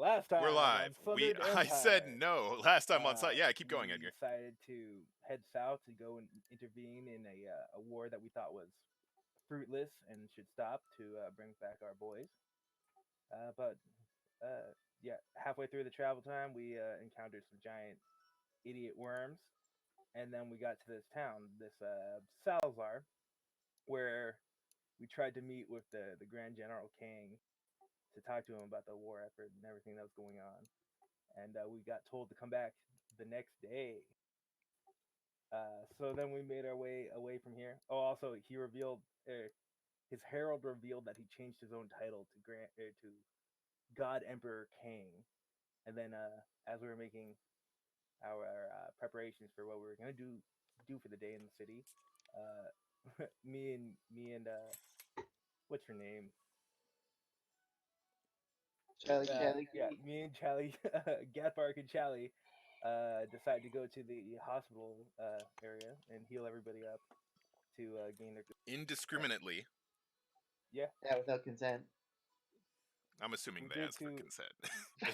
Last time We're live. on Sundered I said no last time on site. Yeah, keep going, we Edgar. decided to head south to go and intervene in a war that we thought was fruitless and should stop to bring back our boys. But yeah, halfway through the travel time, we encountered some giant idiot worms, and then we got to this town, this Salazar, where we tried to meet with the Grand General King to talk to him about the war effort and everything that was going on. And we got told to come back the next day. So then we made our way away from here. Oh, also he revealed his herald revealed that he changed his own title to to God Emperor King. And then as we were making our preparations for what we were gonna do for the day in the city, me and what's her name? Charlie. Yeah, me and Charlie, Gatbark and Charlie, decided to go to the hospital area and heal everybody up to gain their Indiscriminately. Yeah, without consent. I'm assuming We they did asked for too. consent.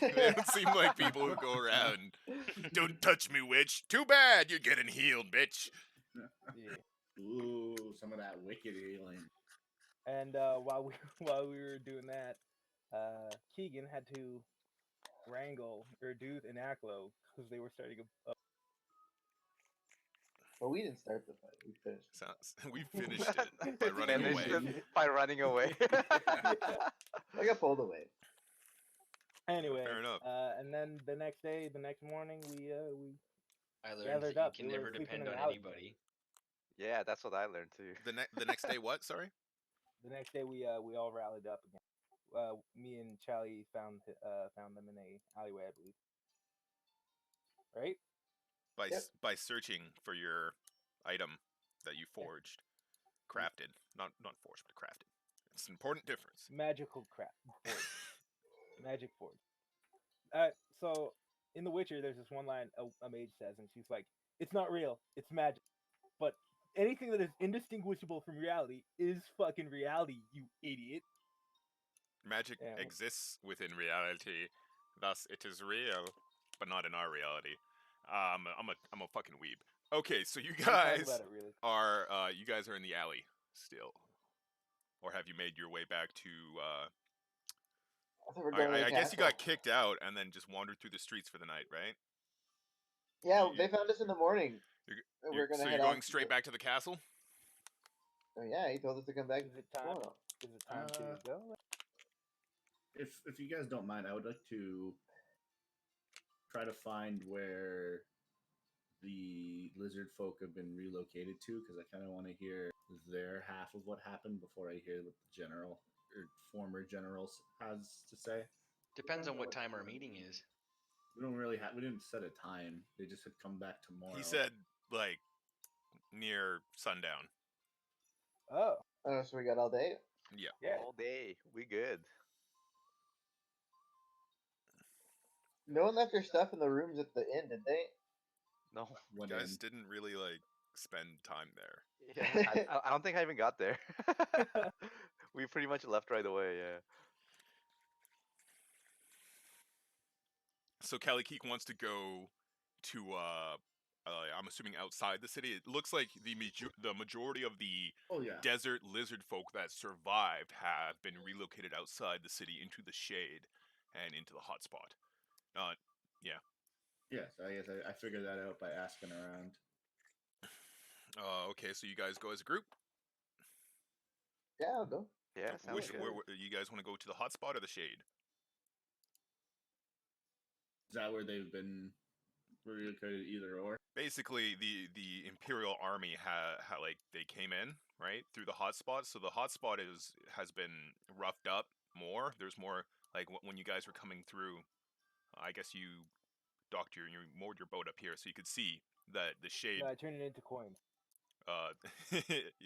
They don't seem like people who go around. Don't touch me, witch. Too bad you're getting healed, bitch. Yeah. Ooh, some of that wicked healing. And while we were doing that, Keegan had to wrangle Erduth and Aklo because they were starting a. Well, we didn't start the fight. We finished. We finished it by running Finished away. it by running away. I got pulled away. Anyway, Fair enough. And then the next morning, we I learned gathered that you up. can We were never sleeping depend in on an alley. anybody. Yeah, that's what I learned too. The next day, what? Sorry. The next day, we all rallied up again. Me and Charlie found them in a alleyway, I believe. Right? By searching for your item that you forged, crafted, not forged, but crafted. It's an important difference. Magical crap. Magic forge. So in The Witcher, there's this one line a mage says, and she's like, "It's not real. It's magic." But anything that is indistinguishable from reality is fucking reality, you idiot. Magic exists within reality, thus it is real, but not in our reality. I'm a fucking weeb. Okay, so you guys are in the alley still, or have you made your way back to? I guess you got kicked out and then just wandered through the streets for the night, right? Yeah, they found us in the morning. You're going straight back to the castle? Oh yeah, he told us to come back. Is it time to go? If you guys don't mind, I would like to try to find where the lizard folk have been relocated to, because I kind of want to hear their half of what happened before I hear what the general or former generals has to say. Depends on what time our meeting is. We didn't set a time. They just had come back tomorrow. He said like near sundown. Oh, so we got all day? Yeah. All day. We good. No one left their stuff in the rooms at the inn, did they? No. You guys didn't really like spend time there. Yeah, I don't think I even got there. We pretty much left right away, yeah. So Kalikik wants to go to I'm assuming outside the city. It looks like the majority of the desert lizard folk that survived have been relocated outside the city into the shade and into the hotspot. Yeah. Yes, I guess I figured that out by asking around. Okay, so you guys go as a group? Yeah, I'll go. Yeah, sounds good. Where you guys want to go to the hotspot or the shade? Is that where they've been relocated, either or? Basically, the Imperial Army they came in right through the hotspot. So the hotspot has been roughed up more. There's more like when you guys were coming through. I guess you docked you moored your boat up here, so you could see that the shade. No, I turned it into coins.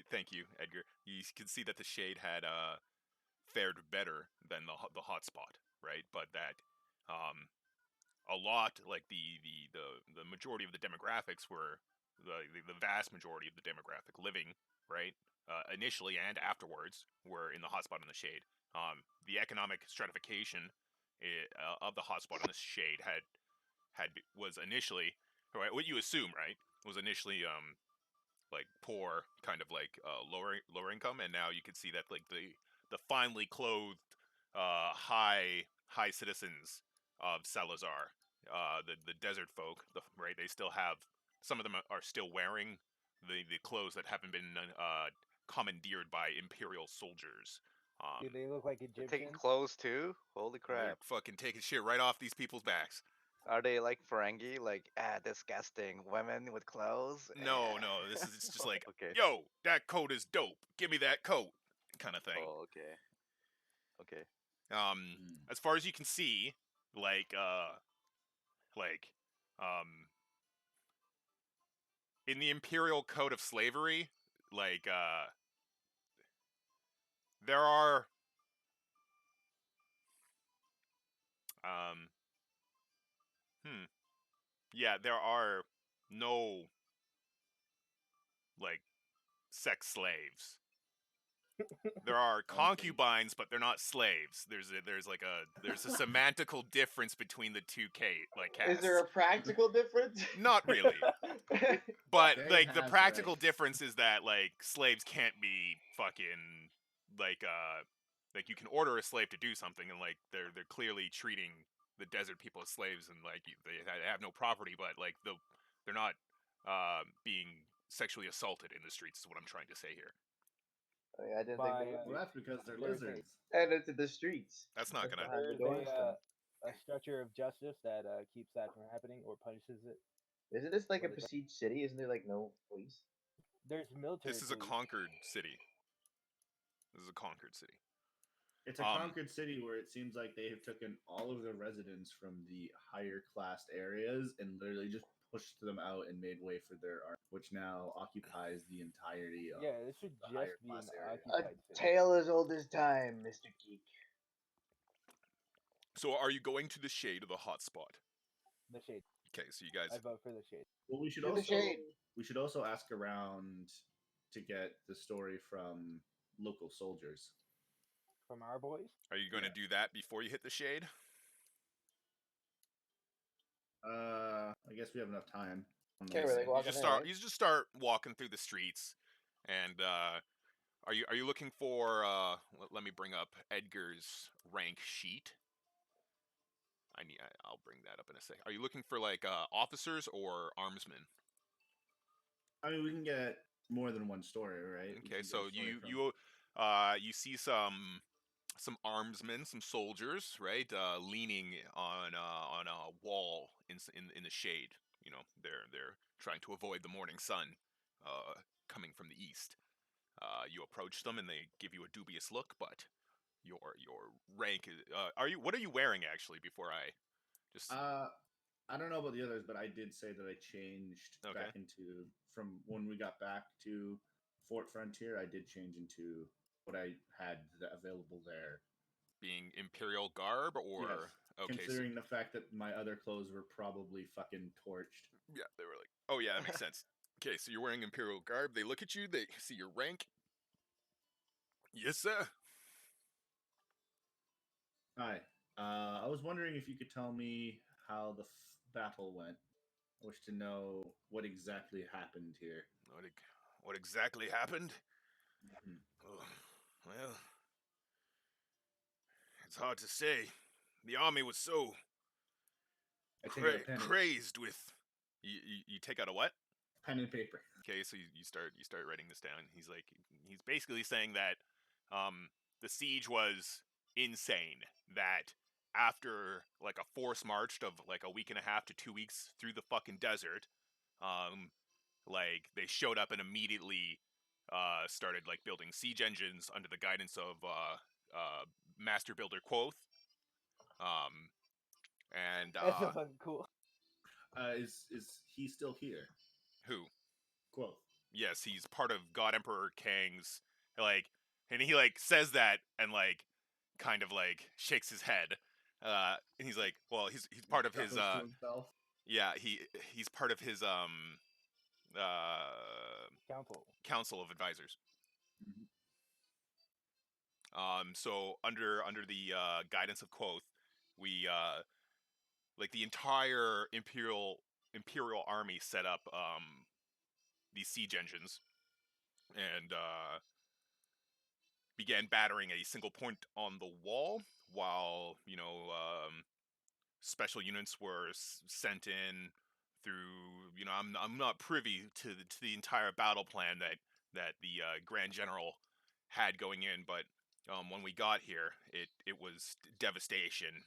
Thank you, Edgar. You could see that the shade had fared better than the hotspot, right? But that a lot like the majority of the demographics were the vast majority of the demographic living right initially and afterwards were in the hotspot in the shade. The economic stratification of the hotspot on the shade was initially, right, what you assume, right, was initially like poor, kind of like lower income, and now you can see that like the finely clothed high citizens of Salazar, the desert folk, right, they still have, some of them are still wearing the clothes that haven't been commandeered by imperial soldiers. Do they look like They're Egyptians? taking clothes too? Holy They're crap. fucking taking shit right off these people's backs. Are they like Ferengi? Like, disgusting women with clothes? No, this is just like, Okay. yo, that coat is dope. Give me that coat, kind of thing. Oh, okay. Okay. As far as you can see, like in the Imperial Code of Slavery, like, there are, yeah, there are no, like, sex slaves. There are concubines, but they're not slaves. There's a semantical difference between the two castes. Is there a practical difference? Not really. But Very like the has practical rights. difference is that like slaves can't be fucking like you can order a slave to do something, and like they're clearly treating the desert people as slaves, and like they have no property, but like they're not being sexually assaulted in the streets is what I'm trying to say here. I didn't By, think they Well, would. that's because they're There's a- lizards. And into the streets. That's not gonna. Behind the There's doors. a structure of justice that keeps that from happening or punishes it. Isn't this like a What is that? besieged city? Isn't there like no police? There's military. This is a police. conquered city. This is a conquered city. It's a conquered city where it seems like they have taken all of the residents from the higher classed areas and literally just pushed them out and made way for their army, which now occupies the entirety of Yeah, this should the just higher be an class area. A occupied city. tale as old as time, Mr. Geek. So are you going to the shade of the hotspot? The shade. Okay, so you guys. I vote for the shade. Well, we should To the shade. also ask around to get the story from local soldiers. From our boys. Are you going to do that before you hit the shade? I guess we have enough time. Okay, we're like You walking just in, start. right? You just start walking through the streets, and are you looking for? Let me bring up Edgar's rank sheet. I'll bring that up in a sec. Are you looking for like officers or armsmen? I mean, we can get more than one story, right? We Okay, can so get a story from- you see some armsmen, some soldiers, right, leaning on a wall in the shade. You know, they're trying to avoid the morning sun coming from the east. You approach them and they give you a dubious look, but your rank is. What are you wearing actually? Before I just. I don't know about the others, but I did say that I changed back into from when we got back to Fort Frontier. I did change into what I had available there. Being Imperial garb, or Yes. okay, Considering the fact that my other clothes were probably fucking torched. Yeah, they were like, oh yeah, that makes sense. Okay, so you're wearing Imperial garb. They look at you. They see your rank. Yes, sir. Hi. I was wondering if you could tell me how the battle went. I wish to know what exactly happened here. What exactly happened? Mhm. Oh, well, it's hard to say. The army was so I take out a pen, crazed with. You take out a what? pen and paper. Okay, so you start writing this down. He's basically saying that the siege was insane. That after like a forced march of like a week and a half to 2 weeks through the fucking desert, like they showed up and immediately started like building siege engines under the guidance of Master Builder Quoth. And That's so fucking cool. Is he still here? Who? Quoth. Yes, he's part of God Emperor Kang's, like, and he like says that and like kind of like shakes his head, and he's like, well, he's part of his To himself. yeah, he's part of his council of advisors. Mhm. So under the guidance of Quoth, we like the entire imperial army set up these siege engines and began battering a single point on the wall while special units were sent in through I'm not privy to the entire battle plan that the Grand General had going in, but when we got here, it was devastation.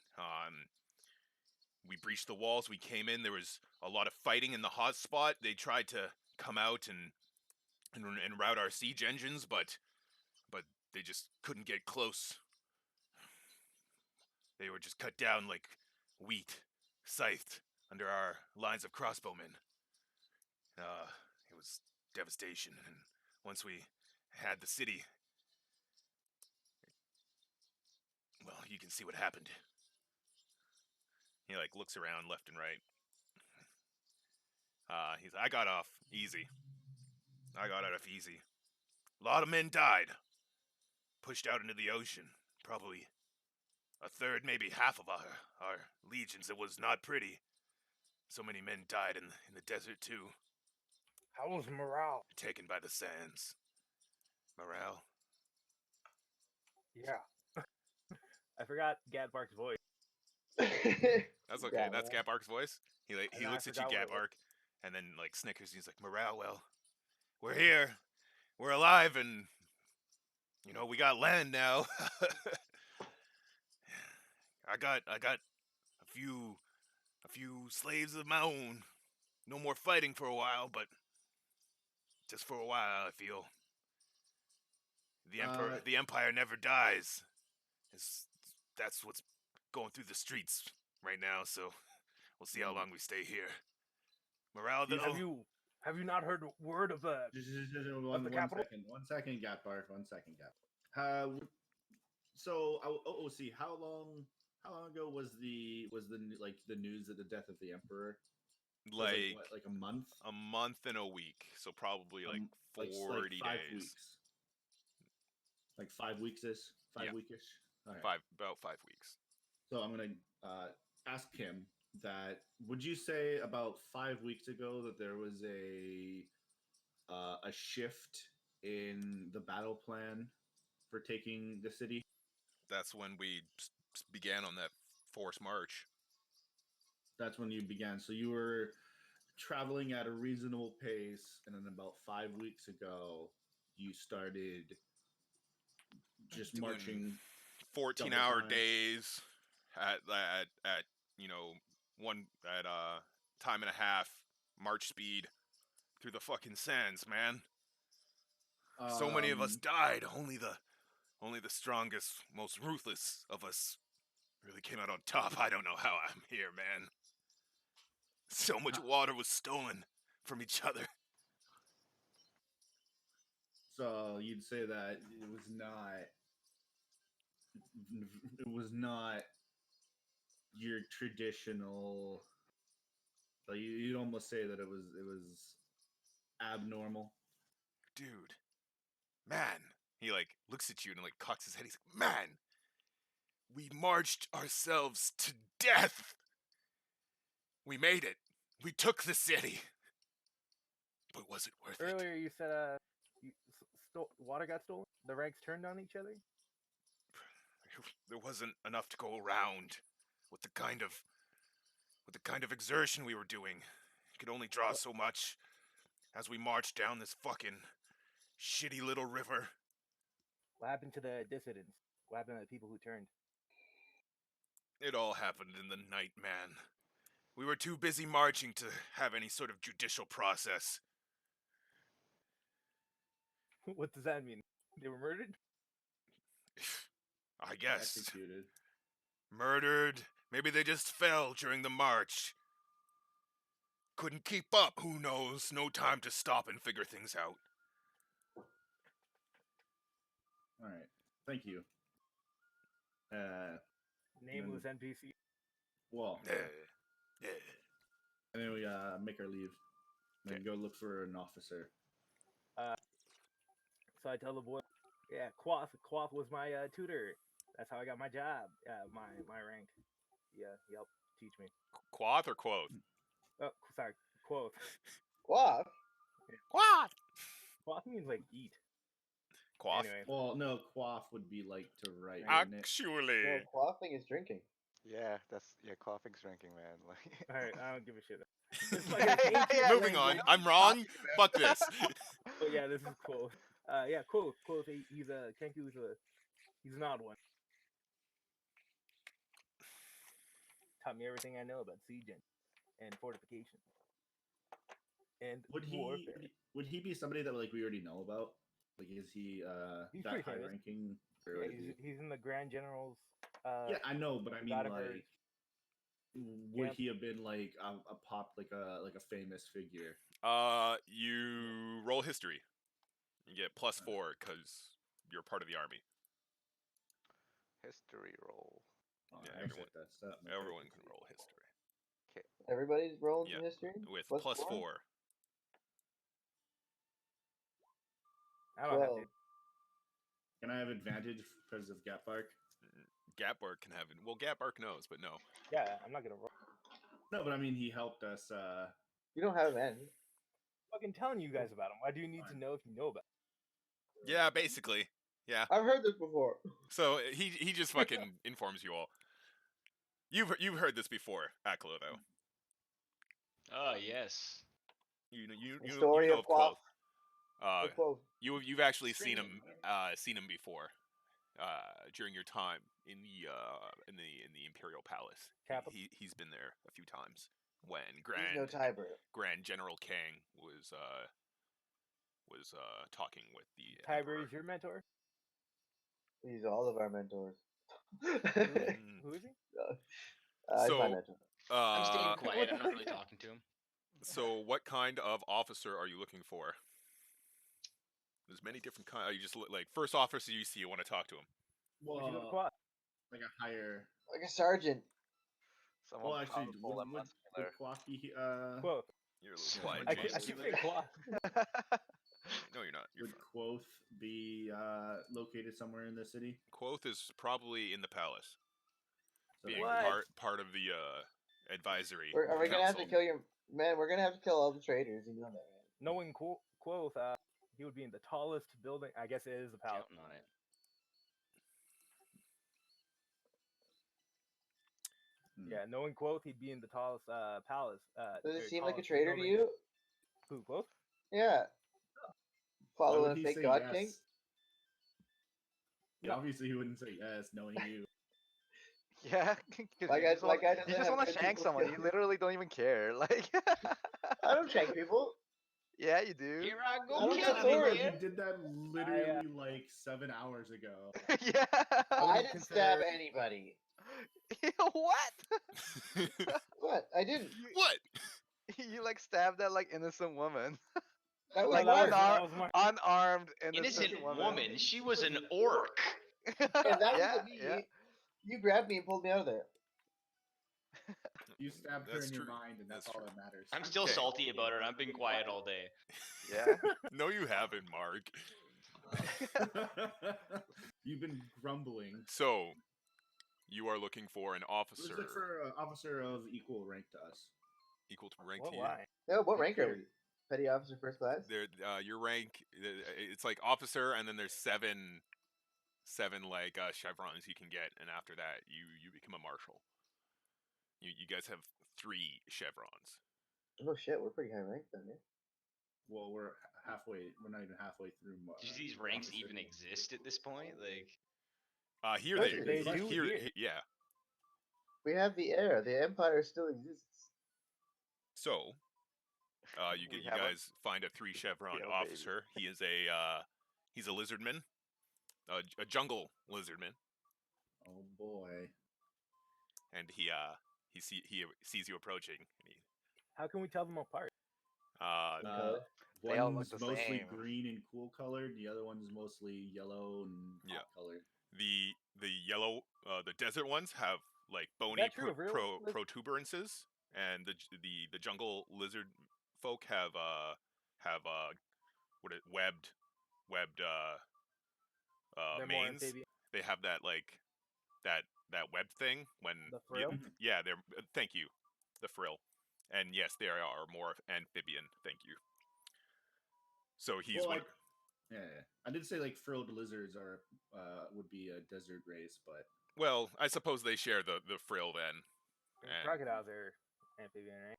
We breached the walls. We came in. There was a lot of fighting in the hot spot. They tried to come out and rout our siege engines, but they just couldn't get close. They were just cut down like wheat, scythed under our lines of crossbowmen. It was devastation, and once we had the city, well, you can see what happened. He looks around left and right. I got off easy. A lot of men died. Pushed out into the ocean. Probably a third, maybe half of our legions. It was not pretty. So many men died in the desert too. How was morale? Taken by the sands. Morale? Yeah. I forgot Gatbark's voice. That's okay. Yeah, That's man. Gatbark's voice. He I looks at you, forgot what it was. Gatbark, and then snickers. He's like, morale. Well, we're here. We're alive, and we got land now. I got a few slaves of my own. No more fighting for a while, but just for a while, I feel. The empire never dies. That's what's going through the streets right now. So we'll see how long we stay here. Morale, though. Have you not heard word of the One capital? second, Gatbark. 1 second, Gatbark. So OOC, how long ago was the news of the death of the emperor? Like a month? A month and a week. So probably 40 5 days. weeks. Like 5 weeks ish? 5 Yeah. weekish? Right. About 5 weeks. So I'm gonna ask him that. Would you say about 5 weeks ago that there was a shift in the battle plan for taking the city? That's when we began on that forced march. That's when you began. So you were traveling at a reasonable pace, and then about 5 weeks ago, you started just Doing marching 14-hour time. days at one at time and a half march speed through the fucking sands, man. So many of us died. Only the strongest, most ruthless of us really came out on top. I don't know how I'm here, man. So much water was stolen from each other. So you'd say that it was not your traditional. Like you'd almost say that it was abnormal. Dude, man. He looks at you and cocks his head. He's like, man, we marched ourselves to death. We made it. We took the city. But was it worth it? Earlier you said water got stolen? The ranks turned on each other? There wasn't enough to go around with the kind of exertion we were doing. It could only draw so much as we marched down this fucking shitty little river. What happened to the dissidents? What happened to the people who turned? It all happened in the night, man. We were too busy marching to have any sort of judicial process. What does that mean? They were murdered? I guess. Executed. Murdered. Maybe they just fell during the march. Couldn't keep up, who knows? No time to stop and figure things out. All right. Thank you. Nameless NPC. Well, Yeah. and then we make our leave. And then go look for an officer. So I tell the boy, yeah, Quoth was my tutor. That's how I got my job, my rank. he helped teach me. Quoth or quoth? Oh, sorry, quoth. Quaff. Quoth. Quoth means like eat. Quoth. Anyway, Well, no, quaff would be like to write, Ah, wouldn't it? Actually. No, quaffing is drinking. Yeah, coughing's drinking, man. Like, all right, I don't give a shit. It's Yeah, fucking yeah, ancient yeah. Moving on. language. I'm wrong. Fuck this. But yeah, this is quoth. Yeah, quoth. Quoth. He's a Kenku's he's an odd one. Taught me everything I know about siege and fortification and Would warfare. he be somebody that like we already know about? Like, is he He's that pretty high famous. ranking? Or Yeah, is he- he's in the Grand General's. yeah, I know, but I mean, Vativer- like, would Camp. he have been like a pop, like a famous figure? You roll history. You get +4 because you're part of the army. history roll. Oh, Yeah, I everyone- set that stuff. My Everyone character's can roll history Everybody's rolling Yeah. in history with Plus +4. four? I don't have 12. to. Can I have advantage because of Gap Bark? Gatbark can have it. Well, Gatbark knows, but no. Yeah, I'm not gonna roll. No, but I mean, he helped us. You don't have any. Fucking telling you guys about him. Why do you need to Fine. know if you know about Yeah, basically. Yeah. I've heard this before. So he just fucking informs you all. You've heard this before, Aklo, though. Oh yes. You The know story of Quoth. Quaff. The quote. You've actually seen him before during your time in the Imperial Palace. Capital? He's been there a few times when He's no tiebreaker. Grand General Kang was talking with the Tiber Emperor. is your mentor? He's all of our mentors. Mm. Who is he? He's my So- mentor. I'm staying Uh, quiet. I'm not really talking to him. so what kind of officer are you looking for? There's many different kinds. You just like first officer you see, you want to talk to him. We should go to Well, Quad. like a higher. Like a sergeant. Someone Well, actually, powerful and would muscular. Quaff be? Quoth. You're a little Yeah, quiet. I James. keep saying Quad. No, you're not. You're Would fine. Quoth be located somewhere in the city? Quoth is probably in the palace, So being What? part of the advisory. Are we gonna have to council. kill your man? We're gonna have to kill all the traitors. You know that, right? Knowing Quoth, he would be in the tallest building. I guess it is the palace. Counting on it. Yeah, knowing Quoth, he'd be in the tallest palace. Does or it seem like a tallest traitor to building. you? Who, Quoth? Yeah. Why would Following he fake say God yes? King. Yeah, obviously, he wouldn't say yes, knowing you. Yeah. My guy doesn't You just have want to good shank people someone. You skills. literally don't even care. Like. I don't shank people. Yeah, you do. Here I I go, don't kill got me, swords. man. You did that literally like 7 hours ago. Yeah. I wouldn't didn't stab consider- anybody. What? What? I didn't. What? You like stabbed that like innocent woman, That was like that Mark. that was my- unarmed Innocent woman. woman. She was an orc. And that yeah, wasn't me. yeah. You grabbed me and pulled me out of there. You stabbed her That's in your true. mind, and that's That's all true. that matters. I'm still Okay. salty about it. I've been quiet all day. Yeah. No, you haven't, Mark. You've been grumbling. So, you are looking for an Let's officer look for an officer of equal rank to us. equal to rank What, to you. why? No, what rank are we? Petty officer first class? There, your rank. It's like officer, and then there's seven like chevrons you can get, and after that, you become a marshal. You guys have 3 chevrons. Oh shit, we're pretty high ranked then, yeah. Well, we're halfway. We're not even halfway through. Do these ranks officer. even exist at this point? Like, Here Yes, they they do here, here. yeah. We have the air. The empire still exists. So, you We get you have a- guys find a 3 chevron Yo, baby. officer. He is he's a lizardman, a jungle lizardman, Oh boy. and he sees you approaching. And he, How can we tell them apart? Okay. They all look One's the mostly same. green and cool colored. The other one's mostly yellow and Yeah. hot colored. the yellow the desert ones have like bony that true of real liz- protuberances, and the jungle lizard folk have webbed They're more manes. amphibian. They have that like that that web thing when The frill? yeah, they're thank you, the frill, and yes, they are more amphibian. Thank you. So he's Well, one. yeah. I did say like frilled lizards are would be a desert race, but Well, I suppose they share the frill then. And And crocodiles are amphibian, right?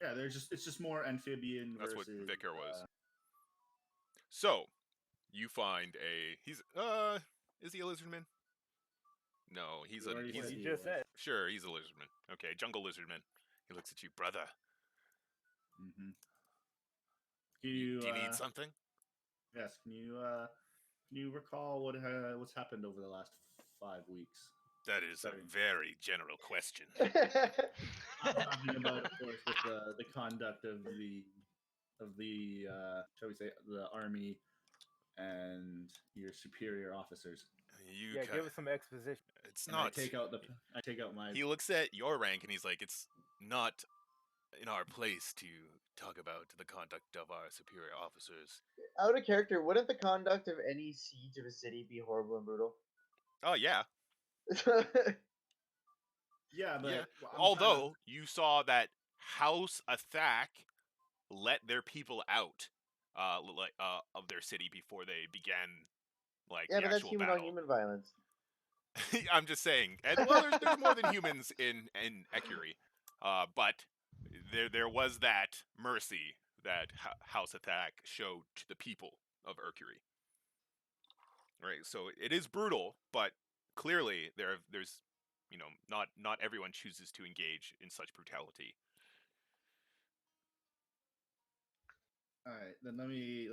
yeah, it's just more amphibian that's versus what Vicar was. So you find he's is he a lizardman? No, he's You already What said you he just was. said. sure, he's a lizardman. Okay, jungle lizardman. He looks at you, brother. Mm-hmm. Do you need something? Yes. Can you recall what's happened over the last 5 weeks? That is Sorry. a very general question. I'm talking about, of course, with the conduct of the shall we say the army and your superior officers. You Yeah, give us some exposition. It's And not. I take out my. He looks at your rank and he's like, it's not in our place to talk about the conduct of our superior officers. Out of character, wouldn't the conduct of any siege of a city be horrible and brutal? Oh yeah, Yeah, but yeah. I'm Although you saw that House Athak let their people out, of their city before they began, like yeah, the but that's actual human battle. on human violence. I'm just saying. And well, there's more than humans in Ecurie, but there was that mercy that House Athak showed to the people of Ecurie. Right, so it is brutal, but clearly there's not everyone chooses to engage in such brutality. All right, then let me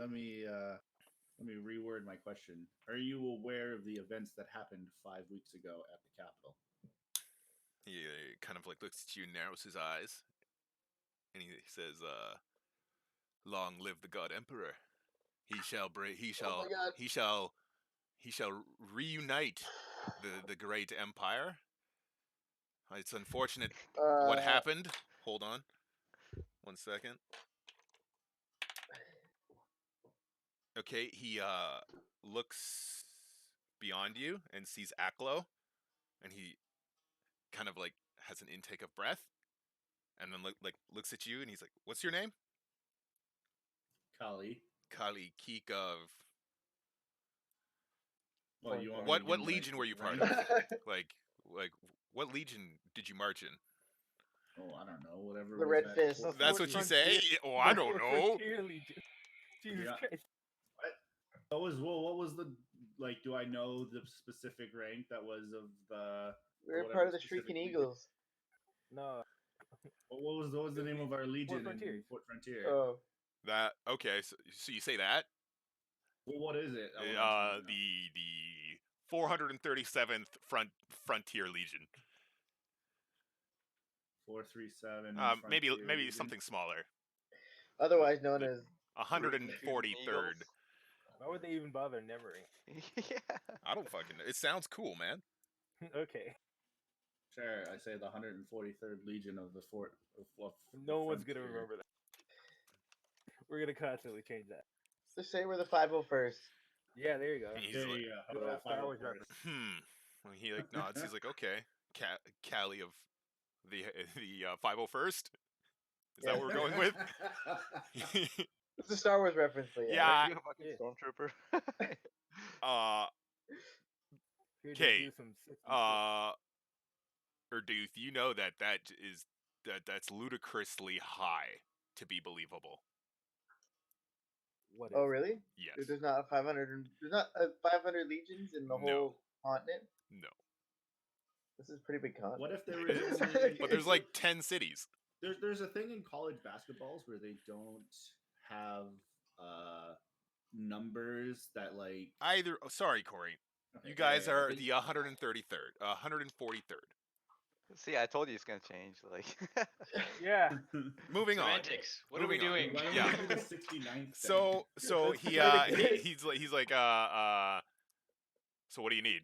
reword my question. Are you aware of the events that happened 5 weeks ago at the Capitol? He kind of like looks at you, narrows his eyes, and he says, "Long live the God Emperor. He shall Oh my God. he shall reunite the great empire. It's unfortunate what happened. Hold on, 1 second. Okay, he looks beyond you and sees Aklo, and he kind of like has an intake of breath, and then looks at you, and he's like, "What's your name?" Kali. Kali Keek of. Well, you want me What to give you, legion were you part rank? of? like what legion did you march in? Oh, I don't know. Whatever. The was Red at Fist. Fort That's what you Frontier. say? Oh, I don't know. Frontier Legion. Jesus Yeah. Christ. What was the like? Do I know the specific rank that was of the? We're whatever part of the specific Shrieking legion? Eagles. No. What was the name of our legion in Frontiers. Fort Frontier? Oh. That okay? So you say that? Well, what is it? I wanna know. The 437th Frontier Legion. 437. Maybe Frontier Legion. something smaller. Otherwise known The- as 143rd. Why would they even bother numbering? Yeah. I don't fucking know. It sounds cool, man. Okay. Sure, I say the 143rd Legion of the Fort. Of No one's gonna Frontier. remember that. We're gonna constantly change that. just say we're the 501st. Yeah, there you go. He's There like, you go. How Good about old Star Wars 501st? reference. Well, he like nods. He's like, okay, Callie of the 501st. Is that what we're going with? It's a Star Wars reference, but yeah. Yeah. You a fucking Yeah. stormtrooper. Here to Okay. do some 60s Erduth, you know that's ludicrously high to be believable. What Oh, is? really? Yes. There's not 500. There's not 500 legions in the No. whole continent. No. This is a pretty big continent. What if there It was is. only? But there's like 10 cities. There's a thing in college basketballs where they don't have numbers that like. Sorry, Corey. Okay, You guys yeah, are but- the 133rd, 143rd. See, I told you it's gonna change. Like, Yeah. Moving on. Semantics. What are we Moving on. doing? Why don't Yeah. we do the 69th? So Let's he play the game. he's like so what do you need?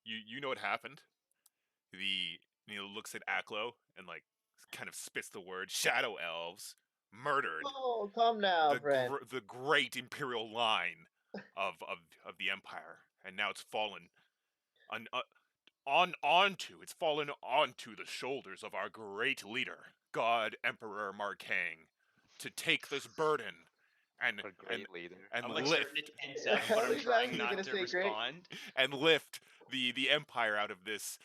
You know what happened? Looks at Aklo and like kind of spits the word shadow elves murdered Oh, come now, friend. the great imperial line of the empire, and now it's fallen It's fallen onto the shoulders of our great leader, God Emperor Markeng, to take this burden and What a great leader. and I'm like lift starting to tense up, How but I'm many times trying are you not gonna to say great? respond. and lift the empire out of this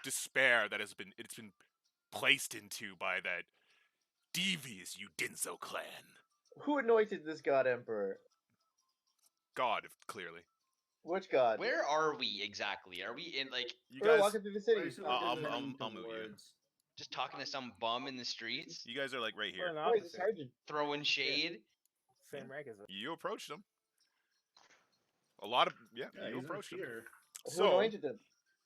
despair that it's been placed into by that devious Udinso clan. Who anointed this god emperor? God, clearly. Which god? Where are we exactly? Are we in like You We're guys, walking through the city. Alright, so I'll we're heading move you. towards- just talking to some bum in the streets, you guys are like right We're here. an Oh, he's a officer. sergeant. throwing shade? Same rank as us. You approached him. A lot of Yeah, you he's approached him. here. Who So anointed him?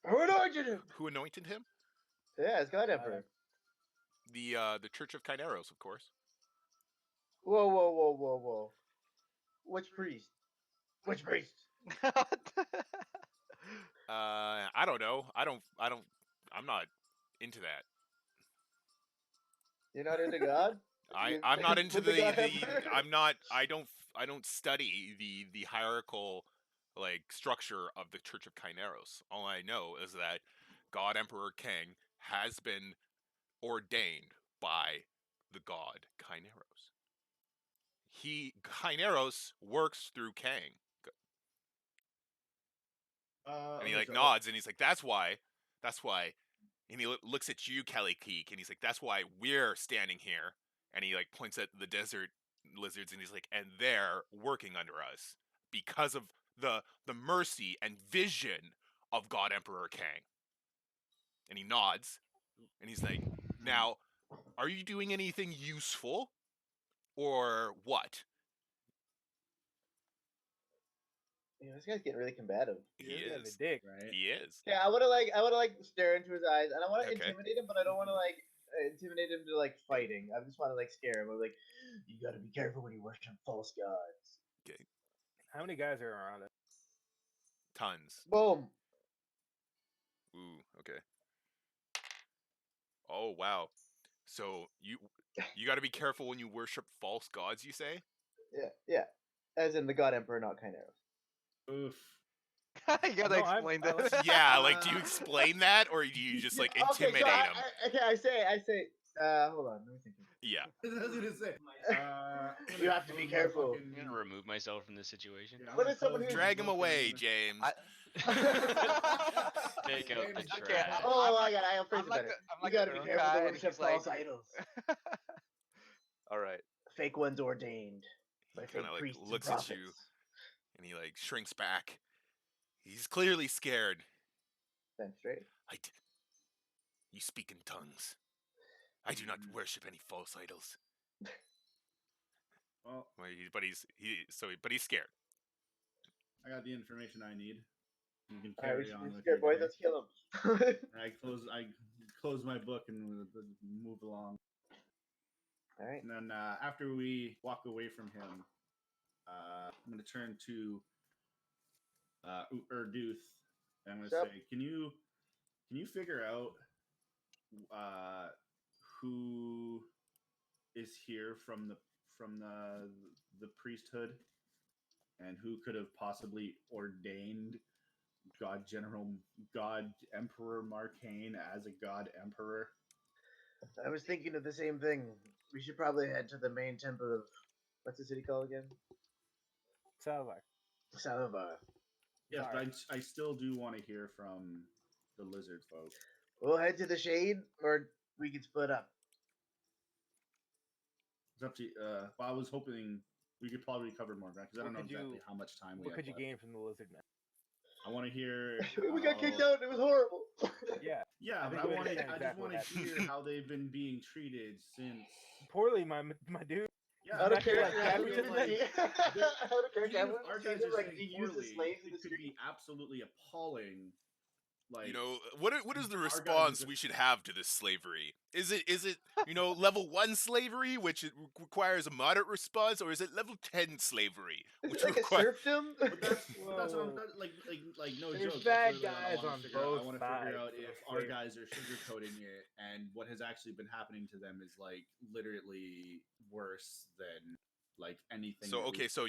Who anointed him? who anointed him? Yeah, it's god emperor. The Church of Kyneros, of course. Whoa, whoa, whoa, whoa, whoa. Which priest? Which priest? I don't know. I'm not into that. You're not into God? I'm not into With the god the emperor? I don't study the hierarchical like structure of the Church of Kyneros. All I know is that God Emperor Kang has been ordained by the god Kyneros. Kyneros works through Kang. And he Okay, like so- nods and he's like, that's why. And he looks at you, Kelly Keek, and he's like, that's why we're standing here. And he like points at the desert lizards and he's like, and they're working under us because of the mercy and vision of God Emperor Kang. And he nods and he's like, now, are you doing anything useful or what? Yeah, this guy's getting really combative. He You're kind of a is. dick. Right. He is. Yeah, I wanna like stare into his eyes, and I wanna Okay. intimidate him, but I don't wanna like intimidate him to like fighting. I just wanna like scare him. I'm like, you gotta be careful when you worship false gods. How many guys are around us? Tons. Boom. Ooh, okay. Oh wow. So you got to be careful when you worship false gods, you say? Yeah. As in the god emperor, not Kyneros. Oof. You gotta No, explain I like- that. Yeah, like do you explain that or do you just like intimidate him? I say. Hold on, let me think. Yeah. I was gonna say. You have to be careful. I'm gonna remove myself from this situation. Yeah, I'm What gonna is someone close who- my Drag him book and away, I'm gonna- James. Take out the Okay, trash. Oh, I'll phrase I'm it like better. I'm You like gotta a be drunk careful guy, to and worship he's like- false idols. All right. Fake ones ordained by He fake kind of like priests and looks at you prophets. and he like shrinks back. He's clearly scared. Stand straight. You speak in tongues. I do not worship any false idols. Well, But he's scared. I got the information I need. You can Alright, carry on with scared your boys. day. Let's kill him. I close my book and move along. All right. And then after we walk away from him, I'm going to turn to Urduth. And I'm going to Sup? say, can you figure out who is here from the priesthood and who could have possibly ordained God Emperor Markeng as a God Emperor? I was thinking of the same thing. We should probably head to the main temple of what's the city called again? Salvar. Salavar. Yes, Sorry. but I still do want to hear from the lizard folk. We'll head to the shade, or we can split up. It's up to you. Well, I was hoping we could probably cover more ground because I What don't know could you- exactly how much time we What have could you left. gain from the lizard man? I want to hear. We got kicked how- out. It was horrible. Yeah, Yeah, I but think we I understand just exactly want what to hear how they've been being treated since. poorly, my dude. Yeah, Out of Exactly character, like have we capitalism, been out of character, even have if we our seen guys them, are like saying they use the poorly, slaves in it the could street? be absolutely appalling. Like, You know, what is the Our guys are response just- we should have to this slavery? Is it level 1 slavery, which it requires a moderate response, or is it level 10 slavery, Is which it like a requires? serfdom? But that's what I'm Whoa. like no There's joke. bad That's literally what I guys wanna on figure out. I both want to figure out sides if of our slavery. guys are sugarcoating it, and what has actually been happening to them is like literally worse than like anything. So that okay, we- so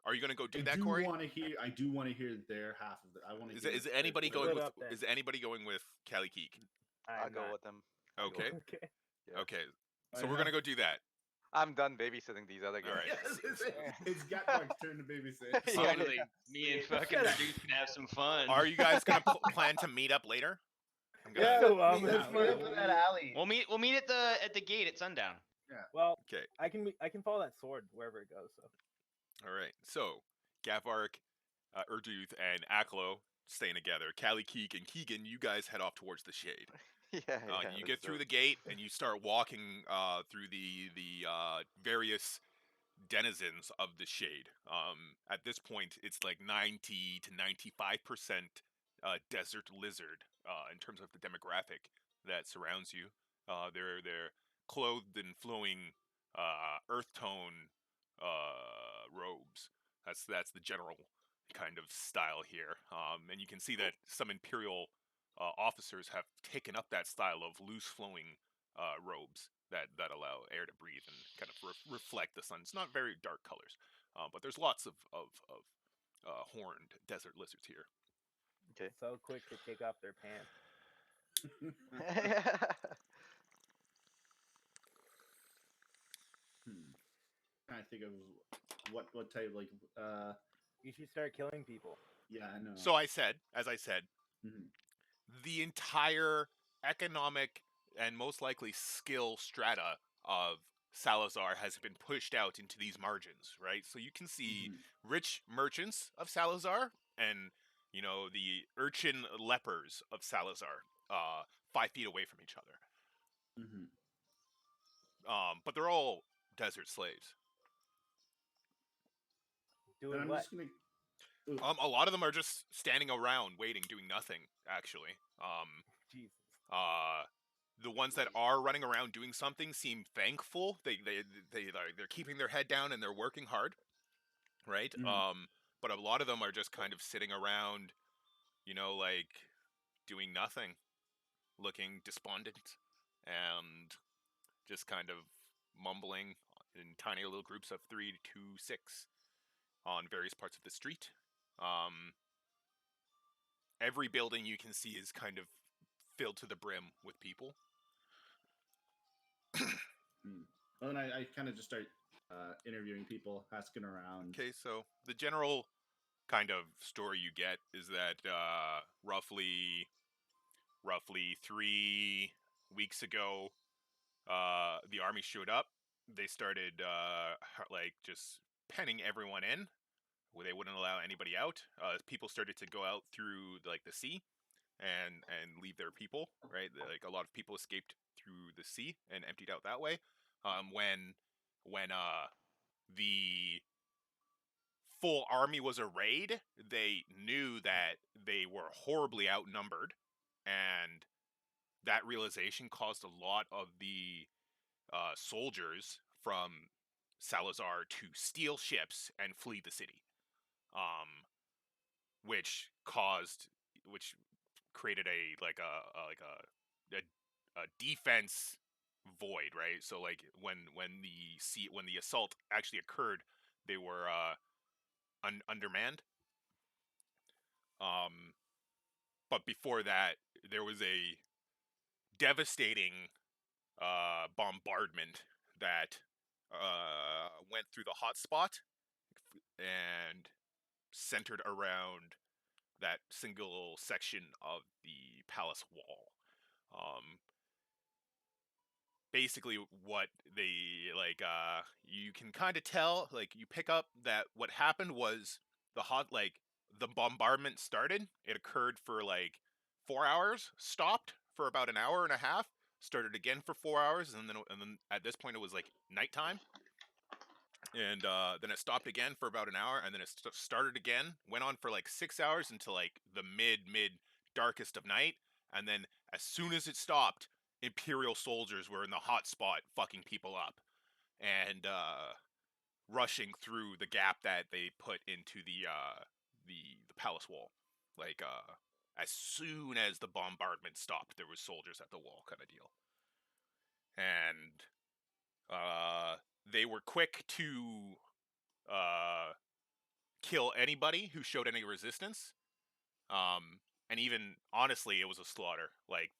Are you gonna go do I that, do Corey? want to hear. I do want to hear their half of it. I want to. Is anybody Split going with? up then. Is anybody going with Cali Keek? I'll I'm go not. with them. I'll go Okay. with them. Okay. Yeah. Okay. I So we're gonna go do that. I'm done babysitting these other guys. All right. Yes, it's Gatmark's turn to babysit. Yeah. Finally, me and fucking Shut up. Reduce can have some fun. Are you guys gonna plan to meet up later? I'm gonna. Yeah, So, let's meet yeah, up in that alley. We'll meet at the gate at sundown. Well, Okay. I can follow that sword wherever it goes. So All right. So Gavark, Urduth, and Aklo staying together. Cali Keek and Keegan, you guys head off towards the shade. Yeah. You get through the gate and you start walking through the various denizens of the shade. At this point, it's like 90 to 95% desert lizard in terms of the demographic that surrounds you. They're clothed in flowing earth tone robes. That's the general kind of style here. And you can see that some imperial officers have taken up that style of loose flowing robes that allow air to breathe and kind of reflect the sun. It's not very dark colors, but there's lots of horned desert lizards here. Okay. so quick to take off their pants. Trying to think of what type You should start killing people. yeah, I know. So as I said, Mhm. the entire economic and most likely skill strata of Salazar has been pushed out into these margins, right? So you can see Mhm. rich merchants of Salazar and, the urchin lepers of Salazar, 5 feet away from each other. Mhm. But they're all desert slaves. Then Doing I'm what? just gonna. Ooh, A lot of them are just standing around waiting, doing nothing, actually. Jesus. The ones that are running around doing something seem thankful. They're keeping their head down and they're working hard, right? Mhm. But a lot of them are just kind of sitting around, like doing nothing, looking despondent, and just kind of mumbling in tiny little groups of 3 to 6 on various parts of the street. Every building you can see is kind of filled to the brim with people. Well, then I kind of just start interviewing people, asking around. Okay, so the general kind of story you get is that roughly 3 weeks ago, the army showed up. They started just penning everyone in, where they wouldn't allow anybody out. People started to go out through the sea and leave their people. Right, like a lot of people escaped through the sea and emptied out that way. When the full army was arrayed, they knew that they were horribly outnumbered, and that realization caused a lot of the soldiers from Salazar to steal ships and flee the city, which created a defense void, right? So like when the assault actually occurred, they were undermanned. But before that, there was a devastating bombardment that went through the hotspot and centered around that single section of the palace wall. Basically, what they you can kind of tell, you pick up that what happened was the bombardment started. It occurred for 4 hours, stopped for about an hour and a half, started again for 4 hours, and then at this point it was nighttime, and then it stopped again for about an hour, and then it started again, went on for 6 hours until the mid darkest of night, and then as soon as it stopped, Imperial soldiers were in the hot spot fucking people up and rushing through the gap that they put into the palace wall. As soon as the bombardment stopped, there was soldiers at the wall, kind of deal. And they were quick to kill anybody who showed any resistance. And even honestly, it was a slaughter. Like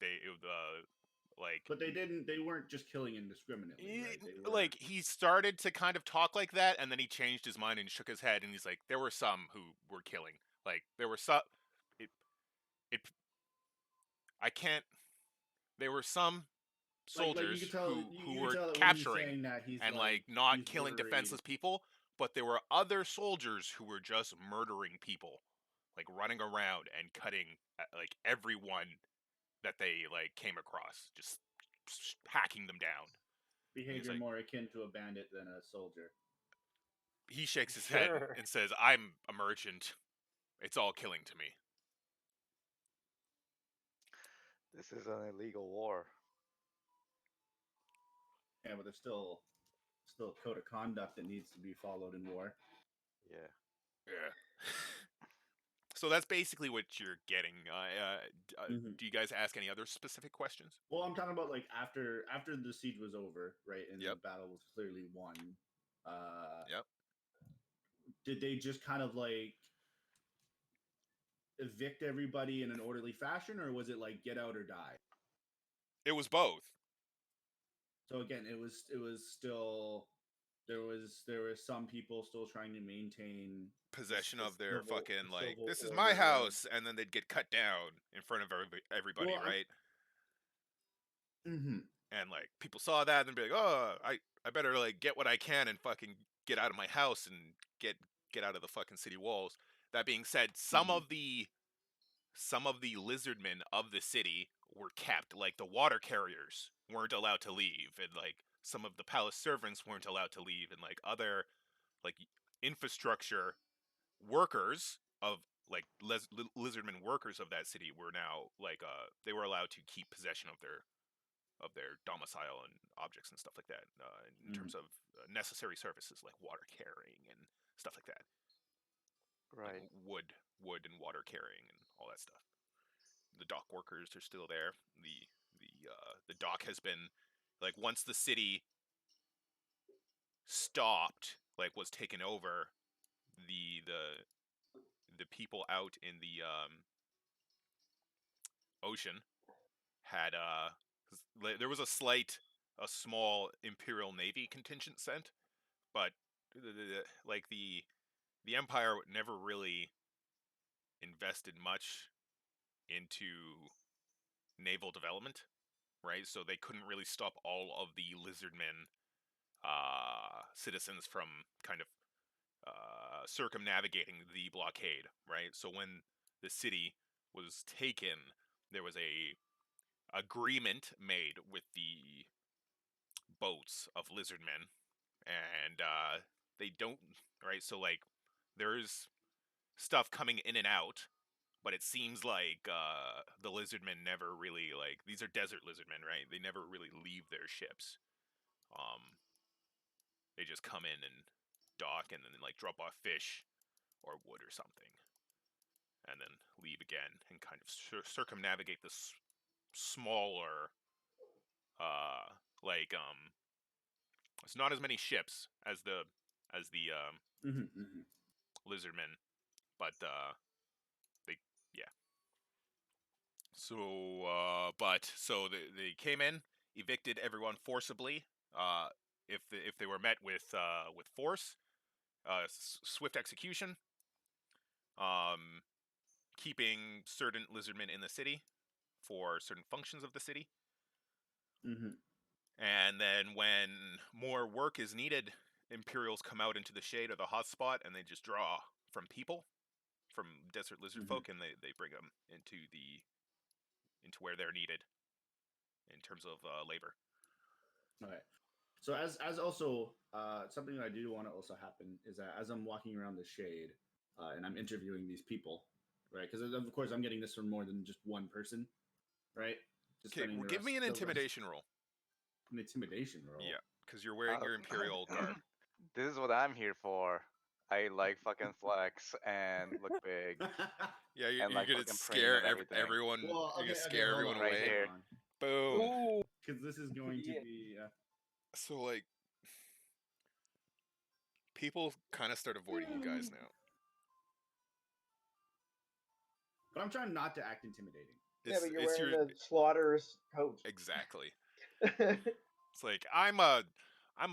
But they didn't. They weren't just killing indiscriminately, right? They were like he started to kind of talk like that, and then he changed his mind and shook his head, and he's like, there were some who were killing. Like there were some. I can't. There were some soldiers who were capturing and like not killing defenseless people, but there were other soldiers who were just murdering people, like running around and cutting like everyone that they like came across, just hacking them down. behavior like, more akin to a bandit than a soldier. He shakes his head and says, "I'm a merchant. It's all killing to me." This is an illegal war. Yeah, but there's still a code of conduct that needs to be followed in war. Yeah. Yeah. So that's basically what you're getting. Do you guys ask any other specific questions? Well, I'm talking about like after the siege was over, right, and Yep. the battle was clearly won. Yep. Did they just kind of like evict everybody in an orderly fashion, or was it like get out or die? It was both. So again, it was still there were some people still trying to maintain Possession of their civil- fucking like, civil this is order my and- house, and then they'd get cut down in front of everybody, Well, right? Mm-hmm. And like people saw that and they'd be like, oh, I better like get what I can and fucking get out of my house and get out of the fucking city walls. That being said, some of the lizardmen of the city were kept. Like the water carriers weren't allowed to leave, and like some of the palace servants weren't allowed to leave, and like other like infrastructure workers of like lizardmen workers of that city were now like they were allowed to keep possession of their domicile and objects and stuff like that, in terms of necessary services like water carrying and stuff like that. Right. Like wood and water carrying and all that stuff. The dock workers are still there. The dock has been like, once the city stopped, like was taken over, the people out in the ocean had there was a small Imperial Navy contingent sent, but the Empire never really invested much into naval development, right? So they couldn't really stop all of the lizardmen citizens from kind of circumnavigating the blockade, right? So when the city was taken, there was a agreement made with the boats of lizardmen, and they don't, right? So like there's stuff coming in and out, but it seems like the lizardmen never really, like, these are desert lizardmen, right? They never really leave their ships. They just come in and dock and then like drop off fish or wood or something, and then leave again and kind of circumnavigate this smaller like it's not as many ships as the lizardmen, but they, yeah. So so they came in, evicted everyone forcibly. If they were met with force, swift execution. Keeping certain lizardmen in the city for certain functions of the city. And then when more work is needed, Imperials come out into the shade or the hotspot, and they just draw from people, from desert lizard folk, and they bring them into where they're needed in terms of labor. Okay. So as also something that I do want to also happen is that as I'm walking around the shade and I'm interviewing these people, right? Because of course I'm getting this from more than just one person, right? Okay, give me an intimidation roll. An intimidation roll. Yeah, because you're wearing your Imperial garb. This is what I'm here for. I like fucking flex and look big. Yeah, you're and like gonna fucking scare preen and everything. everyone. Well, you're okay, gonna scare hold everyone on, away. right here. Boom. Ooh, Because this is going to be. So like, people kind of start avoiding you guys now. But I'm trying not to act intimidating. Yeah, but you're wearing the slaughter's coat. Exactly. It's like I'm a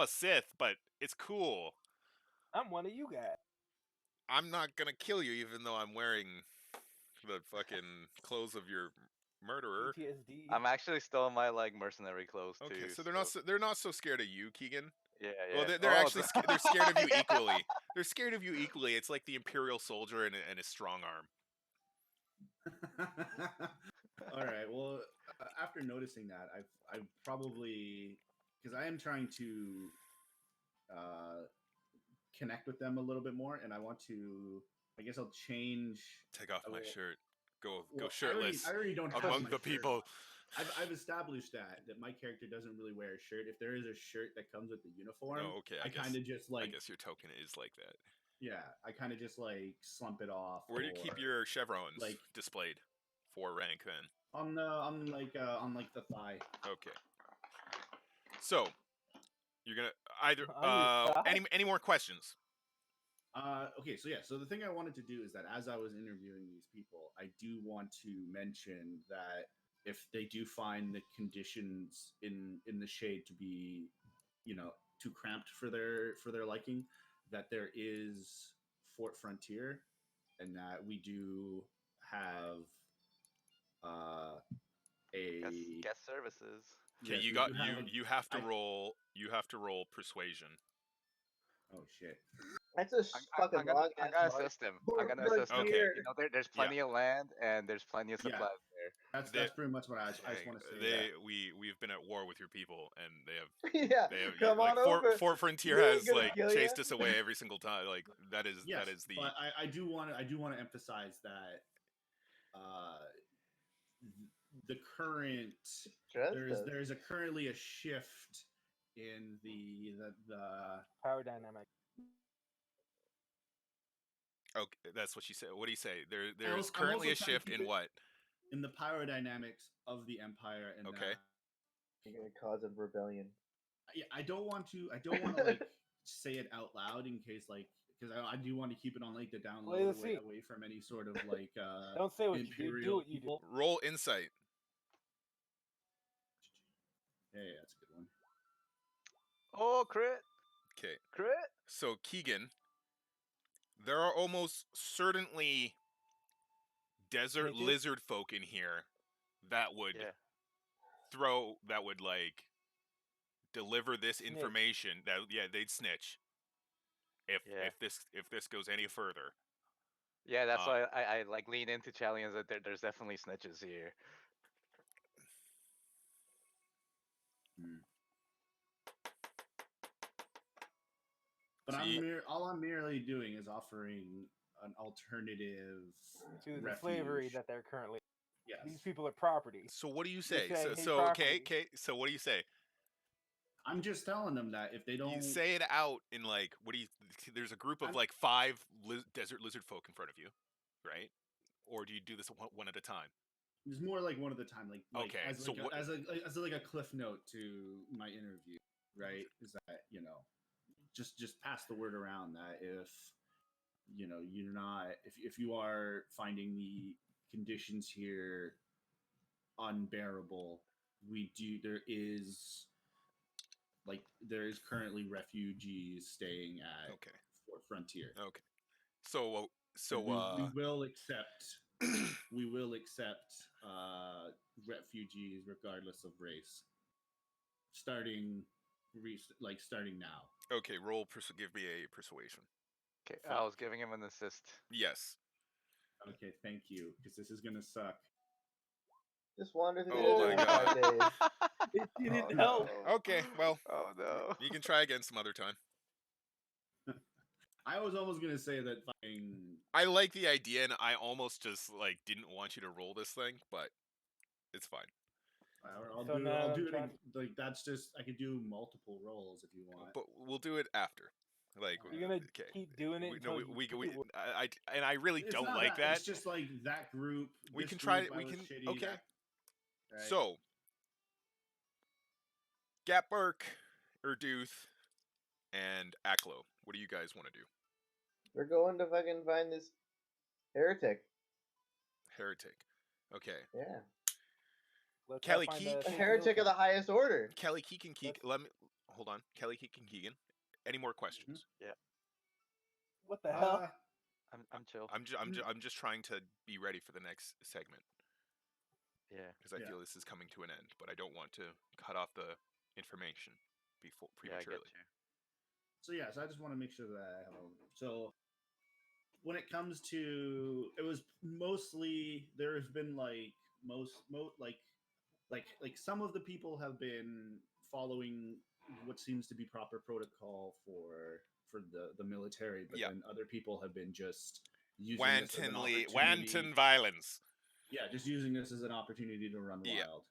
Sith, but it's cool. I'm one of you guys. I'm not gonna kill you, even though I'm wearing the fucking clothes of your murderer. PTSD. I'm actually still in my like mercenary clothes too. Okay, so they're not so scared of you, Keegan. Yeah, Well, yeah. they're actually they're scared of you equally. They're scared of you equally. It's like the Imperial soldier and his strong arm. All right. Well, after noticing that, I've probably, because I am trying to connect with them a little bit more, and I want to. I guess I'll change. Take off my shirt. Go Well, shirtless I already don't have among my the shirt people. on. I've established that my character doesn't really wear a shirt. If there is a shirt that comes with the uniform, Oh, okay. I kind of just like. I guess your token is like that. Yeah, I kind of just like slump it off. Where do you keep your chevrons like displayed for rank then? on like the thigh. Okay. So you're gonna either On your thigh? any more questions? Okay, so yeah, so the thing I wanted to do is that as I was interviewing these people, I do want to mention that if they do find the conditions in the shade to be, too cramped for their liking, that there is Fort Frontier, and that we do have a guest services. Okay, yes, you we got do have you have to roll persuasion. Oh shit! That's a fucking I'm gonna, long I'm ass gonna march. assist him. Fort I'm gonna assist him. Okay. You know, there's plenty of land and there's plenty of supplies there. That's pretty much what I just want to say. We've been at war with your people, and they have Yeah, they have come like, on over. Fort Frontier We ain't has gonna like kill chased ya. us away every single time. Like that is the. But I do want to emphasize that the current there's currently a shift in the Power dynamic. Okay, that's what she said. What do you say? There's I'm currently a also trying to shift keep in it- what? in the power dynamics of the empire, and Okay. You're gonna cause a rebellion. I don't want to like say it out loud in case like because I do want to keep it on like the down low away from any sort of like Don't say what you do. imperial Do what you do. people. Roll insight. Yeah, that's a good one. Oh, crit! Okay. Crit! So Keegan, there are almost certainly desert Snitches? lizard folk in here that would like deliver this Snitch. information. They'd snitch if this goes any further. Yeah, that's why I like lean into challenge that there's definitely snitches here. But So all I'm merely doing is offering an alternative To the refuge. slavery that they're currently. Yes. These people are property. So what do you say? say, "Hey, So property." okay. So what do you say? I'm just telling them that if they don't You say it out in like what do you? There's a group of I'm- like 5 desert lizard folk in front of you, right? Or do you do this one at a time? it's more like one at a time, like Okay, as so like as like a cliff note to my interview, right? Is that just pass the word around that if you're not if you are finding the conditions here unbearable, there is currently refugees staying at Okay. Fort Frontier. Okay. So we will accept refugees regardless of race, starting now. okay. Give me a persuasion. Okay, I was giving him an assist. Yes. Okay, thank you, because this is gonna suck. Just wander through Oh the my desert God. 5 days. It didn't Oh, help. no. Okay. Well, Oh no. you can try again some other time. I was almost gonna say that fucking I like the idea, and I almost just like didn't want you to roll this thing, but it's fine. I'll So do now it try- like that's just I could do multiple rolls if you want. But we'll do it after. Like You're gonna okay. keep doing it. No, until you we do it. I really It's don't not like that. It's just like that group. We this can try group, it. We I was can. shitty, Okay. right? So, Gapburk, Erduth, and Aklo. What do you guys want to do? We're going to fucking find this heretic. Heretic. Okay. Yeah. Let's Kelly find Keek. A Faith heretic of Milton. the highest order. Kelly Keek and Keek. Let me hold on. Kelly Keek and Keegan. Any more questions? What the hell? I'm chill. I'm just trying to be ready for the next segment Yeah. because I feel this is coming to an end, but I don't want to cut off the information before Yeah, I get prematurely. you. So yes, I just want to make sure that I have all. So when it comes to, it was mostly there has been like like some of the people have been following what seems to be proper protocol for the military, but Yeah. then other people have been just using this as an Wantonly, opportunity. wanton violence. Yeah, just using this as an opportunity to run Yeah. wild.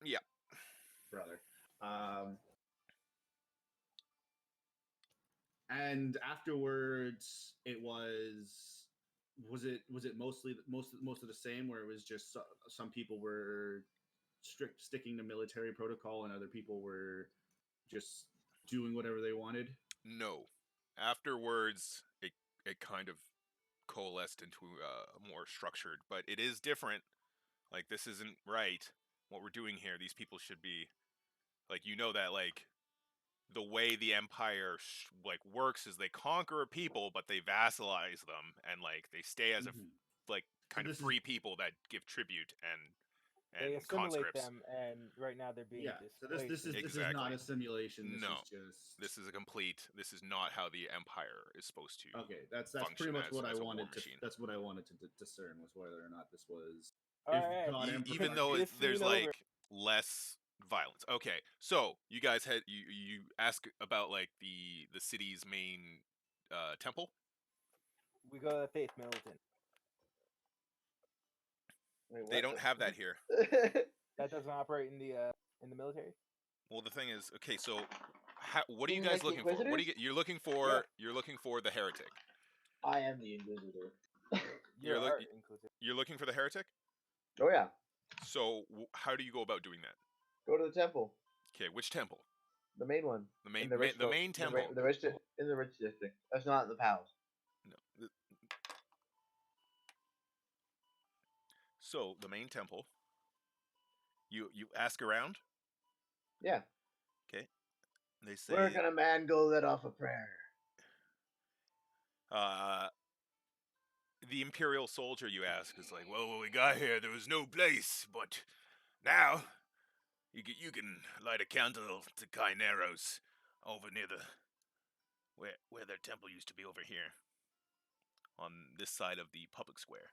Yeah. Brother. And afterwards, it was it mostly most of the same, where it was just some people were sticking to military protocol and other people were just doing whatever they wanted. No. Afterwards, it kind of coalesced into a more structured, but it is different. Like, this isn't right. What we're doing here, these people should be like, that like the way the empire like works is they conquer a people, but they vassalize them, and like they stay as a like kind of free people that give tribute and They assimilate conscripts. them, and right now they're being So this is Exactly. not a simulation. This No. is just This is a complete. This is not how the empire is supposed to. okay. That's function pretty much what I as a war wanted to. machine. That's what I wanted to discern, was whether or not this was. All if right. God Emperor Even Mark- though this there's scene over. like less violence. Okay, so you guys had you ask about like the city's main temple. We go to Faith Milton. Wait, They don't have that here. That doesn't operate in the military. Well, the thing is, okay, so what are You you mean guys like the looking for? What are you Inquisitors? you're looking for? Yeah. You're looking for the heretic. I am the Inquisitor. You're look- art inclusive. You're looking for the heretic. Oh yeah. So how do you go about doing that? Go to the temple, Okay, which temple? the main one. The main In the rich the folk- main the ra- temple. The rich in the rich district. That's not the palace. No. So the main temple. You ask around. Yeah. Okay. They say. Where can a man go let off a prayer? The imperial soldier, you ask, is like, well, when we got here, there was no place, but now you can light a candle to Kaineros over near the where their temple used to be, over here on this side of the public square.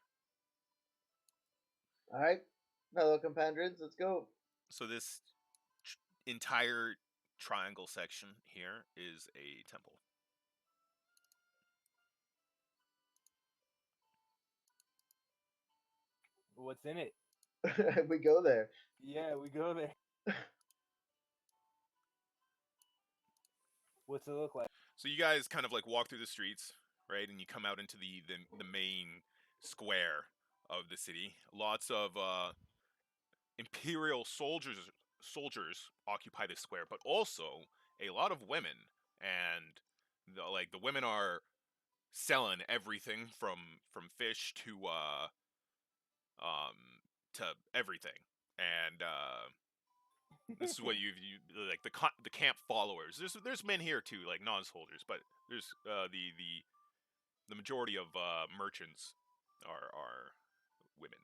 All right, fellow compatriots, let's go. So this entire triangle section here is a temple. What's in it? We go there. Yeah, we go there. What's it look like? So you guys kind of like walk through the streets, right, and you come out into the main square of the city. Lots of imperial soldiers occupy this square, but also a lot of women, and the women are selling everything from fish to everything, and this is what you like the camp followers. There's men here too, like non-soldiers, but there's the majority of merchants are women.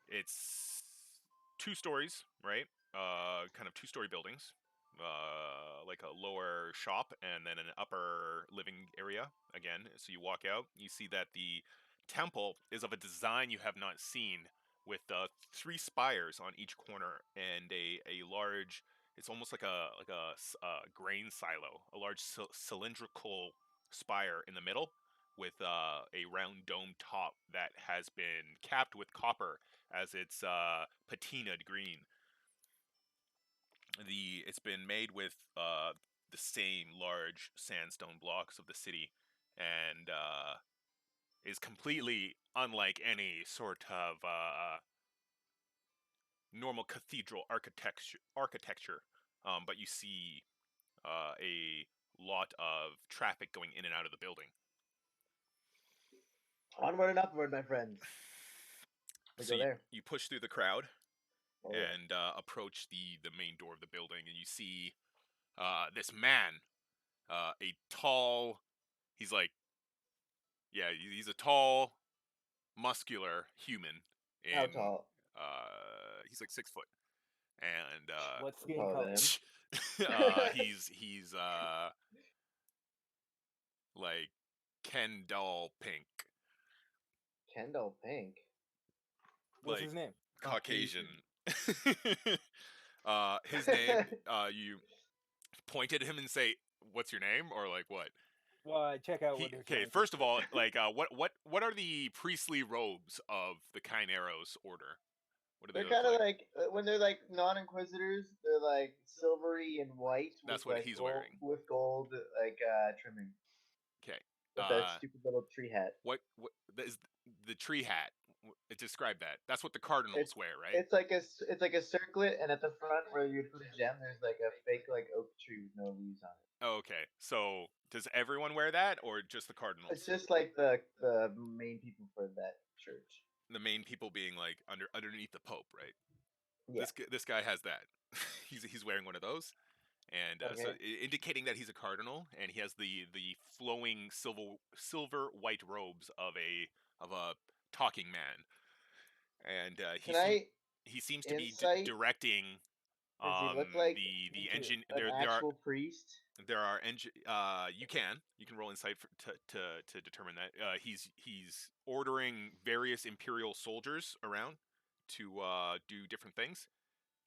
It's 2 stories, right? Kind of 2-story buildings, like a lower shop and then an upper living area. Again, so you walk out, you see that the temple is of a design you have not seen, with 3 spires on each corner and a large. It's almost like a grain silo, a large cylindrical spire in the middle, with a round dome top that has been capped with copper as its patinaed green. It's been made with the same large sandstone blocks of the city, and is completely unlike any sort of normal cathedral architecture. But you see a lot of traffic going in and out of the building. Onward and upward, my friends. We So go there. you push through the crowd Oh, yeah. and approach the main door of the building, and you see this man, a tall. He's like, yeah, he's a tall, muscular human. How tall? He's like 6 foot, and What skin taller color? than him. he's like Kendall Pink, Kendall Pink. What's like his name? Caucasian. His name. You point at him and say, "What's your name?" or like what? Well, I check out what. Okay, first of all, like what are the priestly robes of the Kaineros order? What do they They're look kind of like? like when they're like non-inquisitors. They're like silvery and white. That's with, what like, he's gold, wearing. with gold like trimming. Okay. With that stupid little tree hat. What is the tree hat? Describe that. That's what the cardinals wear, right? It's like a circlet, and at the front where you put a gem, there's like a fake like oak tree with no leaves on it. Oh, okay. So does everyone wear that, or just the cardinals? It's just like the main people for that church. The main people being like underneath the Pope, right? Yeah. This guy has that. he's wearing one of those, and so indicating that he's a cardinal, and he has the flowing silver white robes of a talking man, and he seems to be directing. Does he look like the engine? An actual priest? There are you can roll insight to determine that. He's ordering various imperial soldiers around to do different things,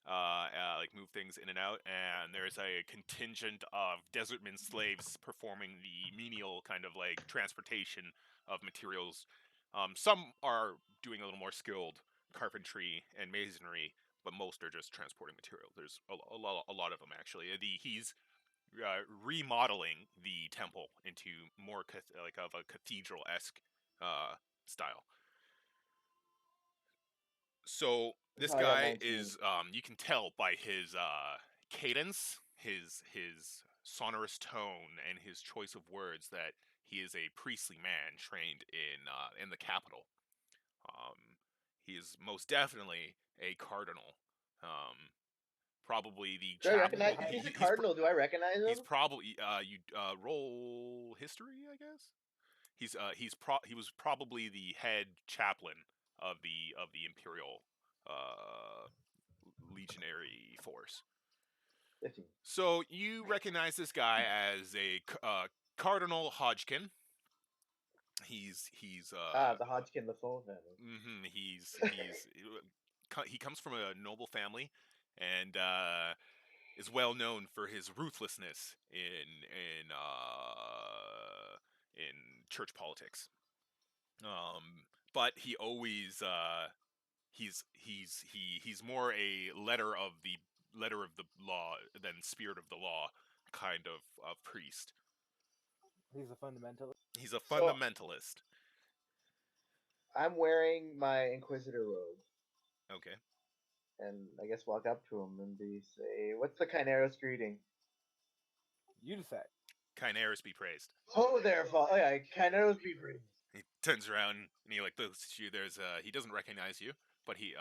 like move things in and out. And there's a contingent of desertmen slaves performing the menial kind of like transportation of materials. Some are doing a little more skilled carpentry and masonry, but most are just transporting material. There's a lot of them actually. He's remodeling the temple into more like of a cathedral-esque style. So this guy is you can tell by his cadence, his sonorous tone, and his choice of words that he is a priestly man trained in the capital. He is most definitely a cardinal. Probably the. Do I recognize? If he's a cardinal, do I recognize him? He's probably you roll history, I guess. He was probably the head chaplain of the imperial legionary force. 15. So you recognize this guy as a Cardinal Hodgkin. He's the Hodgkin LaFoe family. He comes from a noble family, and is well known for his ruthlessness in church politics. But he always he's more a letter of the law than spirit of the law kind of priest. He's a fundamentalist. He's a fundamentalist. I'm wearing my Inquisitor robe. Okay. And I guess walk up to him and say, "What's the Kaineros greeting?" You decide. Kaineros be praised. Oh, there, oh yeah, Kaineros be praised. He turns around and he like looks at you. He doesn't recognize you, but he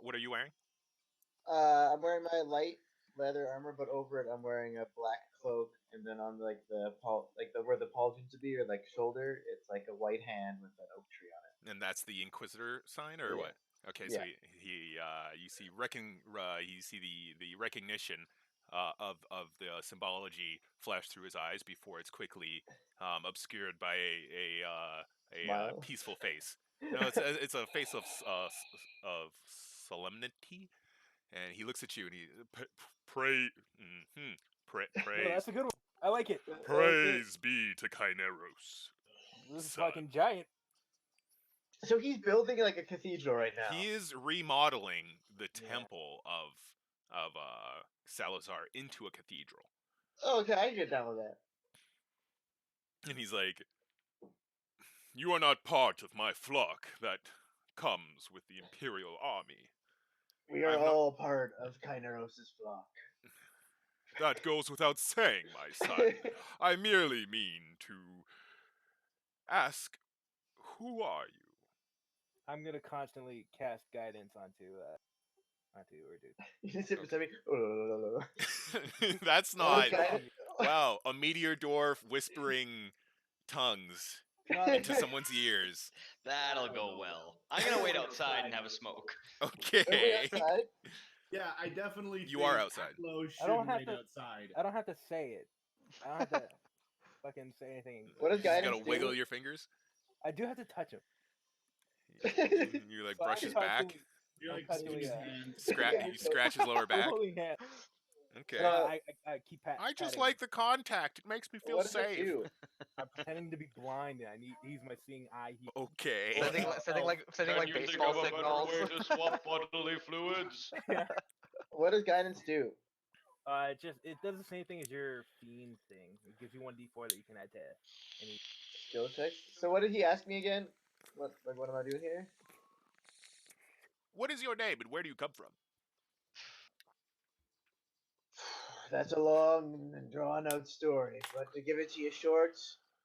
what are you wearing? I'm wearing my light leather armor, but over it I'm wearing a black cloak, and then on like where the pauldrons would be, or like shoulder, it's like a white hand with an oak tree on it. And that's the Inquisitor sign, or what? Okay, so you see the recognition of the symbology flash through his eyes before it's quickly obscured by a peaceful face. No, it's a face of solemnity, and he looks at you and he praise. Oh, that's a good one. I like it. Praise be to Kaineros. This is fucking giant. So he's building like a cathedral right now. He is remodeling the temple of Salazar into a cathedral. Oh, okay, I can get down with that. And he's like, "You are not part of my flock that comes with the Imperial Army. We are all part of Kaineros' flock." That goes without saying, my son. I merely mean to ask, Who are you? I'm gonna constantly cast guidance onto Urdu. You just sit beside me. Oh, That's what not. is guidance? Wow, a meteor dwarf whispering tongues into someone's ears. That'll go well. I'm gonna wait outside and have a smoke. Are we Okay. outside? Yeah, I definitely You think are outside. Atlo I should don't have wait to- outside. I don't have to say it. I don't have to fucking say anything. What does You just guidance gotta wiggle do? your fingers. I do have to touch him. You like So brush I'm his back, constantly- You're I'm like constantly, holding his hand. you scratch his lower I'm back. holding hand. Okay. I keep I just patting like the contact. It makes me feel What does it safe. do? I'm pretending to be blind and he's my seeing eye. Okay. Sending like baseball signals. to swap bodily fluids? What does guidance do? It does the same thing as your fiend thing. It gives you 1d4 that you can add to any. Skill checks. So what did he ask me again? What am I doing here? What is your name and where do you come from? That's a long and drawn out story, but to give it to you short,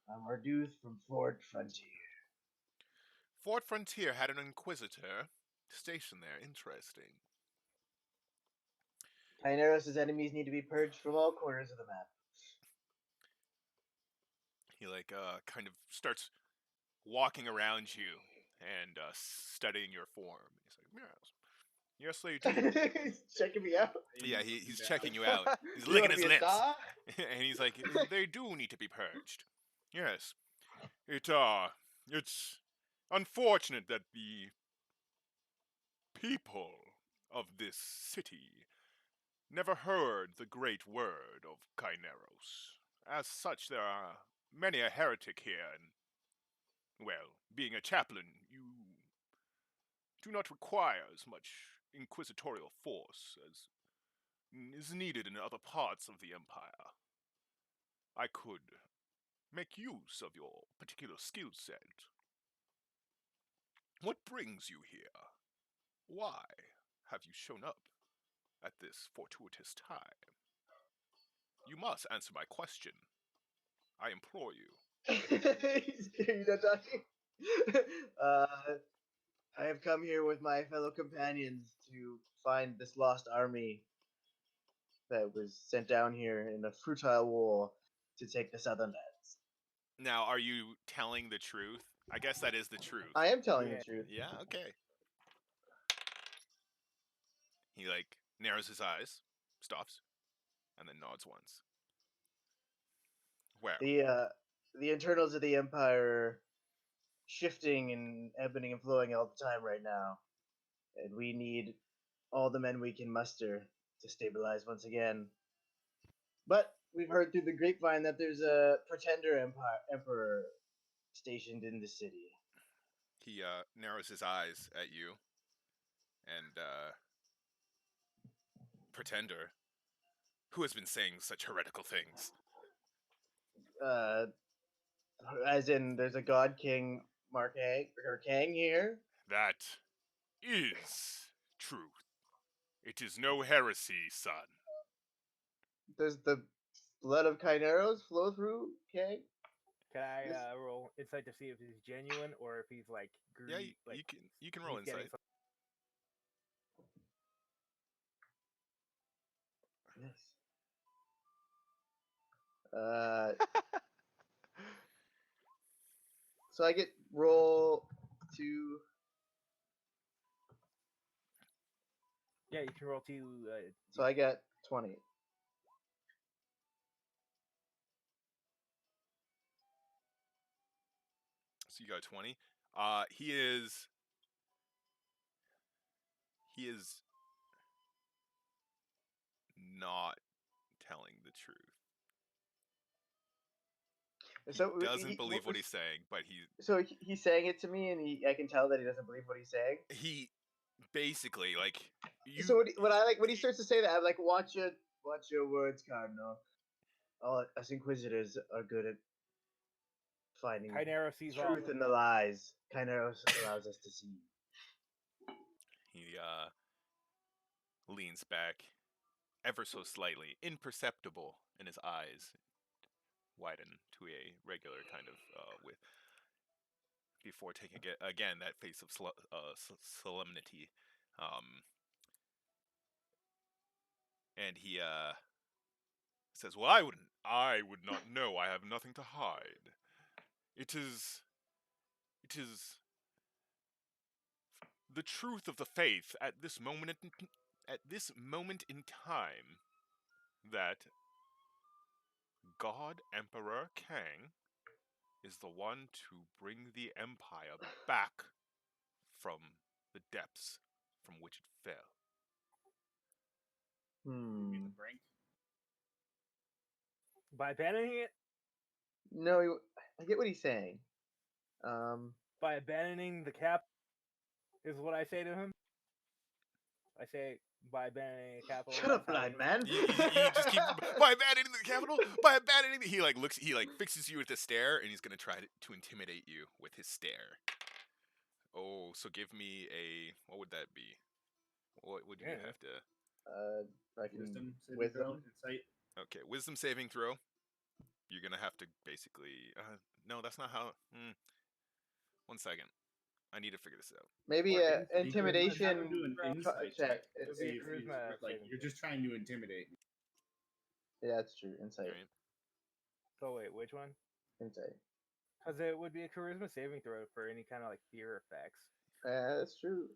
I'm Ardouth from Fort Frontier. Fort Frontier had an inquisitor stationed there. Interesting. Kaineros' enemies need to be purged from all corners of the map. He kind of starts walking around you and studying your form. He's like, yes, they do. He's checking me out. Yeah, he's checking you out. He's You licking wanna his be a lips, star? and he's like, they do need to be purged. Yes, it's unfortunate that the people of this city never heard the great word of Kaineros. As such, there are many a heretic here, and, well, being a chaplain, you do not require as much inquisitorial force as is needed in other parts of the Empire. I could make use of your particular skill set. What brings you here? Why have you shown up at this fortuitous time? You must answer my question. I implore you. You're not talking? I have come here with my fellow companions to find this lost army that was sent down here in a futile war to take the southern lands. Now, are you telling the truth? I guess that is the truth. I am telling Yeah. the truth. Yeah, okay. He narrows his eyes, stops, and then nods once. Well, The internals of the empire are shifting and ebbing and flowing all the time right now, and we need all the men we can muster to stabilize once again. But we've heard through the grapevine that there's a pretender emperor stationed in the city. he narrows his eyes at you, and Pretender, who has been saying such heretical things. As in, there's a god king Markeng here. That is truth. It is no heresy, son. Does the blood of Kaineros flow through Kang? Can I Yes. roll insight to see if he's genuine or if he's like greedy? Yeah, you can roll he's getting insight. Yes. So I get roll to. Yeah, you can roll two. So I get 20. So you got 20. He is not telling the truth. He So doesn't believe what he's saying, but he's saying it to me, and I can tell that he doesn't believe what he's saying. he basically you. So when he starts to say that, I'm like, watch your words, Cardinal. All us Inquisitors are good at finding Kaineros sees all. truth in the lies. Kaineros allows us to see. He leans back ever so slightly, imperceptible, and his eyes widen to a regular kind of width. before taking again that face of solemnity. And he says, "Well, I would not know. I have nothing to hide. It is the truth of the faith at this moment in time that God Emperor Kang is the one to bring the empire back from the depths from which it fell." You mean Hmm. the brink? By abandoning it, No, I get what he's saying. by abandoning the cap, is what I say to him. I say by abandoning the capital. Shut up, blind man. You just keep by abandoning the capital. By abandoning the, he fixes you with a stare, and he's gonna try to intimidate you with his stare. Oh, so give me a, what would that be? What would you Yeah. have to? Fucking Wisdom, insight. Okay, wisdom saving throw. You're gonna have to basically. No, that's not how. 1 second. I need to figure this out. Maybe Or a insight. Have him do intimidation an insight check. check to It'll see be a if he's charisma like saving you're throw. just trying to intimidate me. Yeah, that's true. Insight. Right? So wait, which one? Insight. Because it would be a charisma saving throw for any kind of like fear effects. That's true.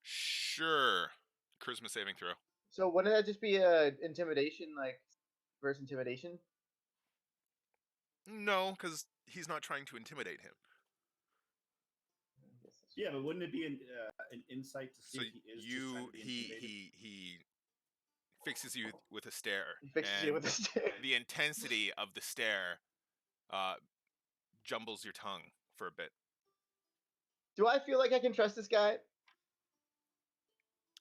Sure. Charisma saving throw. So wouldn't that just be a intimidation, like versus intimidation? No, because he's not trying to intimidate him. Yeah, but wouldn't it be an insight to see So if he is just trying to be intimidated? he fixes you with a stare. He fixes and you with a stare. the intensity of the stare jumbles your tongue for a bit. Do I feel like I can trust this guy?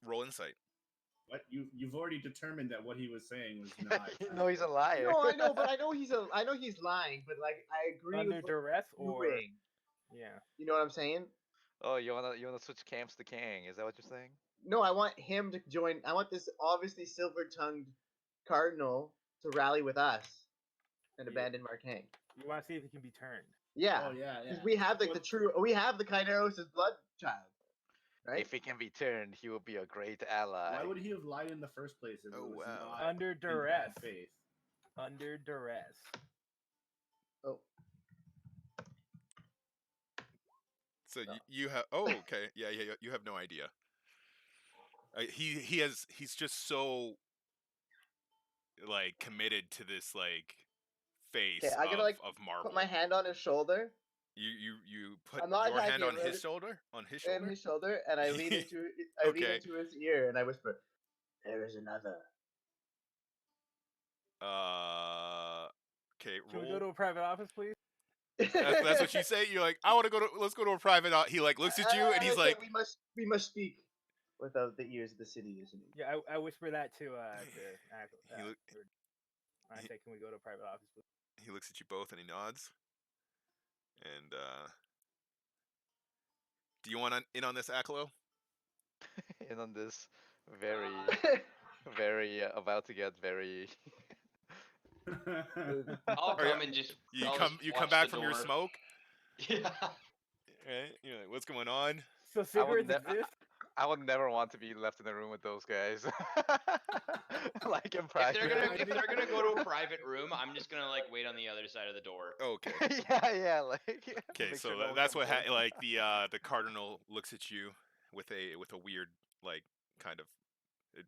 Roll insight. What you've already determined that what he was saying was not. No, he's a liar. No, I know, but I know he's lying. But like, I agree Under with what duress he's or doing. yeah. You know what I'm saying? Oh, you wanna switch camps to Kang? Is that what you're saying? No, I want him to join. I want this obviously silver-tongued cardinal to rally with us and Yeah. abandon Markeng. You want to see if he can be turned. Yeah, Oh yeah, yeah. because we have like we have the Kairos' blood child, right? If he can be turned, he will be a great ally. Why would he have lied in the first place if Oh, it was wow. not Under in duress. bad faith? Under duress. Oh, So No. you have. Oh, okay. Yeah. You have no idea. He's just so like committed to this like face okay. I gotta like of marble. put my hand on his shoulder, You put I'm not your hand attacking on him, his shoulder? On his in shoulder? his shoulder, and I lean into Okay. his ear, and I whisper, "There is another." Okay, Can we roll. go to a private office, please? That's what you say? You're like, I want to go to, let's go to a private, he like looks at you and he's I say, like, we must speak without the ears of the city listening. Yeah, I whisper that to He look- I say, can we go to a private office, please? he looks at you both and he nods. And, do you want in on this, Aklo? In on this very, very about to get very. I'll Are you- come and just. You I'll come just watch back the from your door. smoke, Yeah. right? You're like, what's going on? So cigarettes exist? I would never want to be left in a room with those guys. Like in If private. they're gonna go to a private room, I'm just gonna like wait on the other side of the door. Okay. yeah, like. Okay, make so sure no one that's comes what in. like the cardinal looks at you with a weird like kind of,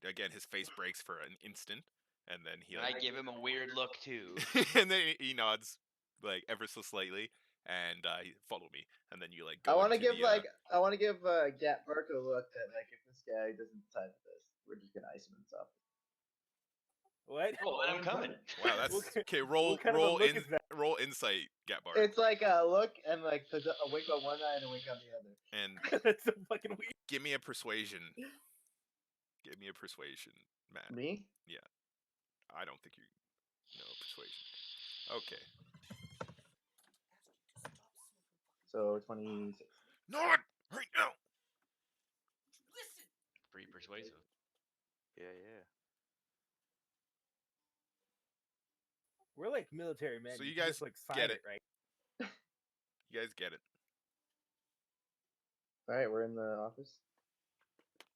again his face breaks for an instant, and then he And I like, give him a weird look too. and then he nods like ever so slightly, and follow me, and then you like go. I want to into give the, Gat Bark a look that like if this guy doesn't decide this, we're just gonna ice him and stuff. What? Oh, and I'm coming. Wow, that's What okay. Roll kind of a roll look in is that? roll insight, Gatbar, It's like a look and like a wink on one eye and a wink on the other. and That's so fucking weird. give me a persuasion. Give me a persuasion, Matt. Me? I don't think you know persuasion. Okay. So 26. Not right now. Pretty persuasive. Yeah, yeah. We're like military men. So you can guys just, like, get sign it. right? You guys get it. All right, we're in the office.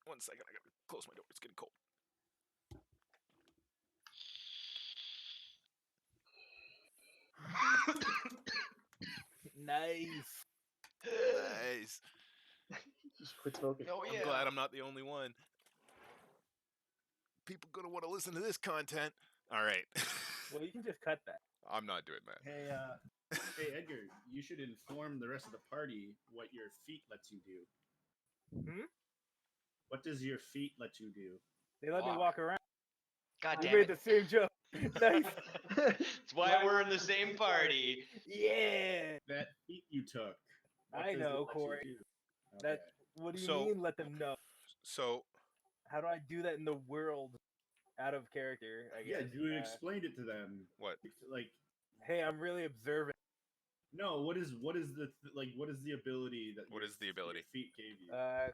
1 second, I gotta close my door. It's getting cold. Nice. Nice. Just quit smoking. Oh I'm glad I'm not the only one. People gonna want to listen to this content. All right. Well, you can just cut that. I'm not doing that. Hey, Edgar, you should inform the rest of the party what your feat lets you do. Hmm? What does your feat let you do? They let me Walk. walk around. God We damn made it. the same joke. Nice. That's why we're in the same party. Yeah. That feat you took. what I does it know, let you Corey. do? That. Okay. What do you So- mean? Let them know. So How do I do that in the world? Out of character, I guess. Yeah, you explained it to them. what? Like, Hey, I'm really observant. no, what is the ability that What is the ability? your feat gave you?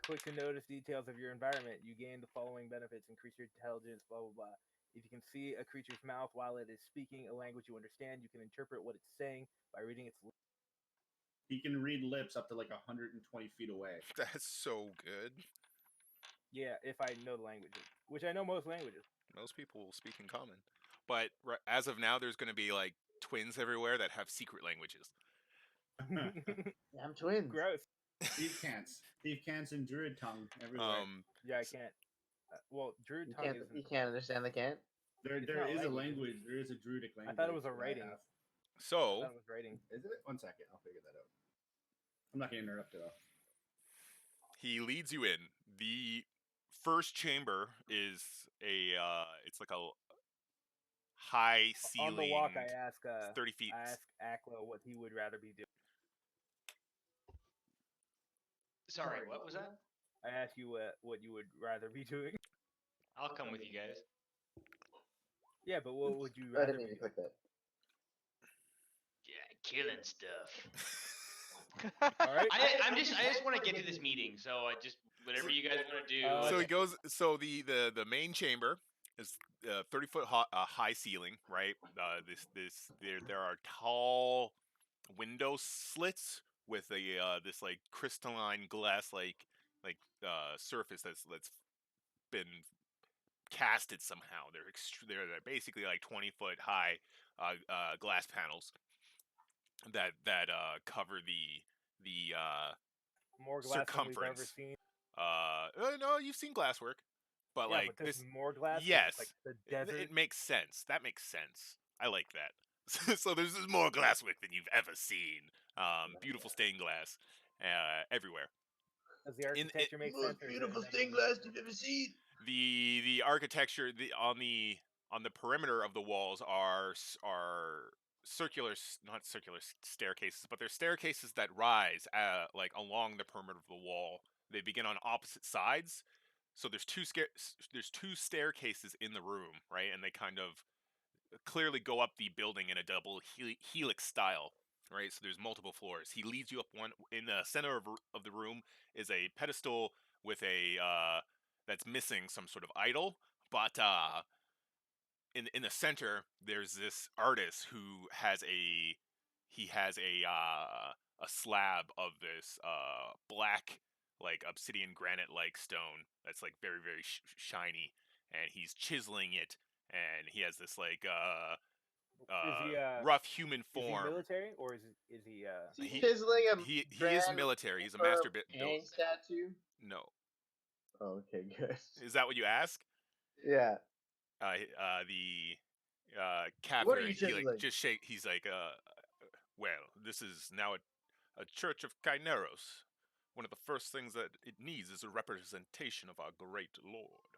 Quick to notice details of your environment. You gain the following benefits: increase your intelligence, blah blah blah. If you can see a creature's mouth while it is speaking a language you understand, you can interpret what it's saying by reading its lips. He can read lips up to like 120 feet away. That's so good. Yeah, if I know the languages, which I know most languages. Most people speak in common, but as of now, there's gonna be like twins everywhere that have secret languages. I'm twins. Gross. Thief cants and druid tongue everywhere. Yeah, I can't. Well, Druid You tongue can't. isn't. You can't understand the can't. there it's there not is a language. language. There is a druidic I language. thought it was a that I writing. have. I So thought it was writing. Is it? 1 second. I'll figure that out. I'm not gonna interrupt it all. he leads you in. The first chamber is it's like a high ceiling, On the walk, I ask. 30 feet. I ask Akla what he would rather be doing. Sorry, what was that? I ask you what you would rather be doing. I'll come with you guys. Yeah, but what would you I rather didn't be mean to doing? click that. Yeah, killing stuff. All right. I just want to get to this meeting, so I just whatever you guys want to do. So he goes. So the main chamber is 30-foot high ceiling, right? There are tall window slits with a this like crystalline glass like surface that's been casted somehow. They're basically like 20-foot high glass panels that cover the More glass than we've ever circumference. seen. No, you've seen glass work, but Yeah, like but this this, is more glass. 'cause yes, it's like the it desert. makes sense. That makes sense. I like that. So there's more glass work than you've ever seen. Beautiful stained glass everywhere. Does the architecture make sense? or is it another- glass you've ever seen. The architecture on the perimeter of the walls are not circular staircases, but they're staircases that rise like along the perimeter of the wall. They begin on opposite sides, so there's two staircases in the room, right? And they kind of clearly go up the building in a double helix style, right? So there's multiple floors. He leads you up one. In the center of the room is a pedestal with a that's missing some sort of idol, but in the center there's this artist who has a slab of this black like obsidian granite like stone that's like very very shiny, and he's chiseling it, and he has this like is he, rough human Is he form. military or is he? Is he He- chiseling a He is brand military. He's a or master build. hang statue? No, Oh, okay, good. is that what you ask? Yeah. The captain, What are you he like chiseling? just shake. He's like, well, this is now a church of Kaineros. One of the first things that it needs is a representation of our great lord.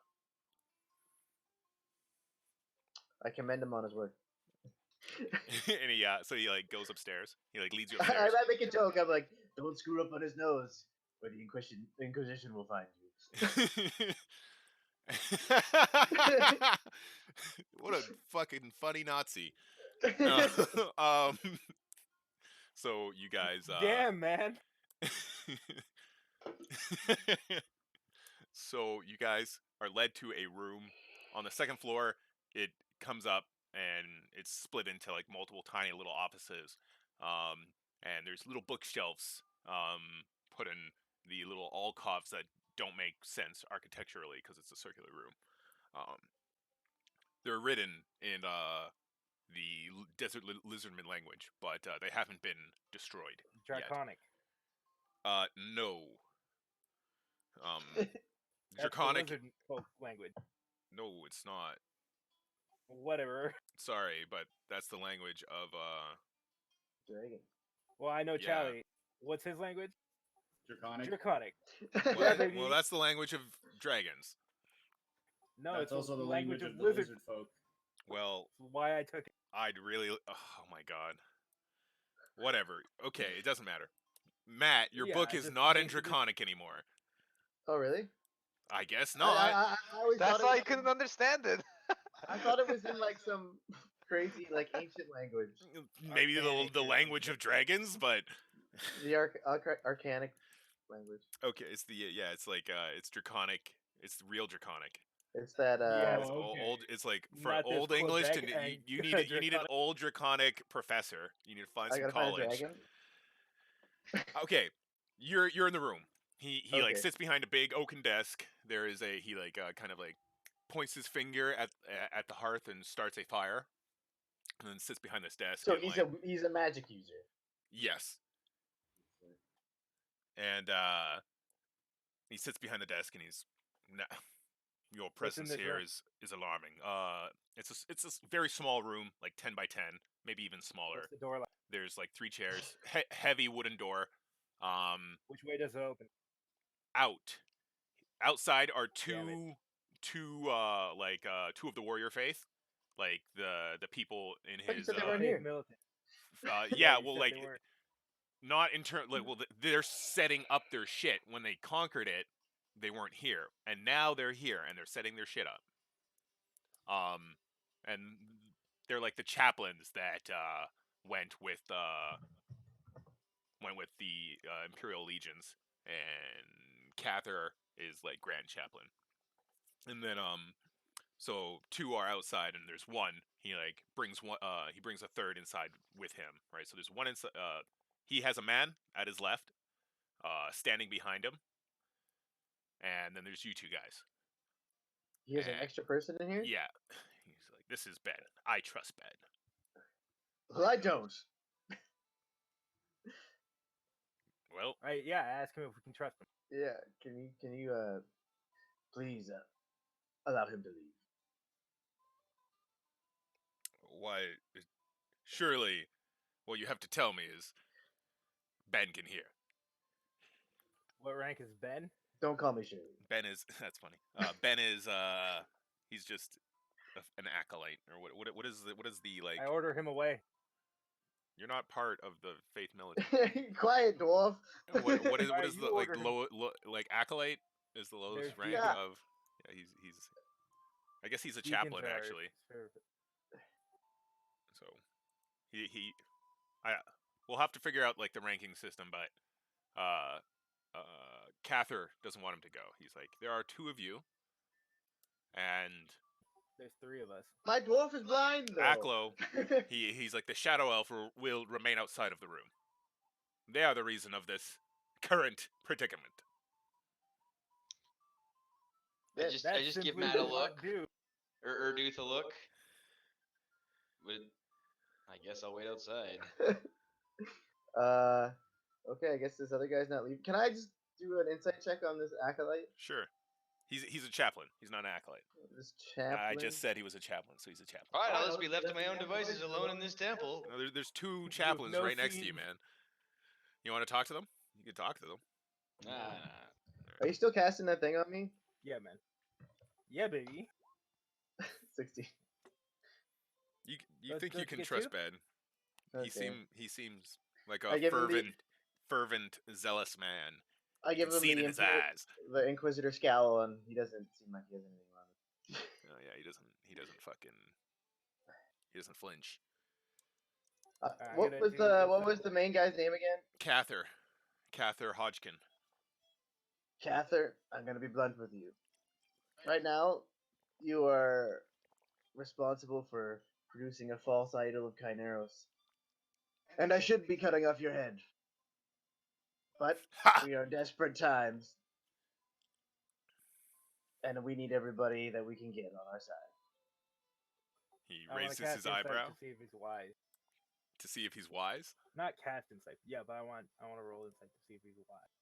I commend him on his work. And so he like goes upstairs. He like leads you I upstairs. make a joke. I'm like, don't screw up on his nose, or the Inquisition will find you. What a fucking funny Nazi. So you guys Damn, man. So you guys are led to a room on the second floor. It comes up and it's split into like multiple tiny little offices. And there's little bookshelves put in the little alcoves that don't make sense architecturally because it's a circular room. They're written in the desert lizardman language, but they haven't been destroyed Draconic. yet. No. That's Draconic. the lizard folk language. No, it's not. Whatever. Sorry, but that's the language of Dragon. Well, I know Yeah. Charlie. What's his language? Draconic. Draconic. Well, baby. well, that's the language of dragons. No, That's it's also the language language of of the lizard. lizard folk. Well, That's why I took it. I'd really. Oh my god. Whatever. Okay, it doesn't matter. Matt, your Yeah, book I is just not in made the- Draconic anymore. Oh, really? I guess not. I always That's thought why it I was couldn't in- understand it. I thought it was in like some crazy like ancient language. Maybe Archaic the or language something. of dragons, but The arcanic language. okay, it's the it's like it's Draconic. It's real Draconic. It's that Yeah, It's okay. old. It's like for Not this old English to Quebec you and need an Draconic. old Draconic professor. You need to find I some gotta find a college. dragon. Okay, you're in the room. He like Okay. sits behind a big oaken desk. There is he like kind of like points his finger at the hearth and starts a fire, and then sits behind this desk. So and, he's a magic user. yes, and he sits behind the desk and he's nah, your What's in presence this here room? is alarming. It's a very small room, like 10 by 10, maybe even smaller. What's the door like? There's like 3 chairs, heavy wooden door. Which way does it open? Outside are Damn it. two of the warrior faith, like the people in But you his said they weren't Faith here. militant. yeah, you well, said like they weren't. not in turn like well they're setting up their shit. When they conquered it, they weren't here, and now they're here and they're setting their shit up. And they're like the chaplains that went with the Imperial legions, and Cather is like Grand Chaplain. And then so 2 are outside and there's one. He like brings one he brings a third inside with him, right? So there's one inside he has a man at his left standing behind him. And then there's you 2 guys. He has an extra person in here. Yeah. He's like, this is Ben. I trust Ben. Well, I don't. Well, Right, yeah, ask him if we can trust him. Yeah. Can you please allow him to leave? why? Surely, what you have to tell me is Ben can hear. What rank is Ben? Don't call me Shirley. Ben is that's funny. Ben is he's just an acolyte or what is the like? I order him away. You're not part of the faith militant. Quiet, dwarf. What is Alright, the you like order him. like acolyte is the lowest There's rank Yeah. of he's I guess he's a Deacons chaplain are actually. serv- So we'll have to figure out like the ranking system, but Cather doesn't want him to go. He's like, there are 2 of you, and There's 3 of us. My dwarf is blind though. Aklo, he's like the shadow elf will remain outside of the room. They are the reason of this current predicament. I Yeah, just That's give simply Matt a what look, do. or Erduth a look. I guess I'll wait outside. Okay, I guess this other guy's not leaving. Can I just do an insight check on this acolyte? Sure, he's a chaplain. He's not an acolyte. This chaplain. I just said he was a chaplain, so he's a chaplain. All right, I'll just be left to my own devices alone in this temple. No, there's 2 chaplains no right next to you, scenes. man. You want to talk to them? You can talk to them. Nah. Are you still casting that thing on me? Yeah, man. Yeah, baby. 60. You Let's- think you let's can get trust you? Ben? Okay. He seems like I a give him the- fervent, zealous man. I give You him can see it in his eyes. the Inquisitor scowl, and he doesn't seem like he has anything wrong with it. Oh yeah, he doesn't flinch. I'm What gonna was do the this what was the main guy's name again? Cather Hodgkin. Cather. I'm gonna be blunt with you. Right now, you are responsible for producing a false idol of Kyneros, and I should be cutting off your head. But Ha! we are in desperate times, and we need everybody that we can get on our side. He I want raises to cast his insight eyebrow to see if he's wise. to see if he's wise. Not cast insight. Yeah, but I want to roll insight to see if he's wise.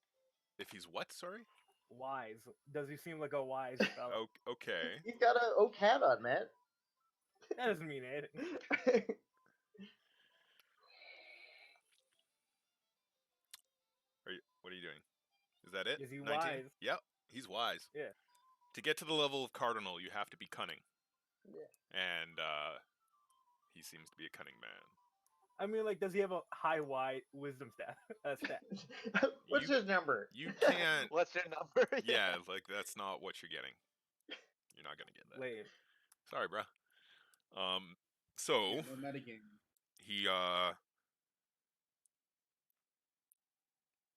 If he's what? Sorry. Wise. Does he seem like a wise fellow? Okay. He's got an oak hat on, man. That doesn't mean anything. What are you doing? Is that it? Is he 19? wise? Yep, he's wise. Yeah. To get to the level of Cardinal, you have to be cunning. Yeah. And he seems to be a cunning man. I mean, like, does he have a high wisdom stat? Stat? What's his number? You can't. What's your number? Yeah, like that's not what you're getting. You're not gonna get that. Lame. Sorry, bruh. So Yeah, no metagame. he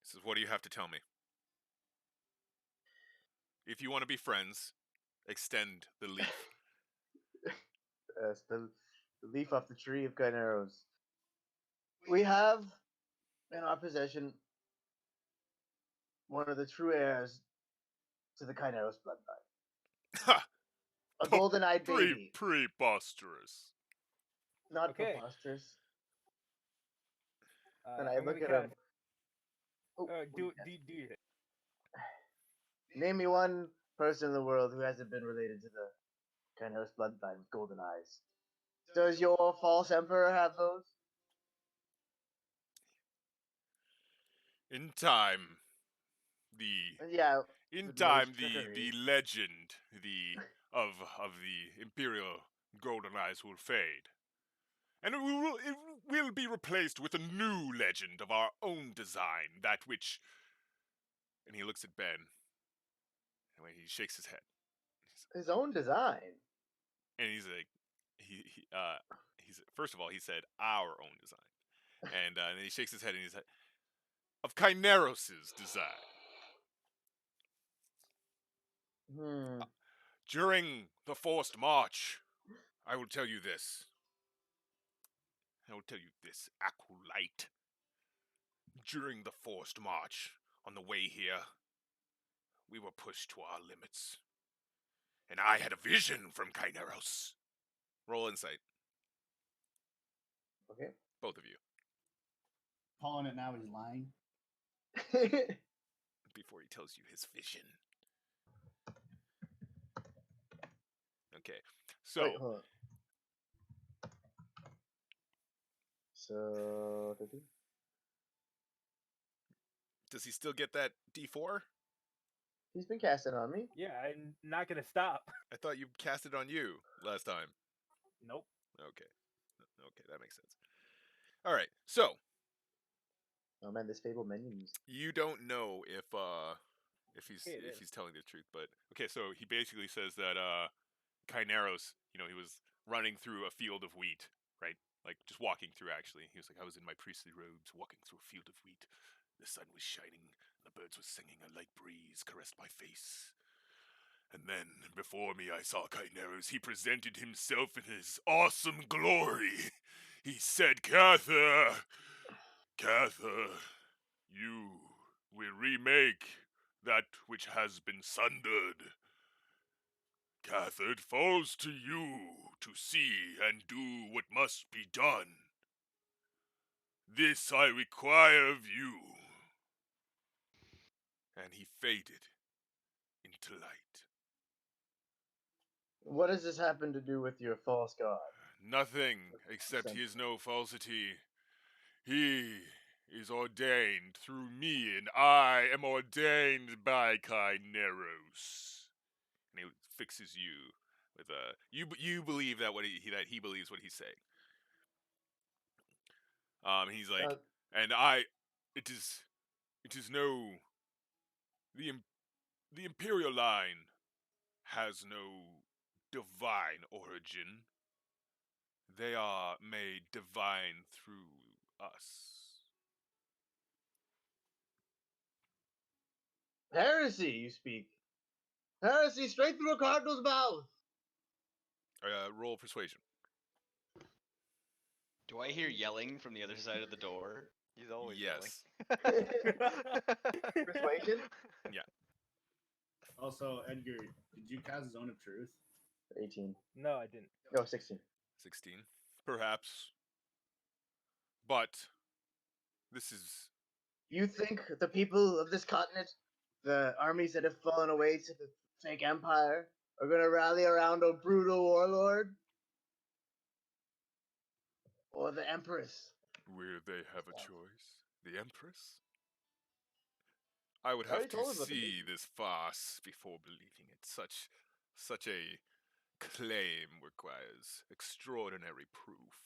says, "What do you have to tell me? If you want to be friends, extend the leaf." It's the leaf off the tree of Chineros. We have in our possession one of the true heirs to the Chineros bloodline. Ha! A golden-eyed baby. Preposterous. Not Okay. preposterous. And I I'm look gonna at him. cast- Oh, do what do you you cast? Name me one person in the world who hasn't been related to the Chineros bloodline with golden eyes. Does your false emperor have those? In time, Yeah. in with time, most the trickery. legend of the Imperial Golden Eyes will fade, and it will be replaced with a new legend of our own design. That which, and he looks at Ben, and he shakes his head, His own design. and he's like, he's first of all he said our own design, and then he shakes his head and he's like, of Chineros's design. During the forced march, I will tell you this. I will tell you this, acolyte. During the forced march, on the way here, we were pushed to our limits. And I had a vision from Chineros. Roll insight, Okay. both of you, Calling it now, he's lying. before he tells you his vision. Okay, so Wait, hold on. So, does he still get that D4? he's been casting on me. Yeah, I'm not gonna stop. I thought you cast it on you last time. Nope. Okay, that makes sense. All right, so Oh man, this Fable minions. you don't know if he's It is. telling the truth, but okay, so he basically says that Chineros, he was running through a field of wheat, right? Like just walking through. Actually, he was like, I was in my priestly robes, walking through a field of wheat. The sun was shining, and the birds were singing. A light breeze caressed my face. And then, before me, I saw Chineros. He presented himself in his awesome glory. He said, Cather, you will remake that which has been sundered. Cather, it falls to you to see and do what must be done. This I require of you. And he faded into light. What does this happen to do with your false god? Nothing, except he is no falsity. He is ordained through me, and I am ordained by Chineros. And he fixes you with a you believe that that he believes what he's saying. He's like, and it is no the Imperial line has no divine origin. They are made divine through us. Heresy, you speak. Heresy straight through a cardinal's mouth. Roll persuasion. Do I hear yelling from the other side of the door? He's always Yes. Persuasion? Yeah. Also, Edgar, did you cast Zone of Truth? 18. No, I didn't. No, 16. 16. Perhaps. But this is You think the people of this continent, the armies that have fallen away to the fake empire, are going to rally around a brutal warlord? Or the Empress? where they have a choice. The Empress? I would I already have to told him about the see this farce before believing it. Such a claim requires extraordinary proof.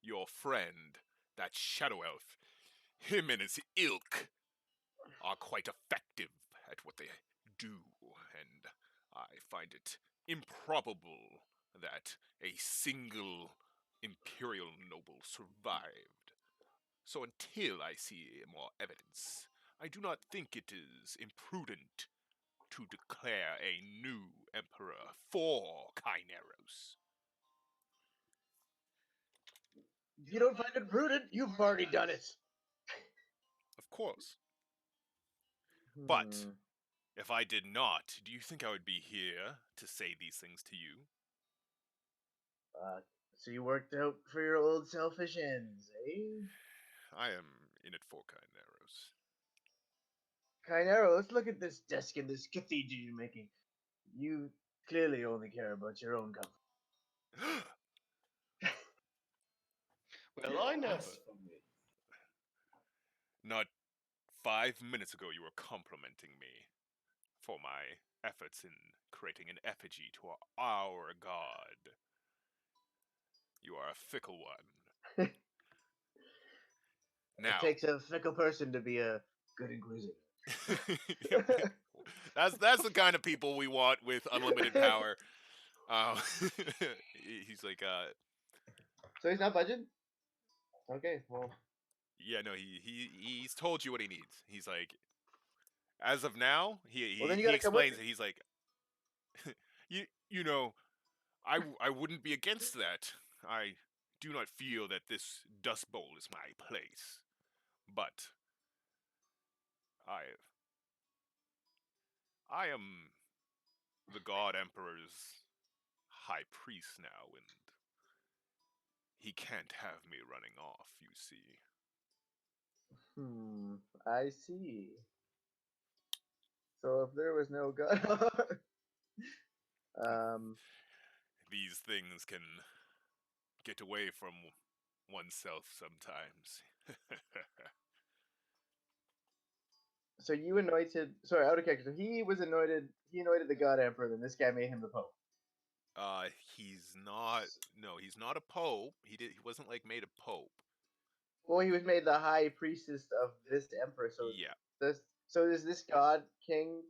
Your friend, that shadow elf, him and his ilk are quite effective at what they do, and I find it improbable that a single imperial noble survived. So until I see more evidence, I do not think it is imprudent to declare a new emperor for Kaineros. If you don't find it prudent, you've already done it. Of course. But Hmm. if I did not, do you think I would be here to say these things to you? So you worked out for your old selfish ends, eh? I am in it for Kaineros. Kynero, let's look at this desk and this cathedral you're making. You clearly only care about your own comfort. Well, I never. Blasphemy. Not 5 minutes ago you were complimenting me for my efforts in creating an effigy to our god. You are a fickle one. Now, It takes a fickle person to be a good inquisitor. that's the kind of people we want with unlimited power. He's like, So he's not budging? Okay, well. yeah, no, he's told you what he needs. He's like, as of now, Well, then you he gotta come with explains it. He's like, you know, I wouldn't be against that. I do not feel that this dust bowl is my place, but I am the God Emperor's high priest now, and he can't have me running off, you see. I see. So if there was no god, These things can get away from oneself sometimes. so you anointed. Sorry, out of character. So he was anointed. He anointed the god emperor. Then this guy made him the pope. He's not. No, he's not a pope. He wasn't like made a pope. Well, he was made the high priestess of this emperor. So Yeah. So is this god king,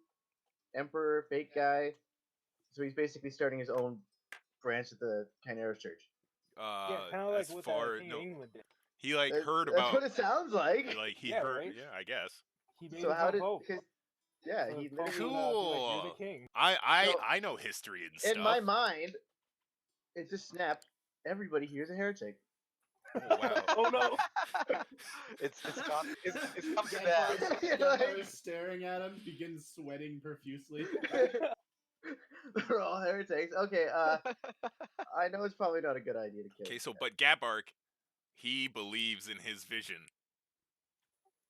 emperor, fake guy? So he's basically starting his own branch of the Kaineros Church. Yeah, kind of like as what far King no, of England did. he like heard That's about what it sounds like. like he Yeah, heard. right? Yeah, I guess. He made So his how own did? pope. Because yeah, So he the pope literally. would, be like, Cool. "You're the king." I know history and stuff. In my mind, it just snapped. Everybody here's a heretic. Oh, wow. Oh no! it's come to Gaspar that. Like- is staring at him, begins sweating profusely. They're all heretics. Okay, I know it's probably not a good idea to kill. Okay, so but Gabark, he believes in his vision.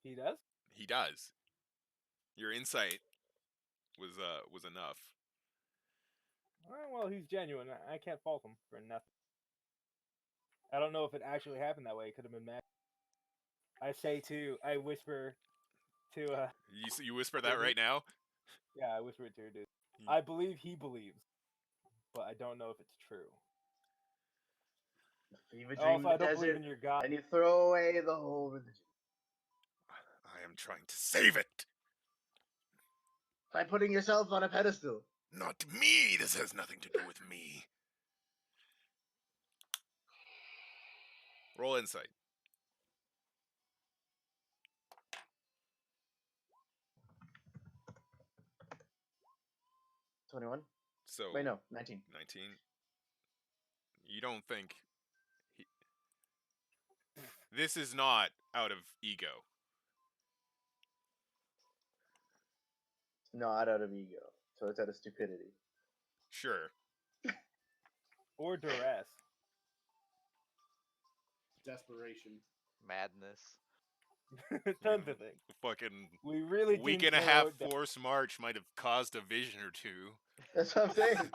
He does. He does. Your insight was enough. Well, he's genuine. I can't fault him for nothing. I don't know if it actually happened that way. It could have been magic. I whisper to You whisper that right now? yeah, I whisper it to her dude. Hmm. I believe he believes, but I don't know if it's true. Fever dream Also, in I the don't believe desert, in your god. and you throw away the whole religion. I am trying to save it. By putting yourself on a pedestal. Not me. This has nothing to do with me. Roll insight. 21? So Wait, no, 19. 19. You don't think This is not out of ego. Not out of ego, so it's out of stupidity. Sure. Or duress. Desperation. Madness. Tons of things. Fucking We really week didn't and a narrow half it down. forced march might have caused a vision or two. That's what I'm saying.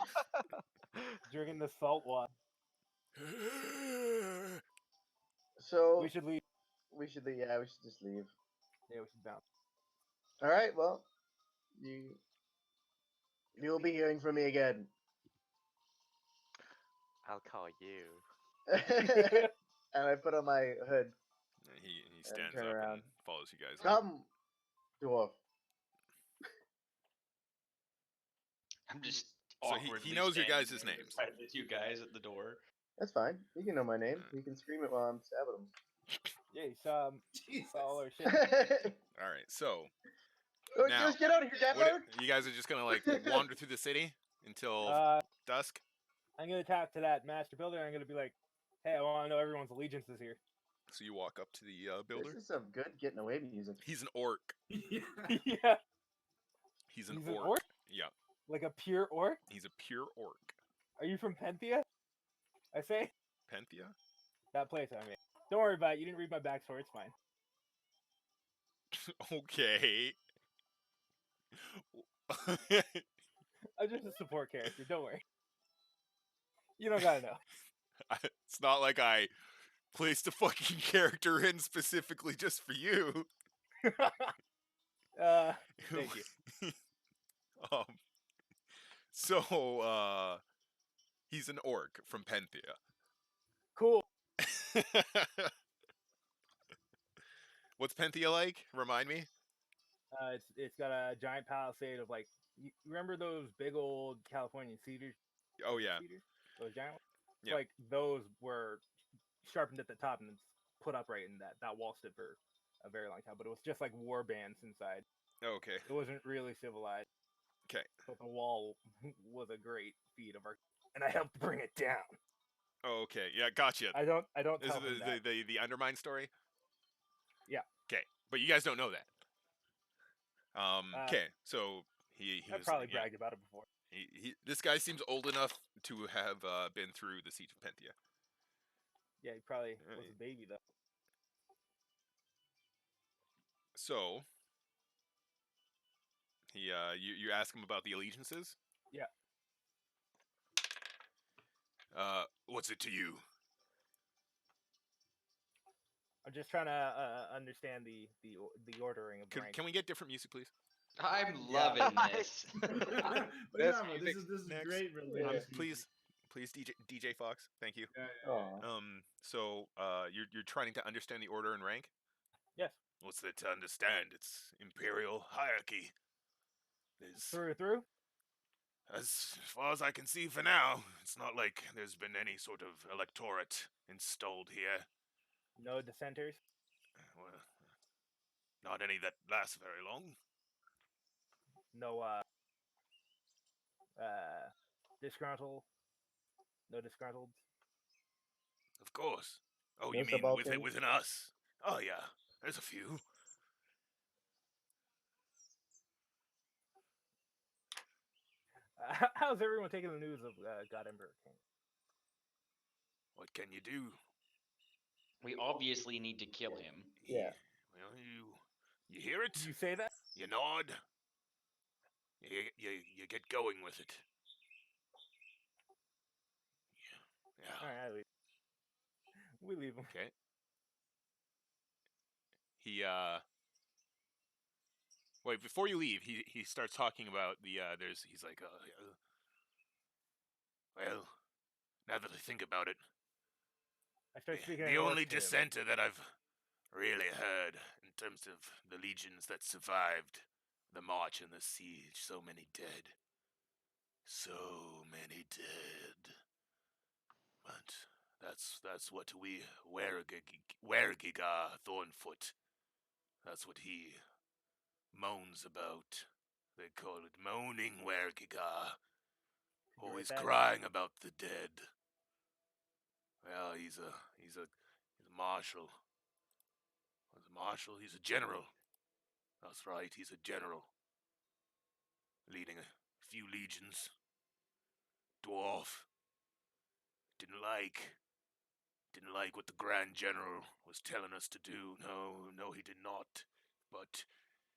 Drinking the salt water. So We should leave. we should just leave. Yeah, we should bounce. All right. Well, you'll be hearing from me again. I'll call you. And I put on my hood. He stands turn up around. and follows you guys. Come, dwarf. I'm just So awkwardly he knows your standing guys' there names. beside the two guys at the door. That's fine. You can know my name. You can scream it while I'm stabbing Yeah, you saw Jesus. all our shit. him. All right, so Now, Just get out of here, Dad. you guys are just gonna like wander through the city until dusk. I'm gonna talk to that master builder. And I'm gonna be like, "Hey, I want to know everyone's allegiances here." So you walk up to the builder. This is some good getting away music. He's an orc. Yeah. Yeah, He's an He's an orc. orc? Yeah, like a pure orc. he's a pure orc. Are you from Penthea? I say Penthea? that place. I mean, don't worry about it. You didn't read my backstory. It's fine. Okay. I'm just a support character. Don't worry. You don't gotta know. It's not like I placed a fucking character in specifically just for you. Thank you. So, he's an orc from Penthea. Cool. What's Penthea like? Remind me. It's got a giant palisade of like. You remember those big old Californian cedars? Oh yeah. Cedars? Those giant ones? Yeah. Like those were sharpened at the top and it's put upright, and that wall stood for a very long time. But it was just like war bands inside. Okay. It wasn't really civilized. 'Kay. But the wall was a great feat of art, and I helped bring it down. Oh, okay. Yeah, gotcha. I don't Is tell him that. it the Undermine story? Yeah. Okay, but you guys don't know that. Okay, so he I've was probably yeah, bragged about it before. this guy seems old enough to have been through the siege of Penthea. Yeah, he probably was a baby though. So he you ask him about the allegiances? Yeah. What's it to you? I'm just trying to understand the ordering of rank. Can we get different music, please? I'm loving this. But That's no, this is next. great. Religious Please, DJ Fox. Thank you. music. Yeah, yeah. Aw. So you're trying to understand the order and rank? Yes. What's there to understand? It's imperial hierarchy. There's, Through. as far as I can see for now, it's not like there's been any sort of electorate installed here. No dissenters. Well, not any that lasts very long. No disgruntled. No disgruntled. Of course. Oh, No you mean subalterns? within us? Oh yeah, there's a few. How's everyone taking the news of God Emperor King? What can you do? We obviously need to kill him. Yeah. Well, you hear it? Did you say that? You nod. You get going with it. Yeah. All right, I leave. We leave him. Okay. He wait, before you leave, he starts talking about the he's like well, now that I think about it, I start speaking. the in Orc only to him. dissenter that I've really heard in terms of the legions that survived the march and the siege, so many dead. But that's what we Wergigar Thornfoot. That's what he moans about. They call it moaning Wergigar. You Always write that? crying about the dead. Well, he's a The marshal. The marshal, he's a general. That's right, he's a general. Leading a few legions. Dwarf. Didn't like what the Grand General was telling us to do. No, he did not. But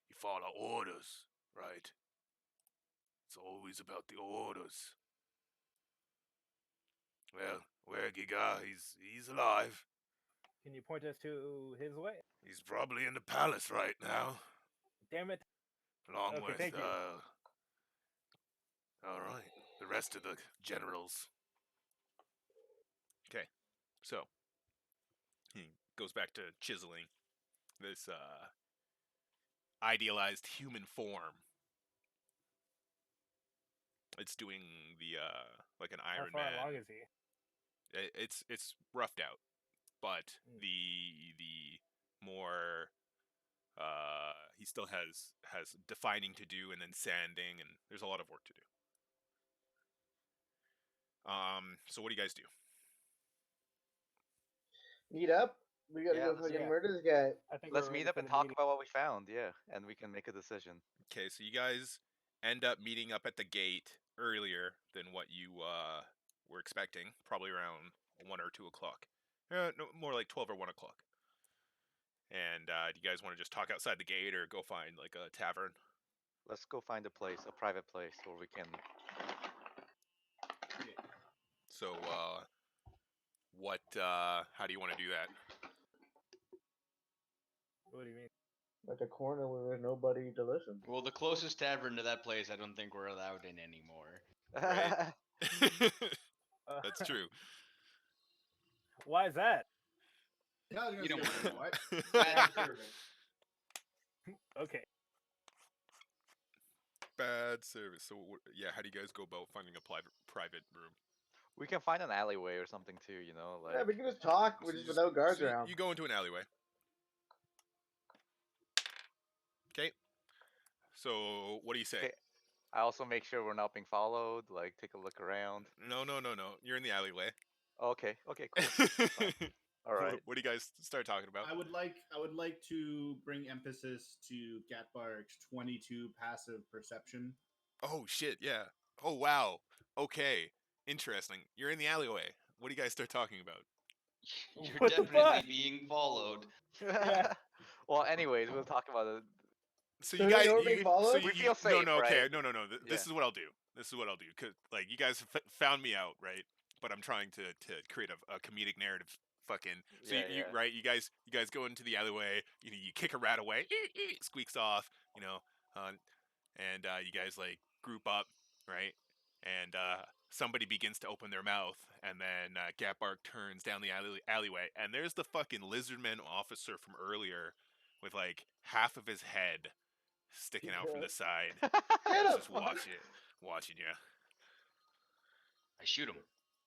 he followed orders, right? It's always about the orders. Well, where Giga, he's alive. Can you point us to his way? He's probably in the palace right now. Damn it. Along Okay, with, thank you. alright, the rest of the generals. Okay, so he goes back to chiseling this idealized human form. It's doing the like an How Iron far Man. along is he? It's roughed out, but Mm. the more he still has defining to do, and then sanding, and there's a lot of work to do. So what do you guys do? Meet up. We gotta Yeah, go let's- fucking yeah. murder this guy. I think Let's we're meet ready up for and the talk meeting. about what we found, yeah, and we can make a decision. Okay, so you guys end up meeting up at the gate earlier than what you were expecting, probably around 1 or 2 o'clock. No, more like 12 or 1 o'clock. And do you guys want to just talk outside the gate or go find like a tavern? Let's go find a place, a private place where we can. So what how do you want to do that? What do you mean? Like a corner where there's nobody to listen. Well, the closest tavern to that place, I don't think we're allowed in anymore. Right. Uh, That's true. Why is that? Yeah, I was You gonna don't say, want what? Bad service. Okay. Bad service. So yeah, how do you guys go about finding a private room? We can find an alleyway or something too, you know, like. Yeah, we can just talk. So We're you just just- without guards so around. you go into an alleyway. Okay. So what do you say? Okay. I also make sure we're not being followed. Like, take a look around. No. You're in the alleyway. Okay. Okay. Cool. All right. What do you guys start talking about? I would like to bring emphasis to Gatbark's 22 passive perception. Oh shit, yeah. Oh wow. Okay. Interesting. You're in the alleyway. What do you guys start talking about? You're What the definitely fuck? being followed. Yeah. Well, anyways, we'll talk about it. So So you now guys, you're being followed? We feel safe, no, okay, right? no. This Yeah. is what I'll do. Cause like you guys found me out, right? But I'm trying to create a comedic narrative. Fucking. So Yeah, you yeah. right? You guys go into the alleyway. You know, you kick a rat away. It squeaks off. You know, and you guys like group up, right? And somebody begins to open their mouth, and then Gatbark turns down the alleyway, and there's the fucking lizardman officer from earlier, with like half of his head sticking out from the side. Get He's him! just watching you. I shoot him.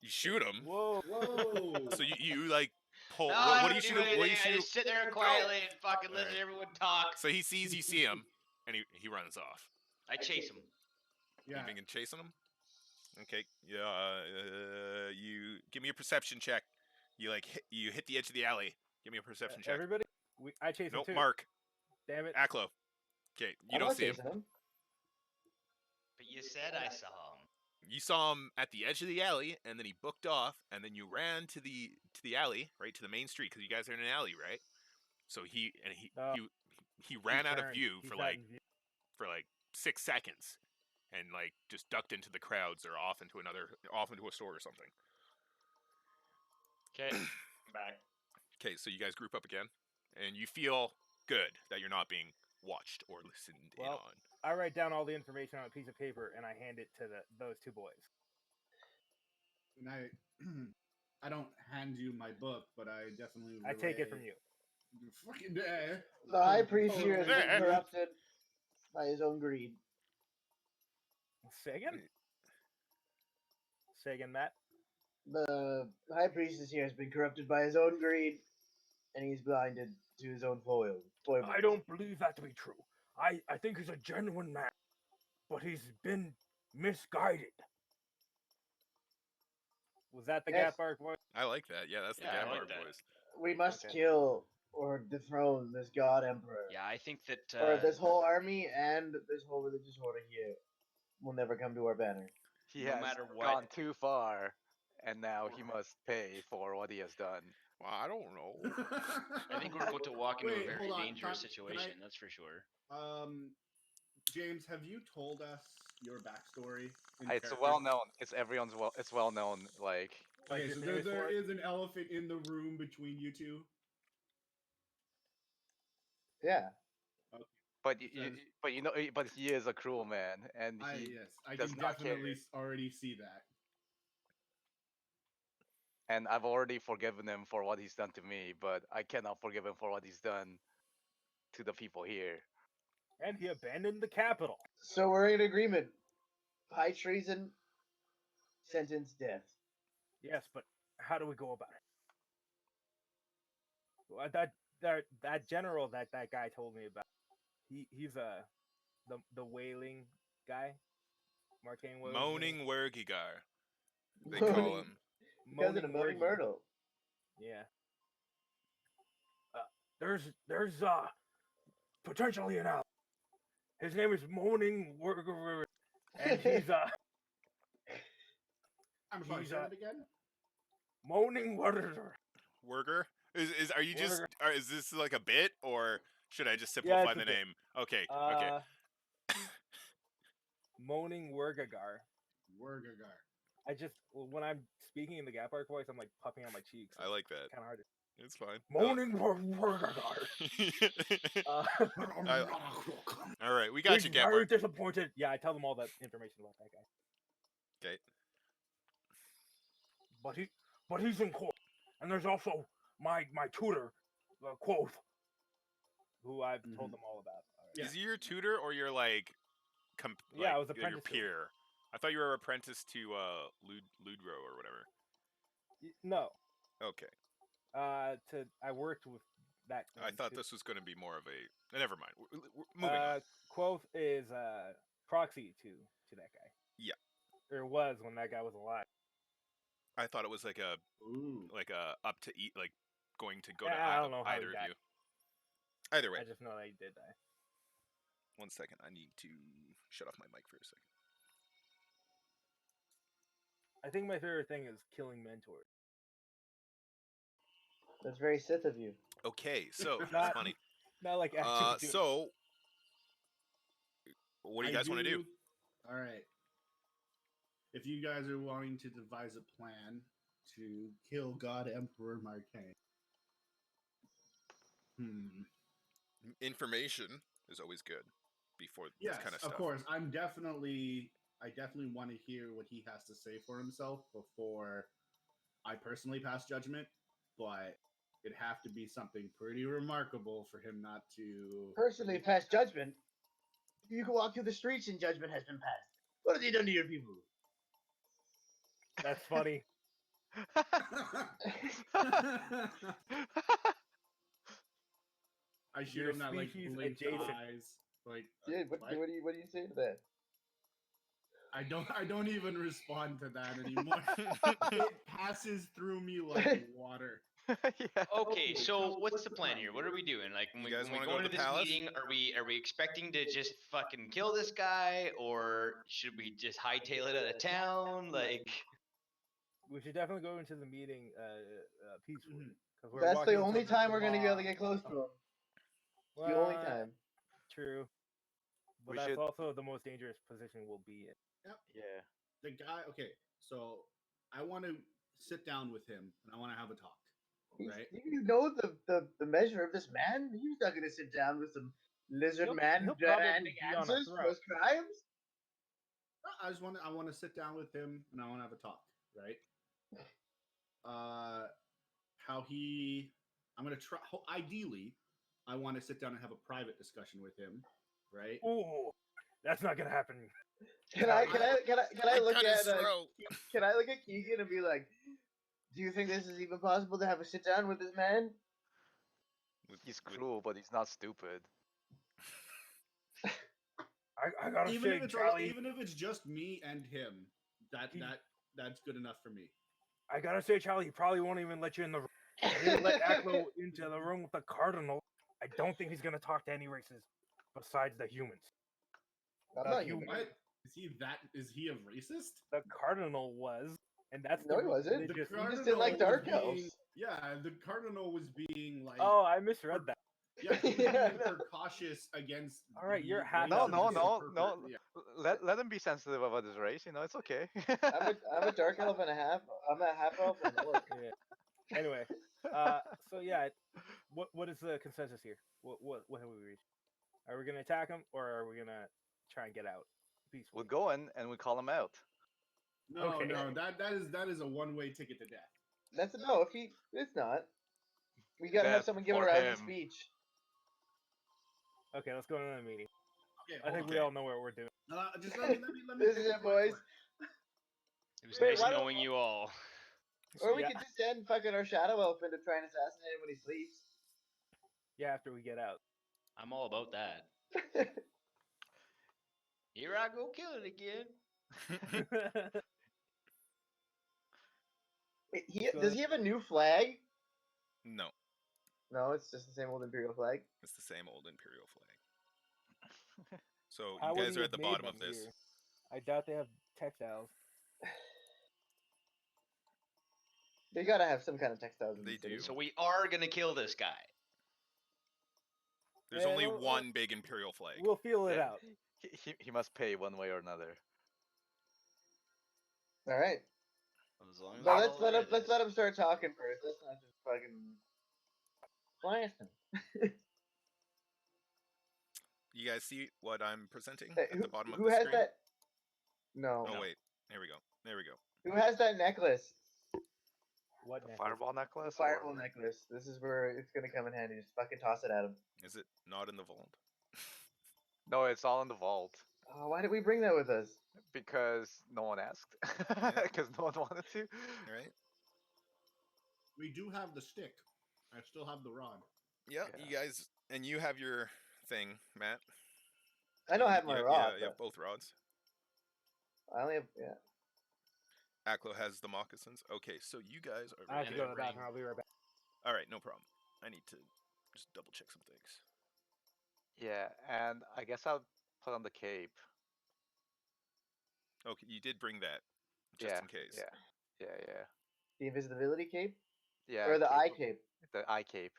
You shoot him. Whoa. Whoa! So you like pull. No, what I do don't you do shoot? What do you anything, I shoot? just sit there quietly and fucking listen to Alright. everyone talk. So he sees you see him, and he runs off. I chase him. Yeah. You been chasing him? Okay. Yeah. You give me a perception check. You you hit the edge of the alley. Give me a perception check. Everybody? I chase him Nope. too. Mark. Damn it. Aklo. Okay. You I'm don't not see him. chasing him. But you said I saw him. You saw him at the edge of the alley, and then he booked off, and then you ran to the alley, right to the main street, because you guys are in an alley, right? So he ran out of turned. view He's for not like in view. 6 seconds, and like just ducked into the crowds or off into a store or something. Okay. Back. Okay, so you guys group up again, and you feel good that you're not being watched or listened in Well, on. I write down all the information on a piece of paper and I hand it to those two boys. And I don't hand you my book, but I definitely. I take it from you. Fucking dare. The high priest here has been Yeah. corrupted by his own greed. Say again? Say again, Matt? The high priestess here has been corrupted by his own greed, and he's blinded to his own foibles. I don't believe that to be true. I think he's a genuine man, but he's been misguided. Was that the Yes. Gatbark voice? I like that. Yeah, that's the Yeah, I Gabar like that. voice. We must Okay. kill or dethrone this god emperor. Yeah, I think that Or this whole army and this whole religious order here will never come to our banner. He No has matter what- gone too far, and now he must pay for what he has done. Well, I don't know. I think we're about to walk into Wait, a very hold on, dangerous can I- situation. That's for sure. James, have you told us your backstory? in It's character? well known. It's everyone's well. It's well known. Like, Like Okay, your so famous there story? is an elephant in the room between you two. Yeah. but Says- but you know, but he is a cruel man, and I he yes, I does can not care. definitely already see that. And I've already forgiven him for what he's done to me, but I cannot forgive him for what he's done to the people here. And he abandoned the capital. So we're in agreement. High treason, sentence death. Yes, but how do we go about it? Well, that general that guy told me about. He's the wailing guy. Markeng was Moaning Wergigar, they call him. Cousin of Moaning Wergy. Myrtle. Yeah. There's potentially an ally. His name is Moaning Werger, and he's I'm sorry, He's say a- it again. Moaning Werger. Werger? Are you just is this like a bit, or should I just Yeah, simplify it's a the bit. name? Okay, okay. Moaning Wergagar. Wergagar. I just when I'm speaking in the Gap Arc voice, I'm like puffing on my cheeks. I like that. Kind of hard. It's fine. Moaning Wergagar. All right, we got He's you, very Gapper. disappointed. Yeah, I tell them all that information about that guy. Okay. But he's in court, and there's also my tutor, Quoth, who I've told them all about. Yeah. Is he your tutor or your like? Yeah, I was your apprentice to him. peer. I thought you were apprentice to Ludro or whatever. No. Okay. I worked with that. I thought this was going to be more of a. Never mind. Moving on. Quoth is proxy to that guy. Yeah. Or was when that guy was alive. I thought it was like a Ooh. up to eat, like going to go Yeah, to I don't know how he either of died. you. Either way. I just know that he did die. 1 second. I need to shut off my mic for a second. I think my favorite thing is killing mentors. That's very Sith of you. Okay, so Not- that's funny. Not like actually do it. So what do you guys want to do? All right. If you guys are wanting to devise a plan to kill God Emperor Markeng, Information is always good before yes, this kind of stuff. of course. I definitely want to hear what he has to say for himself before I personally pass judgment. But it'd have to be something pretty remarkable for him not to Personally, pass judgment. You can walk through the streets and judgment has been passed. What has he done to your people? That's funny. I shoot Your him that like species blinked adjacent. eyes. Like Yeah, what do you say to that? I don't even respond to that anymore. It passes through me like water. Yeah. Okay, so what's the plan here? What are we doing? Like when You we, guys when we wanna go go to into the this palace? meeting, are we expecting to just fucking kill this guy, or should we just hightail it out of town? Like, We should definitely go into the meeting peacefully. 'cause we're That's walking the into only the time we're gonna be able to law. get close to him. The only Well, time. True. But We that's should- also the most dangerous position we'll be in. Yeah. The guy. Okay, so I want to sit down with him and I want to have a talk. Right. You know the measure of this man? He's not gonna sit down with some lizard He'll man probably demanding be on a answers for throne. his crimes. I want to sit down with him and I want to have a talk. Right. I'm gonna try. Ideally, I want to sit down and have a private discussion with him. Right. Ooh, that's not gonna happen. Can I look cut his at throat. can I look at Keegan and be like, do you think this is even possible to have a sit down with this man? He's cruel, but he's not stupid. I gotta say, Charlie. Even if it's just me and him, that's good enough for me. I gotta say, Charlie, he probably won't even let you in the room. He'll let Aklo into the room with the cardinal. I don't think he's gonna talk to any races besides the humans. I'm not human. What? Is he a racist? The cardinal was, and that's No, the he wasn't. religious- He just didn't like dark elves. Yeah, the cardinal was being like. Oh, I misread that. Yeah, he was Yeah, being no. precautious against. All right, you're the half- No, race no, of the no, superper- no. Yeah. Let him be sensitive about his race. You know, it's okay. I'm a dark elf and a half. I'm a half elf and an orc. Yeah. Anyway, so yeah, what is the consensus here? What have we reached? Are we gonna attack him or are we gonna try and get out peacefully? We'll go in and we call him out. No, Okay. no, that is a one-way ticket to death. That's no. If he, it's not. We gotta have Death someone give a for rousing him. speech. Okay, let's go into the meeting. Okay, I think we Okay. all know what we're doing. just let me This take is the it, boys. floor. It was Wait, nice why don't- knowing you all. Or we Yeah. could just send fucking our shadow elf in to try and assassinate him when he sleeps. Yeah, after we get out. I'm all about that. Here I go kill it again. Wait, So- does he have a new flag? No, No, it's just the same old Imperial flag. it's the same old Imperial flag. So How you would guys he are have at the made bottom of them this. here? I doubt they have textiles. They gotta have some kind of textiles in They the city. do. So we are gonna kill this guy. There's Yeah, only we'll- one big Imperial flag. We'll feel it Yeah. out. He must pay one way or another. All right, As long as but I let's know let where him it let's is. let him start talking first. Let's not just fucking blast him. You guys see what I'm presenting Hey, at the bottom of who the has screen? that? No. Oh No. wait, there we go. There we go. Who has that necklace? What The necklace? fireball The necklace? fireball or- necklace. This is where it's gonna come in handy. Just fucking toss it at him. Is it not in the vault? No, it's all in the vault Oh, why did we bring that with us? because no one asked. Because no one wanted to. Right? We do have the stick. I still have the rod. Yeah, Yeah. you guys, and you have your thing, Matt. I know I You- have my you- rod, Yeah, you have both rods. but I only have yeah. Aklo has the moccasins. Okay, so you guys are I have ready. to go to the the bathroom. ring. I'll be right back. All right, no problem. I need to just double check some things. Yeah, and I guess I'll put on the cape. Okay, you did bring that, just Yeah, in case. yeah, yeah. The invisibility cape Yeah. or the eye cape. cape. The eye cape.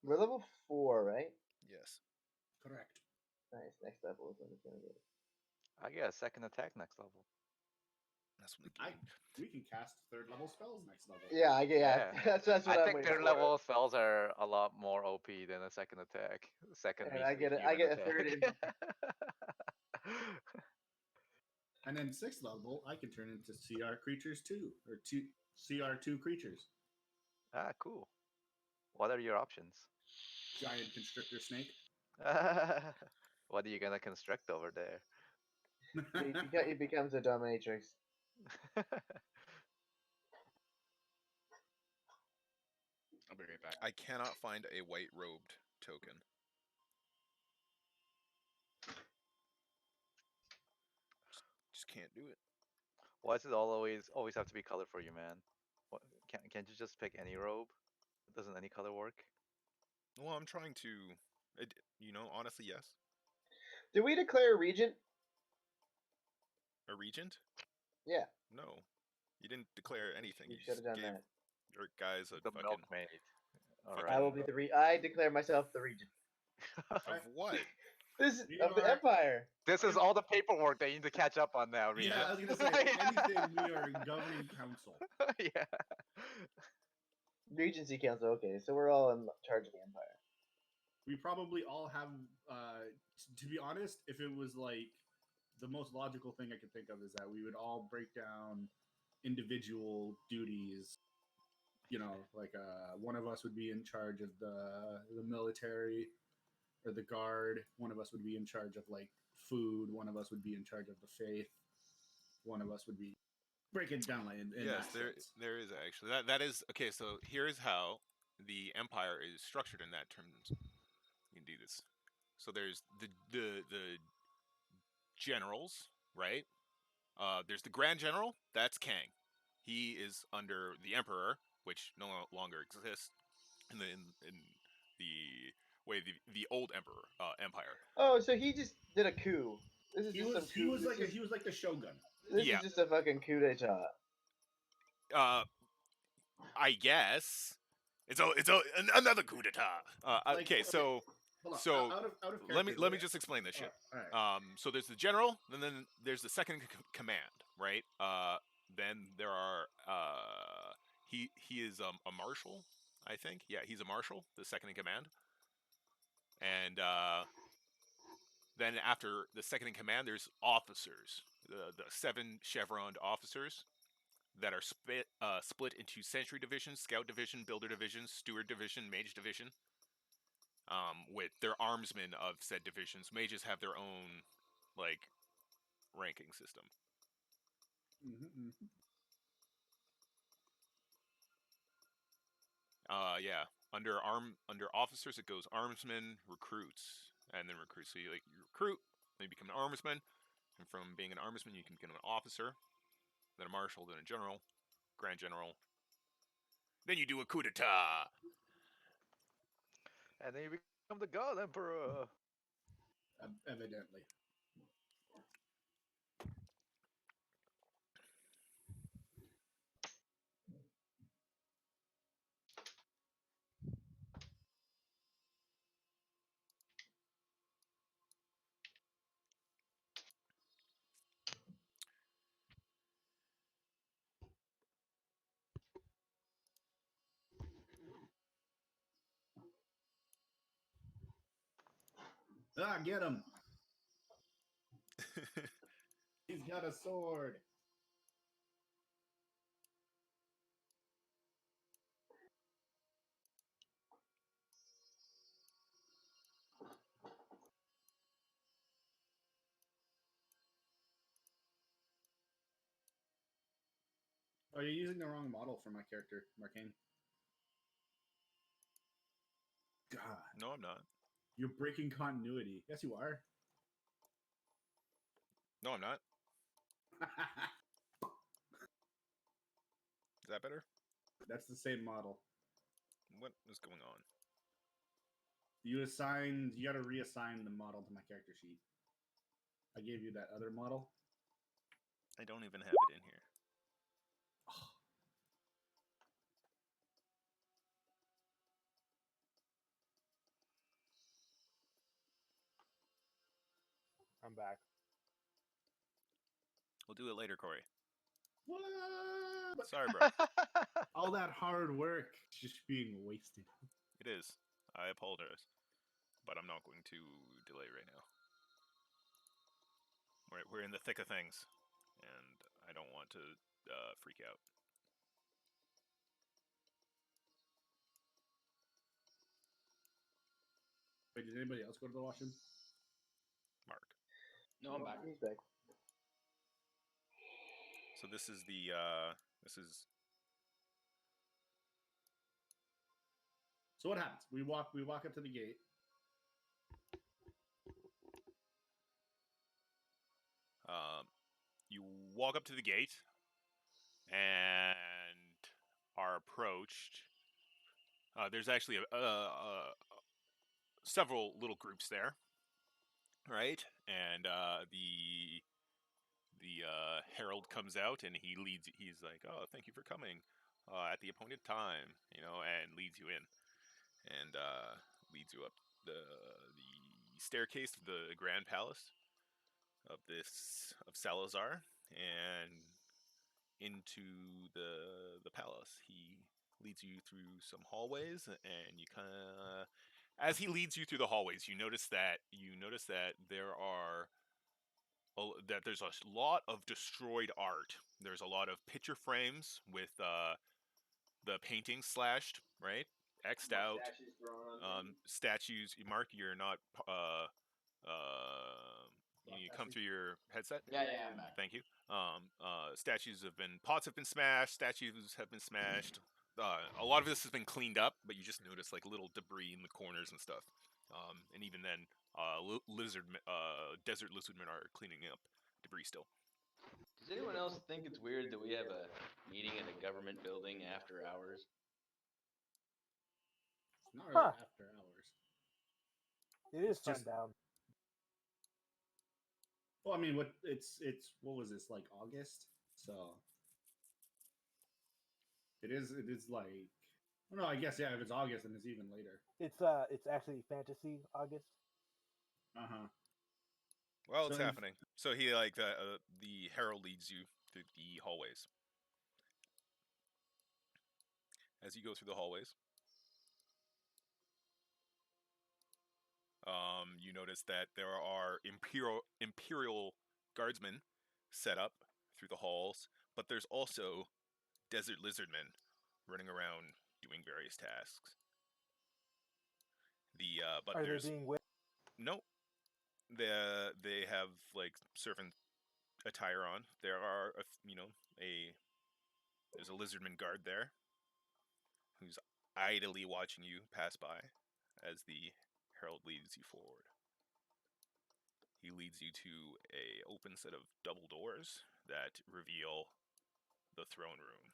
We're level 4, right? Yes. Correct. Nice. Next level is when it's gonna get it. I get a second attack next level. That's when the We can cast third level spells next level. Yeah, I get yeah. Yeah. That's what I I'm think waiting their for. level spells are a lot more OP than a second attack. Second. And I measly get I human get a third attack. And then sixth level, I can turn into CR creatures too, or CR2 creatures. Ah, cool. What are your options? Giant constrictor snake. What are you gonna construct over there? It becomes a dominatrix. I'll be right back. I cannot find a white robed token. Just can't do it. Why does it always have to be color for you, man? What, can't you just pick any robe? Doesn't any color work? Well, I'm trying to, honestly, yes. Did we declare a regent? A regent? Yeah. No, you didn't declare anything. You You should have just done gave that. your guys a The fucking milkmaid. fucking- I will be the I declare myself the regent. of what? This We of the are- empire. This is all the paperwork they need to catch up on now, Rita. Yeah, I was gonna say, if anything, we are governing council. Yeah. Regency Council. Okay, so we're all in charge of the empire. We probably all have, to be honest, if it was like the most logical thing I could think of is that we would all break down individual duties. You know, like one of us would be in charge of the military or the guard. One of us would be in charge of like food. One of us would be in charge of the faith. One of us would be break it down like in Yes, that there sense. there is actually that is okay. So here's how the empire is structured in that terms. You can do this. So there's the generals, right? There's the Grand General. That's Kang. He is under the Emperor, which no longer exists in the way the old Emperor Empire. Oh, so he just did a coup. This is He just was some coup. he was like the Shogun. This Yeah. is just a fucking coup d'état. I guess it's another coup d'état. Okay, so Hold on. so out of let me character, just explain this shit. All right. So there's the general, and then there's the second command, right? Then there are he is a marshal, I think. Yeah, he's a marshal, the second in command. And then after the second in command, there's officers, the 7 chevroned officers that are split into sentry division, scout division, builder division, steward division, mage division. With their armsmen of said divisions. Mages have their own, like, ranking system. Yeah. Under officers, it goes armsmen, recruits, and then recruits. So you recruit, then you become an armsman, and from being an armsman, you can become an officer, then a marshal, then a general, grand general. Then you do a coup d'état. And then you become the God Emperor. Evidently. Get him! He's got a sword. Oh, you're using the wrong model for my character, Markeng. God. No, I'm not. You're breaking continuity. Yes, you are. No, I'm not. Is that better? That's the same model. What is going on? You got to reassign the model to my character sheet. I gave you that other model. I don't even have it in here. I'm back. We'll do it later, Corey. What? Sorry, bro. All that hard work is just being wasted. It is. I apologize. But I'm not going to delay right now. We're in the thick of things. And I don't want to freak out. Wait, did anybody else go to the washroom? Mark. No, I'm back. He's back. So this is the So what happens? We walk up to the gate. you walk up to the gate and are approached. There's actually several little groups there, right? And the herald comes out and he leads. He's like, "Oh, thank you for coming at the appointed time," and leads you in, and leads you up the staircase to the Grand Palace of Salazar, and into the palace. He leads you through some hallways, and you kind of, as he leads you through the hallways, you notice that there's a lot of destroyed art. There's a lot of picture frames with the paintings slashed, right? X'd out. Statues. Mark, you're not. You come through your headset. Yeah, I'm back. Thank you. Pots have been smashed. Statues have been smashed. A lot of this has been cleaned up, but you just notice like little debris in the corners and stuff. And even then, desert lizardmen are cleaning up debris still. Does anyone else think it's weird that we have a meeting at a government building after hours? It's not really after hours. It is It's just- sundown. Well, I mean, what it's what was this, like August? So it is like, well, no, I guess yeah. If it's August, then it's even later. It's actually fantasy August. Well, it's So if- happening. So he like the herald leads you through the hallways. As you go through the hallways, you notice that there are imperial guardsmen set up through the halls, but there's also desert lizardmen running around doing various tasks. But Are they there's being whipped? no. They have like servant attire on. There are there's a lizardman guard there who's idly watching you pass by as the herald leads you forward. He leads you to a open set of double doors that reveal the throne room.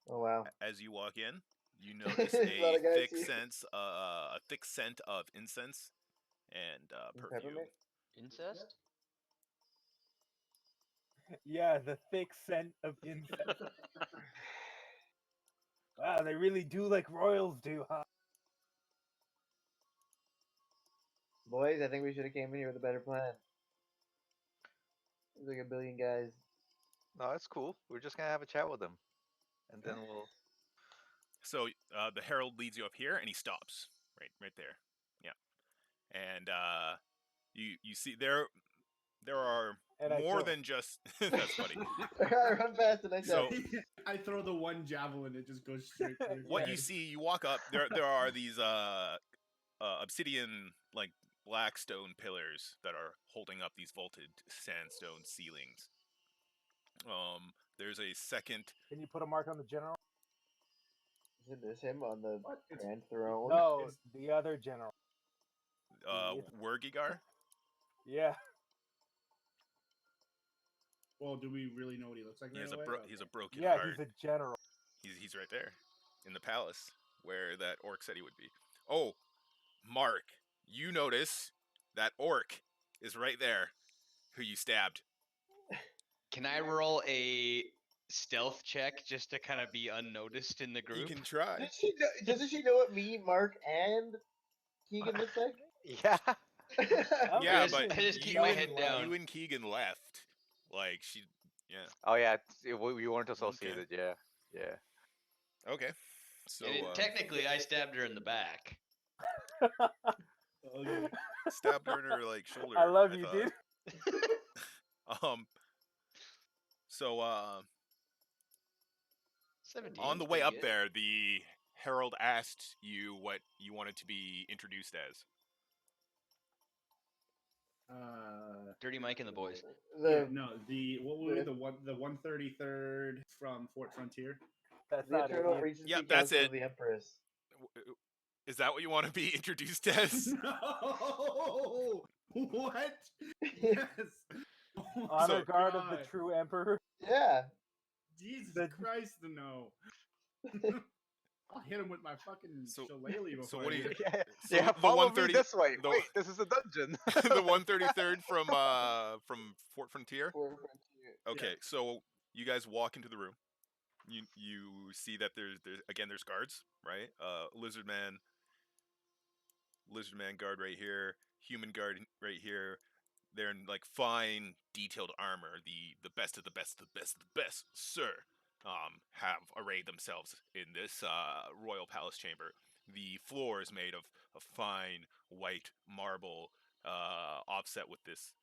Oh wow. As you walk in, you notice There's a lot of guys a thick scent of incense and perfume. Peppermint? Incest? Yeah, the thick scent of incense. Wow, they really do like royals do, huh? Boys, I think we should have came in here with a better plan. There's like a billion guys. No, it's cool. We're just gonna have a chat with them, and then we'll. So the herald leads you up here, and he stops right there. Yeah, and you see there are And I more kill. than just that's funny. I run fast and I So- jump. I throw the one javelin, it just goes straight through. What you see, you walk up. There are these obsidian like black stone pillars that are holding up these vaulted sandstone ceilings. There's a second. Can you put a mark on the general? Isn't this him on the What? It's- Grand Throne? No, the other general. Wergigar. Yeah. Well, do we really know what he looks like? He has right a away? he's a broken Yeah, heart. he's a general. He's right there in the palace where that orc said he would be. Oh, Mark, you notice that orc is right there, who you stabbed. Can I roll a stealth check just to kind of be unnoticed in the You group? can try. Doesn't she know what me, Mark, and Keegan looks like? Yeah. Yeah, just- but I just keep you my and, head down. you and Keegan left. Like she, yeah. Oh yeah, we weren't associated. Yeah, yeah. Okay. So And technically, I stabbed her in the back. Okay. stabbed her in her like shoulder. I love you, thought. dude. So 17. on the way pretty up good. there, the herald asked you what you wanted to be introduced as. Dirty Mike and the boys. Yeah, The no, the what would be the 133rd from Fort Frontier? That's the not it. Eternal Ian. Regency Yep, that's Council it. of the Empress. Is that what you want to be introduced as? No. What? Yes. Oh my Honor guard of the God. true emperor. Yeah. Jesus the- Christ, no. I'll hit him with my fucking So- shillelagh before. so what I do hit you- him. Yeah, So yeah. the Follow me 130 this way. the- Wait, this is a dungeon. The 133rd from Fort Frontier. Fort Frontier. Okay, so you guys walk into the room. You see that there's guards, right? Lizard man guard right here, human guard right here. They're in like fine detailed armor, the best of the best of the best of the best, sir. Have arrayed themselves in this royal palace chamber. The floor is made of fine white marble, offset with this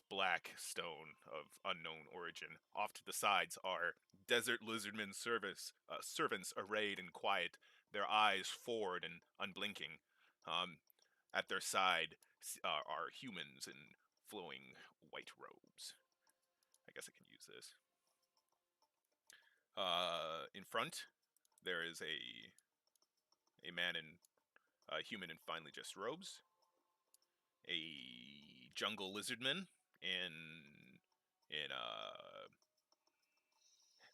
black stone of unknown origin. Off to the sides are desert lizardmen servants arrayed in quiet, their eyes forward and unblinking. At their side are humans in flowing white robes. I guess I can use this. In front, there is a man in human in finely dressed robes, a jungle lizardman in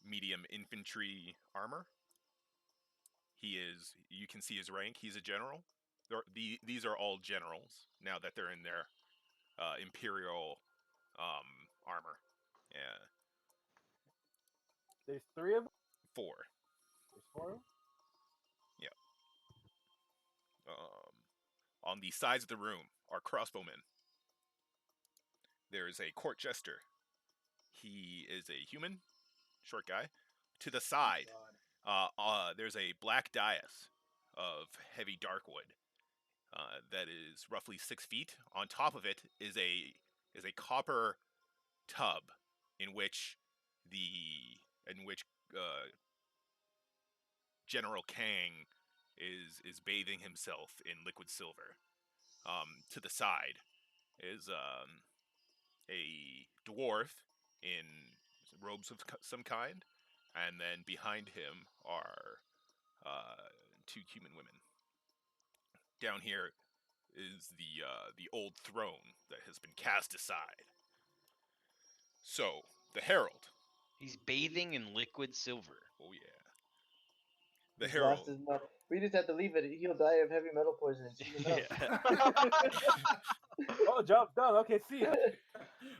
medium infantry armor. You can see his rank. He's a general. These are all generals now that they're in their imperial armor. Yeah. There's 3 of them? 4. There's 4 of them? Yeah. On the sides of the room are crossbowmen. There is a court jester. He is a human, short guy. To the side, there's a black dais of heavy dark wood that is roughly 6 feet. On top of it is a copper tub in which General Kang is bathing himself in liquid silver. To the side is a dwarf in robes of some kind, and then behind him are 2 human women. Down here is the old throne that has been cast aside. So the herald. He's bathing in liquid silver. Oh yeah. The He's herald. lost his mind. We just have to leave it. He'll die of heavy metal poisoning. Oh, job done. Okay, see ya.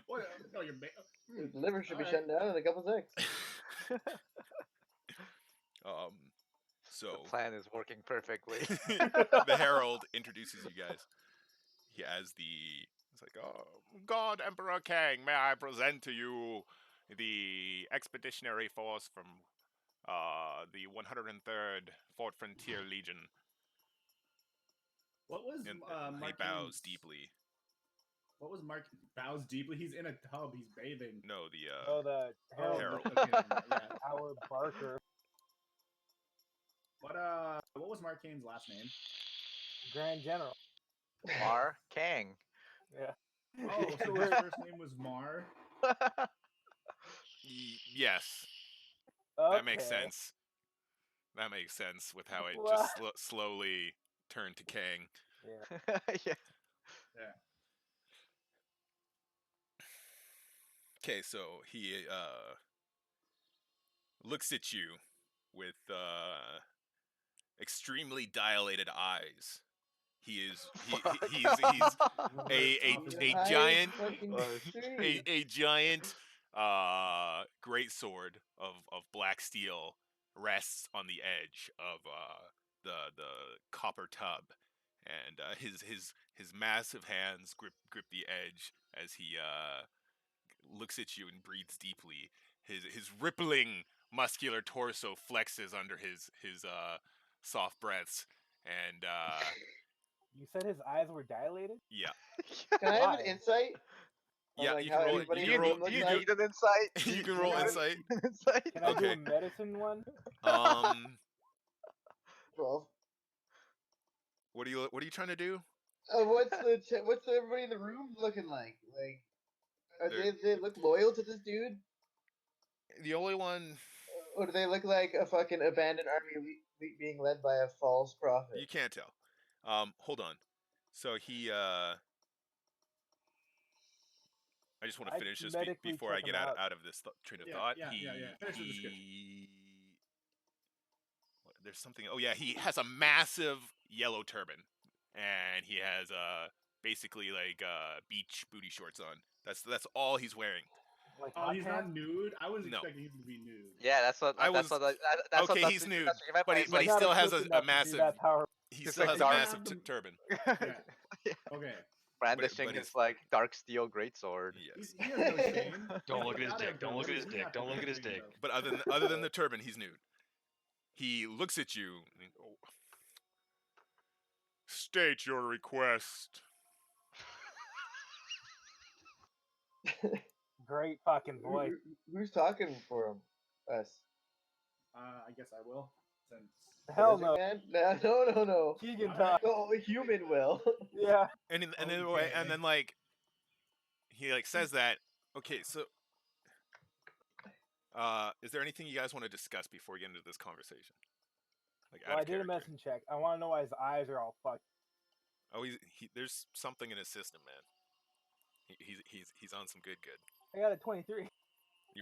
What? No, His liver should be shut down in a couple seconds. So The plan is working perfectly. the herald introduces you guys. He has it's like, oh, God Emperor Kang, may I present to you the expeditionary force from the 103rd Fort Frontier Legion. What was he bows deeply. What was Mark bows deeply? He's in a tub. He's bathing. No, the the herald. Okay, yeah. Howard Barker. What was Markeng's last name? Grand General. Markeng. Yeah. Oh, so his first name was Mar? Yes. Okay. That makes sense. That makes sense with how it just slowly turned to Kang. Yeah. Yeah. Okay, so he looks at you with extremely dilated eyes. He's a giant a giant great sword of black steel rests on the edge of the copper tub, and his massive hands grip the edge as he looks at you and breathes deeply. His rippling muscular torso flexes under his soft breaths, and You said his eyes were dilated? yeah. Can I have an insight? Yeah, like you how can roll. everybody You in can the roll. room looks You like? need an insight. You can roll insight. Can I do Okay. a medicine one? 12. What are you trying to do? What's everybody in the room looking like? Like, they look loyal to this dude, The only one or do they look like a fucking abandoned army being led by a false prophet? you can't tell. Hold on. So he I just want to finish this before I get out of this train of thought. Yeah. Finish the description. There's something. Oh yeah, he has a massive yellow turban, and he has basically like beach booty shorts on. That's all he's wearing. Like Oh, he's not nude? I was expecting him to be nude. Yeah, that's what. Okay, he's nude, but he still has a massive. He still has a massive turban. Yeah. Okay. Brandishing his like dark steel greatsword. Yes. He has no shame. Don't look at his dick. Don't look at his dick. Don't look at his dick. But other than the turban, he's nude. He looks at you. And, state your request. Great fucking voice. Who's talking for him? Us. I guess I will. Since Hell no. Man? No. Keegan talk. Oh, a human will. Yeah. And then like he like says that. Okay, so Is there anything you guys want to discuss before we get into this conversation? Like, Well, I did a medicine check. I want to know why his eyes are all fucked. Oh, there's something in his system, man. He's on some good. I got a 23.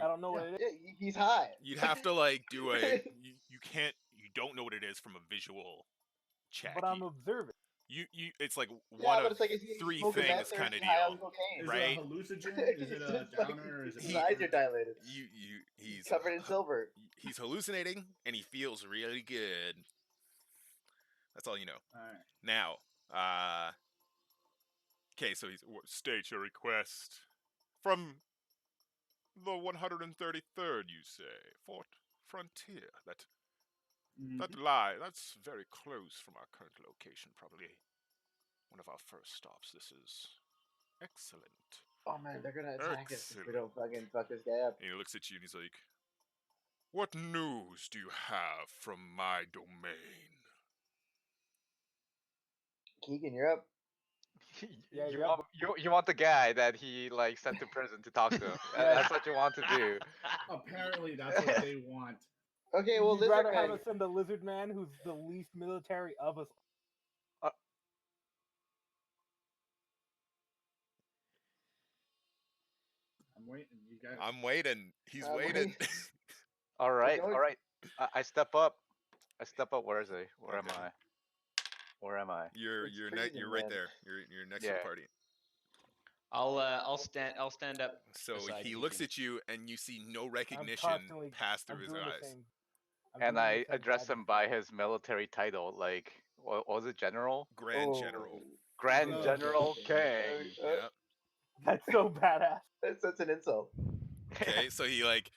I don't know what it is. Yeah, he's high. You'd have to like do a. You don't know what it is from a visual check. But I'm observing. It's like Yeah, one but of it's like, is he three smoking things meth or kind of is he high on deal, cocaine? right? Is it a hallucinogen? Is it a It's like, downer? Is it his a eyes are dilated. He's covered in silver. He's hallucinating, and he feels really good. That's all you know. All right. Now, okay, so state your request from the 133rd, you say, Fort Frontier. That's very close from our current location, probably one of our first stops. This is excellent. Oh man, they're gonna attack us if we don't fucking fuck this guy up. And he looks at you and he's like, "What news do you have from my domain?" Keegan, you're up. Yeah, you want the guy that he like sent to prison to talk to him. That's what you want to do. Apparently, that's what they want. Okay, well, You'd rather Lizard have Man. us send the lizard man, who's the least military of us. I'm waiting. You guys. I'm waiting. He's waiting. All right. I step up. Where is he? Where am I? Where am I? You're right there. You're next to the party. I'll stand up. So he beside looks Keegan. at you, and you see no recognition pass through his eyes. And I address him by his military title, like what was it, General? Grand General. Grand General King. Yeah. That's so badass. That's an insult. Okay, so he like,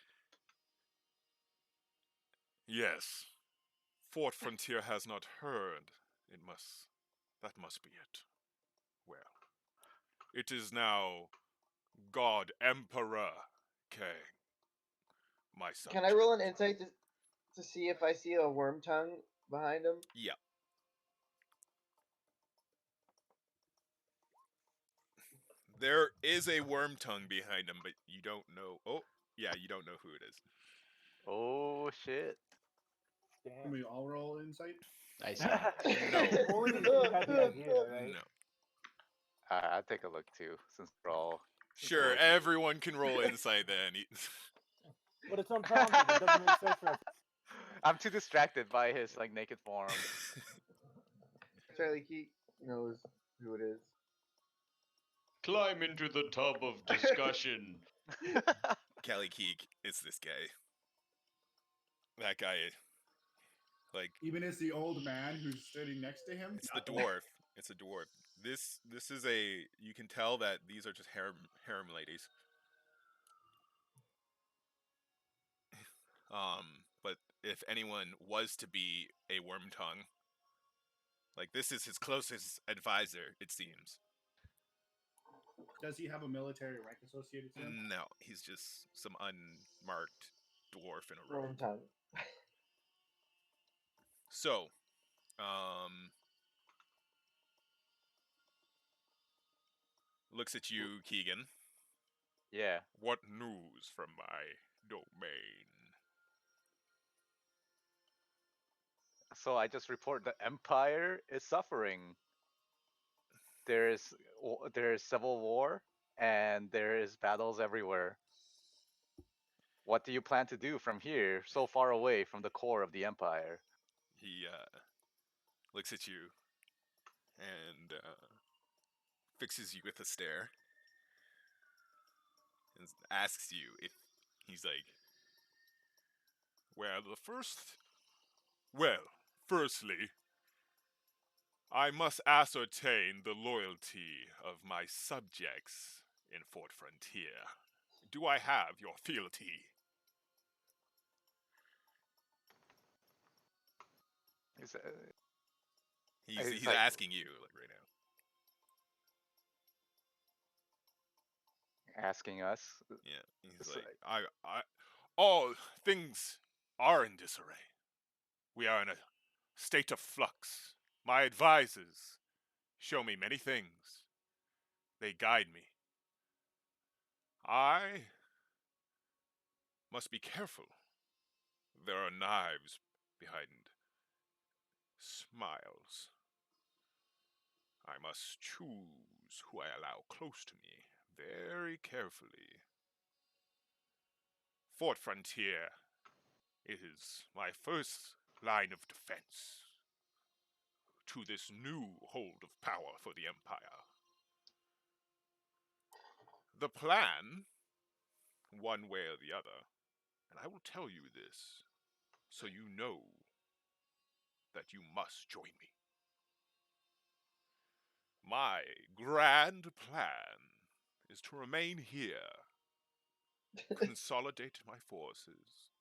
yes, Fort Frontier has not heard. That must be it. Well, it is now God Emperor King. My son. Can I roll an insight to see if I see a worm tongue behind him? Yeah. There is a worm tongue behind him, but you don't know. Oh, yeah, you don't know who it is. Oh shit! Can we all roll insight? I see. No. Only if you had the idea, right? No. I'll take a look too, since we're all. Sure, everyone can roll insight then. But it's unprompted. It doesn't make sense for us. I'm too distracted by his like naked form. Charlie Keek knows who it is. Climb into the tub of discussion. Callie Keek, it's this guy. That guy, like... Even it's the old man who's sitting next to him? It's the dwarf. It's a dwarf. This is a... You can tell that these are just harem ladies. But if anyone was to be a worm tongue, like, this is his closest advisor, it seems. Does he have a military rank associated to him? No, he's just some unmarked dwarf in a robe. Worm tongue. So, looks at you, Keegan. Yeah. What news from my domain? So I just report the Empire is suffering. There is civil war, and there is battles everywhere. What do you plan to do from here, so far away from the core of the Empire? He looks at you and fixes you with a stare and asks you if he's like, firstly, I must ascertain the loyalty of my subjects in Fort Frontier. Do I have your fealty? He's like, asking you like right now. Asking us? Yeah, he's like, I all things are in disarray. We are in a state of flux. My advisors show me many things. They guide me. I Must be careful. There are knives behind smiles. I must choose who I allow close to me very carefully. Fort Frontier is my first line of defense to this new hold of power for the Empire. The plan, one way or the other, and I will tell you this so you know that you must join me. My grand plan is to remain here, consolidate my forces,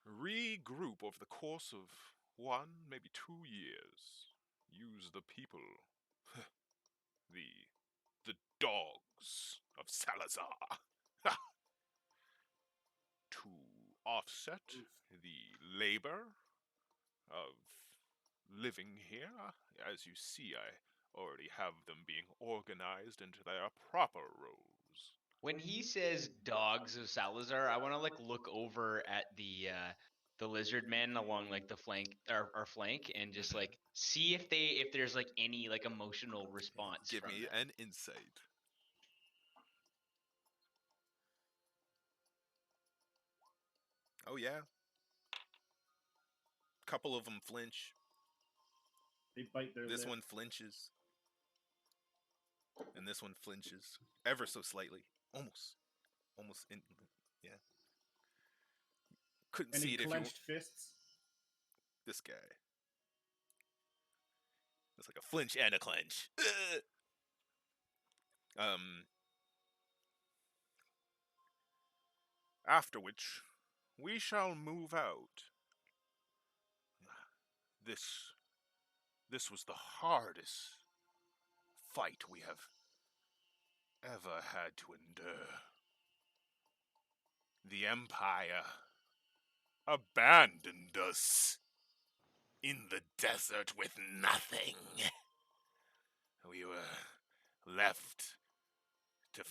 regroup over the course of 1, maybe 2 years, use the people, the dogs of Salazar, to offset the labor of living here. As you see, I already have them being organized into their proper roles. When he says dogs of Salazar, I want to like look over at the lizard men along like the flank, our flank, and just like see if there's like any like emotional response. Give from me them. an insight. Oh yeah. Couple of them flinch. They bite their This lip. one flinches. And this one flinches. Ever so slightly. Almost. Yeah. Couldn't Any see it if you... clenched fists? This guy. It's like a flinch and a clench. After which, we shall move out. This was the hardest fight we have ever had to endure. The Empire abandoned us in the desert with nothing. We were left to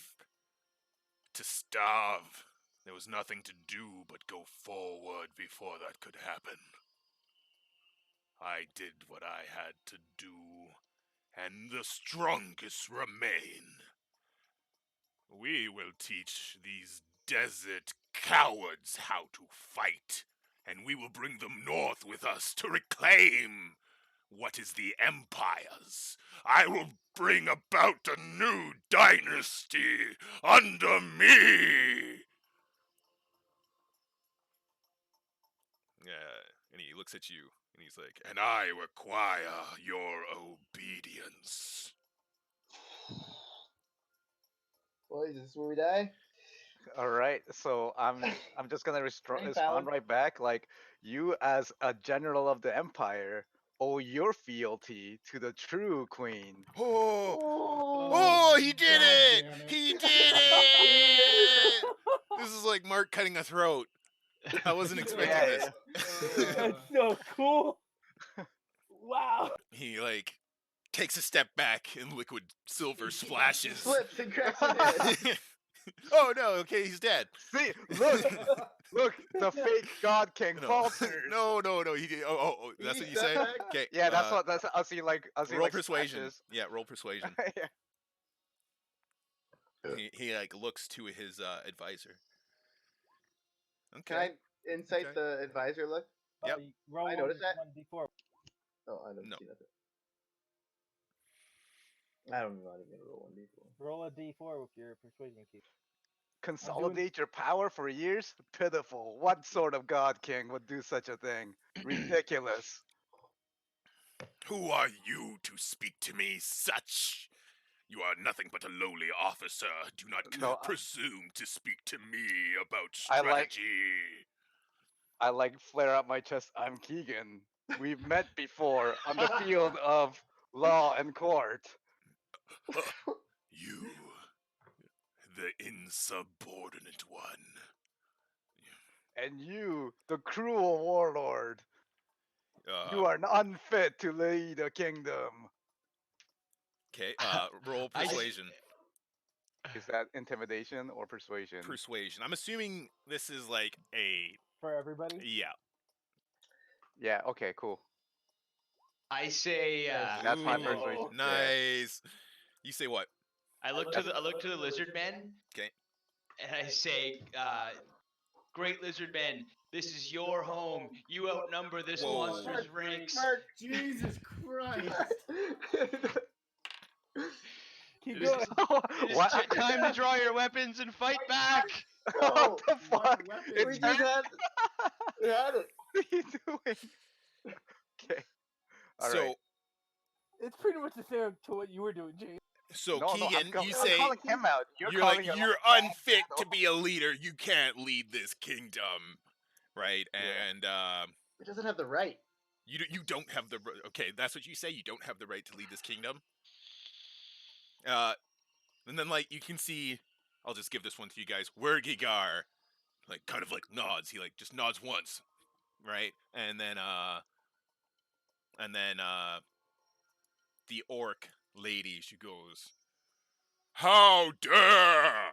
starve. There was nothing to do but go forward before that could happen. I did what I had to do, and the strongest remain. We will teach these desert cowards how to fight, and we will bring them north with us to reclaim what is the Empire's. I will bring about a new dynasty under me. And he looks at you, and he's like, and I require your obedience. Well, is this where we die? All right, so I'm just gonna Fallon. respond right back. Like, you as a general of the Empire owe your fealty to the true queen. Oh, he did God it! damn it. He did it! This is like Mark cutting a throat. I wasn't expecting Yeah, this. That's so cool. Wow. He like takes a step back and liquid silver splashes. Slips and cracks his head. Oh no, okay, he's dead. See, look, the fake God King No. falters. No, he did. Oh, that's what you say? Okay. Yeah, that's I'll see roll like persuasion. splashes. Yeah, roll persuasion. Yeah. He like looks to his advisor. Okay. Can I insight the advisor look? Yep. Roll I noticed that. 1d4. Oh, I don't No. see nothing. I don't know how to get a roll 1d4. Roll a d4 with your persuasion key. Consolidate your power for years? Pitiful. What sort of God King would do such a thing? Ridiculous. Who are you to speak to me such? You are nothing but a lowly officer. Do not presume to speak to me about strategy. I like flare up my chest. I'm Keegan. We've met before on the field of law and court. You, the insubordinate one. And you, the cruel warlord. You are unfit to lead a kingdom. Okay, roll persuasion. Is that intimidation or persuasion? Persuasion. I'm assuming this is like a For everybody? yeah. Yeah. Okay. Cool. I say That's my Ooh, persuasion. Yeah. nice. You say what? I look to the lizard men. Okay. And I say, great lizard men, this is your home. You outnumber this Whoa. monster's ranks. Mark, Jesus Christ! Keep It is, going. it is time to draw your weapons and fight back. What the What fuck? weapon? we just had we had it. What are you doing? Okay. All So right. It's pretty much the same to what you were doing, James. so No, no, Keegan, you I'm say calling him out. You're you're calling like him you're out. unfit to be a leader. You can't lead this kingdom, right? Yeah. And It doesn't have the right. you don't have the okay. That's what you say. You don't have the right to lead this kingdom. And then like you can see, I'll just give this one to you guys. Wergigar, like kind of like nods. He like just nods once, right? And then the orc lady, she goes, "How dare!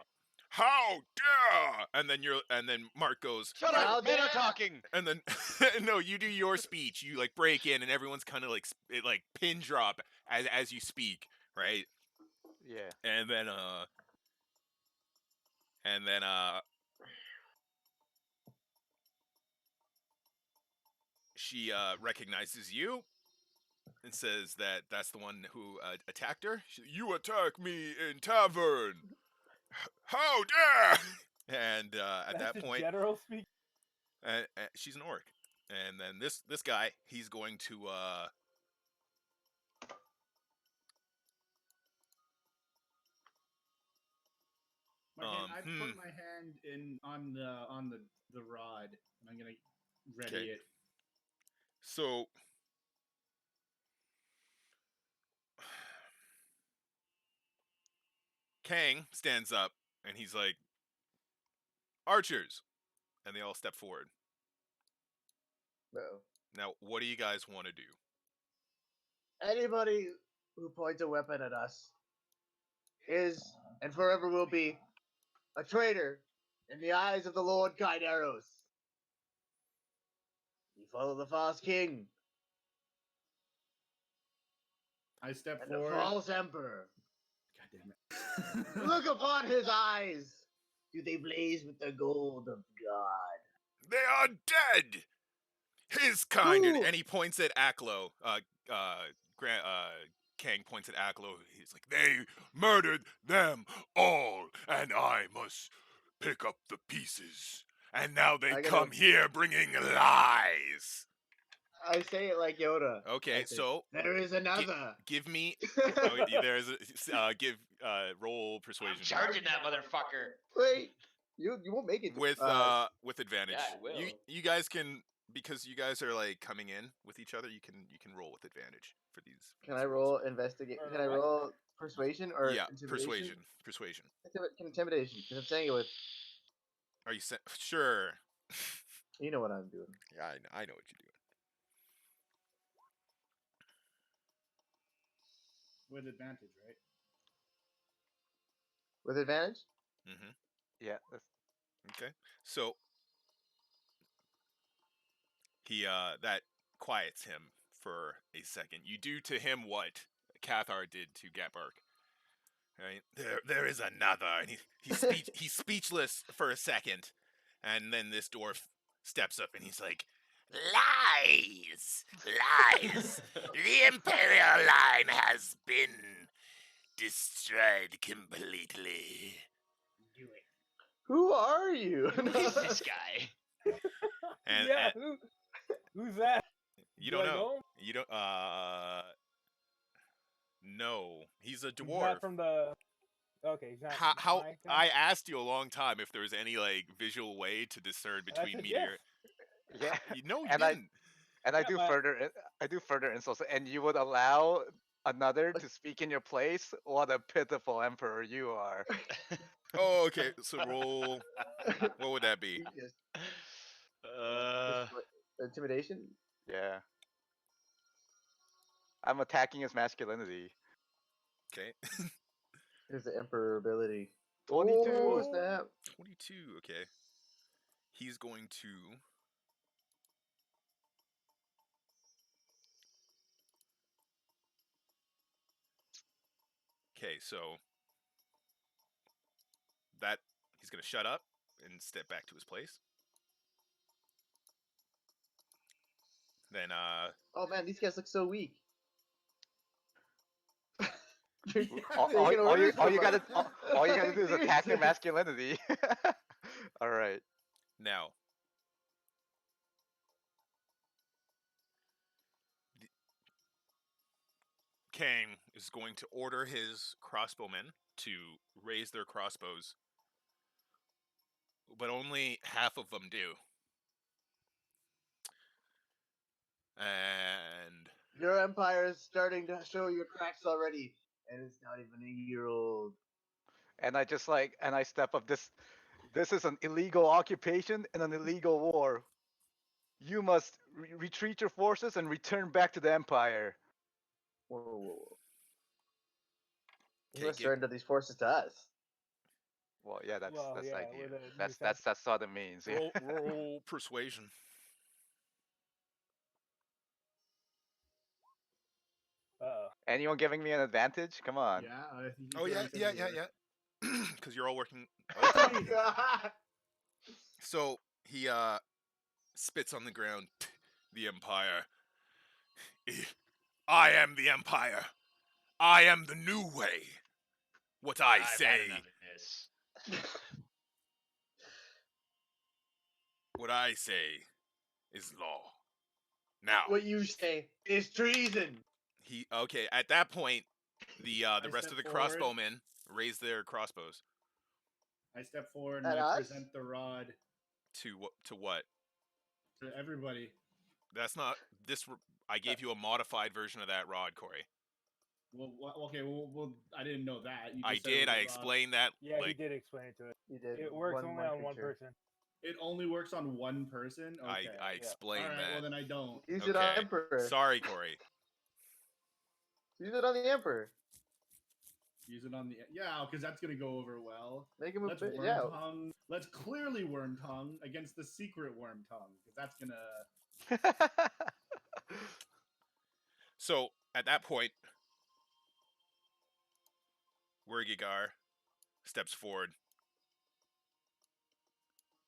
How dare!" And then Mark goes, Shut How up, men dare- are talking. and then no, you do your speech. You like break in, and everyone's kind of like like pin drop as you speak, right? Yeah. And then she recognizes you and says that that's the one who attacked her. You attack me in tavern. How dare! And at That's that the point, general speak. she's an orc. And then this guy, he's going to I put my hand in on the rod, and I'm gonna ready Okay. it. So Kang stands up and he's like, "Archers," and they all step forward. No. Now, what do you guys want to do? Anybody who points a weapon at us is and forever will be a traitor in the eyes of the Lord Kaineros. We follow the false king I step and the forward. false emperor. God damn it! Look upon his eyes. Do they blaze with the gold of God? They are dead. His kind, Ooh. and he points at Aklo. Kang points at Aklo. He's like, "They murdered them all, and I must pick up the pieces. And now they I gotta- come here bringing lies." I say it like Yoda. Okay, I say, so there is another. give me. There's give roll persuasion I'm charging that motherfucker. Wait, you won't make it. with advantage. Yeah, I will. You guys can, because you guys are like coming in with each other. You can roll with advantage for these. Can I roll investigate? Can I roll persuasion or Yeah, intimidation? persuasion. Intimidation, because I'm saying it with. Are you sure? You know what I'm doing. Yeah, I know what you're doing. With advantage, right? With advantage? Mm-hmm. Yeah. That's... Okay. So he that quiets him for a second. You do to him what Cathar did to Gatbark. Right? There is another, and he's speechless for a second, and then this dwarf steps up and he's like, "Lies! Lies! The Imperial line has been destroyed completely." Who are you? Who is this guy? And, yeah, and who's that? you Do don't I know. him? You don't. No, he's a He's dwarf. not from the. Okay, he's not. How my kind? I asked you a long time if there was any like visual way to discern between said meteor. Yeah. No, you And didn't. I Yeah, do but- further insults, and you would allow another to speak in your place? What a pitiful emperor you are. Oh, okay. So roll. What would that be? Yes. Uh, Intimidation? Yeah. I'm attacking his masculinity. Okay. Here's the emperor ability. Oh, snap. 22. Okay. He's going to. Okay, so that he's gonna shut up and step back to his place. Then Oh man, these guys look so weak. All you gotta do is attack their masculinity. All right. now Kang is going to order his crossbowmen to raise their crossbows, but only half of them do. And Your empire is starting to show your cracks already, and it's not even a year old. And I step up. This is an illegal occupation and an illegal war. You must retreat your forces and return back to the empire. Whoa. You Okay, must give- surrender these forces to us. Well, yeah, that's Well, the yeah, idea. with a new That's what it means. Yeah. roll persuasion. Anyone giving me an advantage? Come on. Yeah. I think Oh you yeah, said yeah, you yeah, were. yeah. Because you're all working. Oh, So he spits on the ground. The Empire. I am the Empire. I am the new way. What I I've had say. enough of this. What I say is law. Now what you say is treason. he okay. At that point, the rest step of the forward. crossbowmen raise their crossbows I step forward and At I us? present the rod to what? to everybody. That's not this. I gave you a modified version of that rod, Corey. Well, okay. Well, I didn't know that. You just I said it did. was I a rod. explained that. Yeah, he like did explain it to us. You did. It works only on one creature. person. It only works on one person. Okay. I All explained right. that. Well, then I don't. Use it on Okay. Emperor. Sorry, Corey. Use it on the Emperor. Use it on the because that's gonna go over well. Make him a Let's bit. worm Yeah. tongue. Let's clearly worm tongue against the secret worm tongue because that's gonna. So at that point, Wergigar steps forward.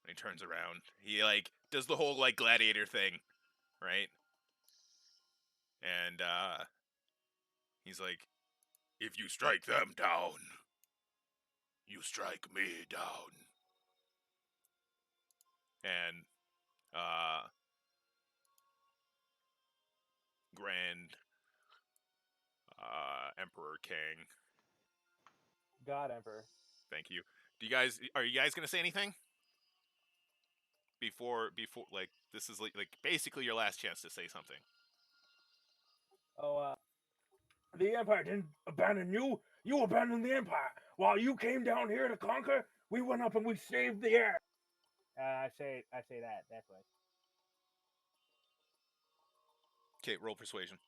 And he turns around. He does the whole gladiator thing, right? And he's like, if you strike them down, you strike me down. And Grand Emperor Kang. God Emperor. Thank you. Are you guys gonna say anything? Before this is like basically your last chance to say something. Oh, the Empire didn't abandon you. You abandoned the Empire. While you came down here to conquer, we went up and we saved the air. I say that. That's right. Okay, roll persuasion.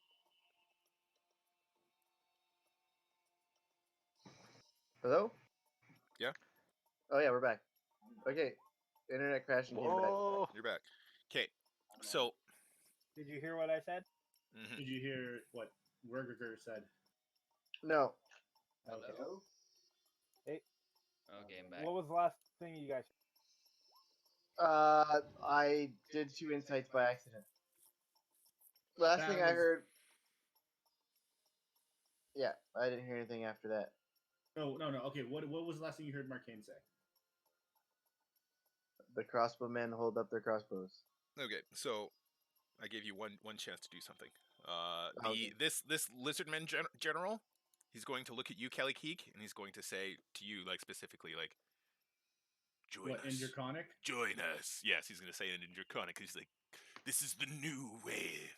Hello? Yeah? Oh yeah, we're back. Okay. Internet crashing. Came back. Whoa. You're back. Okay, so Did you hear what I said? mhm. Did you hear what Wergiger said? No. Hello? Hey. Okay, I'm back. What was the last thing you guys? I did 2 insights by accident. Last That thing I was- heard. Yeah, I didn't hear anything after that. No. Okay, what was the last thing you heard Markeng say? The crossbowmen hold up their crossbows. Okay, so I gave you one chance to do something. Okay. This lizardman general, he's going to look at you, Kellykeek, and he's going to say to you specifically join What, in us. Draconic? Join us. Yes, he's going to say it in Draconic. He's like, this is the new wave.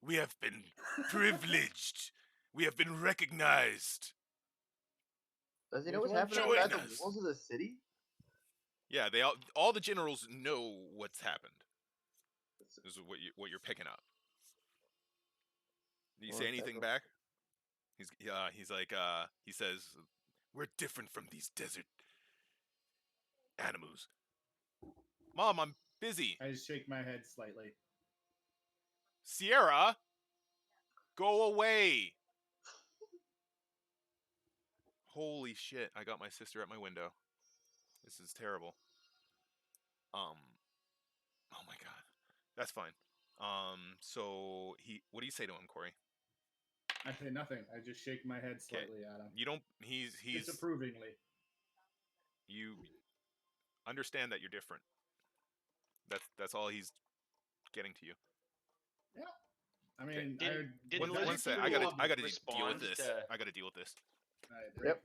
We have been privileged. We have been recognized. Does he know Which what's one? happening outside Join the us. walls of the city? Yeah, all the generals know what's happened. This is what you're picking up. Do you say Well, anything back? He says, we're different from these desert animals. Mom, I'm busy. I just shake my head slightly. Sierra, go away. Holy shit, I got my sister at my window. This is terrible. Oh my god. That's fine. So what do you say to him, Corey? I say nothing. I just shake my head slightly at him. You don't he's Disapprovingly. You understand that you're different. That's all he's getting to you. Yeah. I mean, Did one Lizard sec, People I gotta deal respond with this. to- I gotta deal with this. Yep.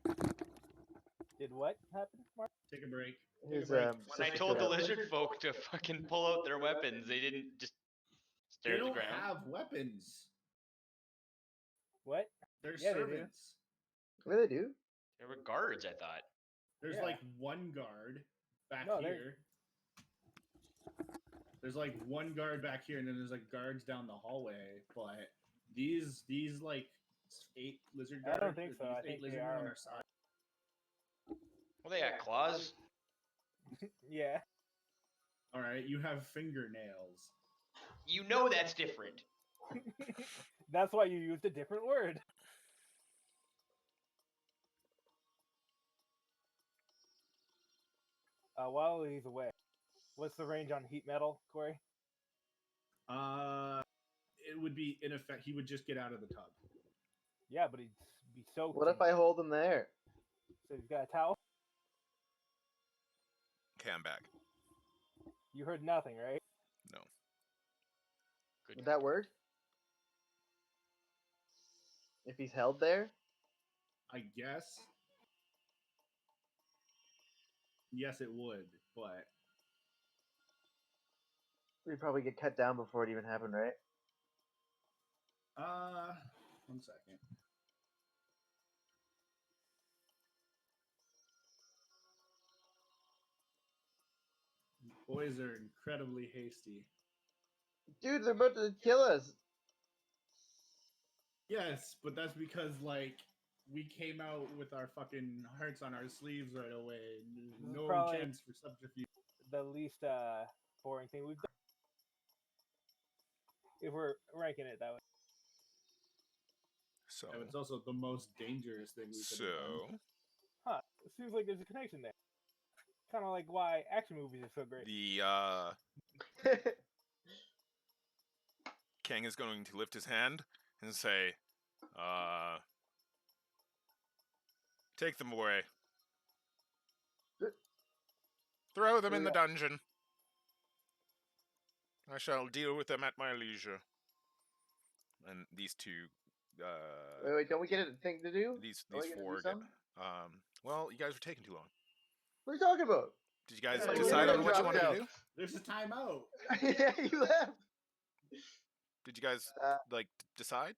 Did what happen, Mark? Take a break. His, When I sister told the got- lizard folk to fucking pull out their weapons, they didn't just stare They at the don't ground. have weapons. What? They're Yeah, they do. servants. What do they do? They were guards, I thought. There's Yeah. like one guard back No, they're- here. There's like one guard back here, and then there's like guards down the hallway. But these like 8 lizard I guards. don't think so. these I 8 think they lizard men on are- our side. Well, they got claws. Yeah. All right, you have fingernails. You know that's different. That's why you used a different word. While he's away, what's the range on heat metal, Corey? It would be in effect. He would just get out of the tub. Yeah, but he'd be soaked. What if I hold him there? So he's got a towel? Okay, I'm back. You heard nothing, right? No. Good. Would that work? If he's held there? I guess. Yes, it would, but We'd probably get cut down before it even happened, right? 1 second. Boys are incredibly hasty. Dude, they're about to kill us. Yes, but that's because like we came out with our fucking hearts on our sleeves right away. This is No probably- chance for subterfuge. The least boring thing we've done. If we're ranking it that way. So And it's also the most dangerous thing we could have done. Huh. It seems like there's a connection there. Kind of like why action movies are so great. the King is going to lift his hand and say, take them away. Throw them in the dungeon. I shall deal with them at my leisure. And these two, wait, don't we get a thing to do? these Don't we get to do 4 get, something? well, you guys were taking too long. What are you talking about? Did you guys Yeah, decide we're on what you dropped wanted out. to do? There's a timeout. Yeah, you left. Did you guys like decide?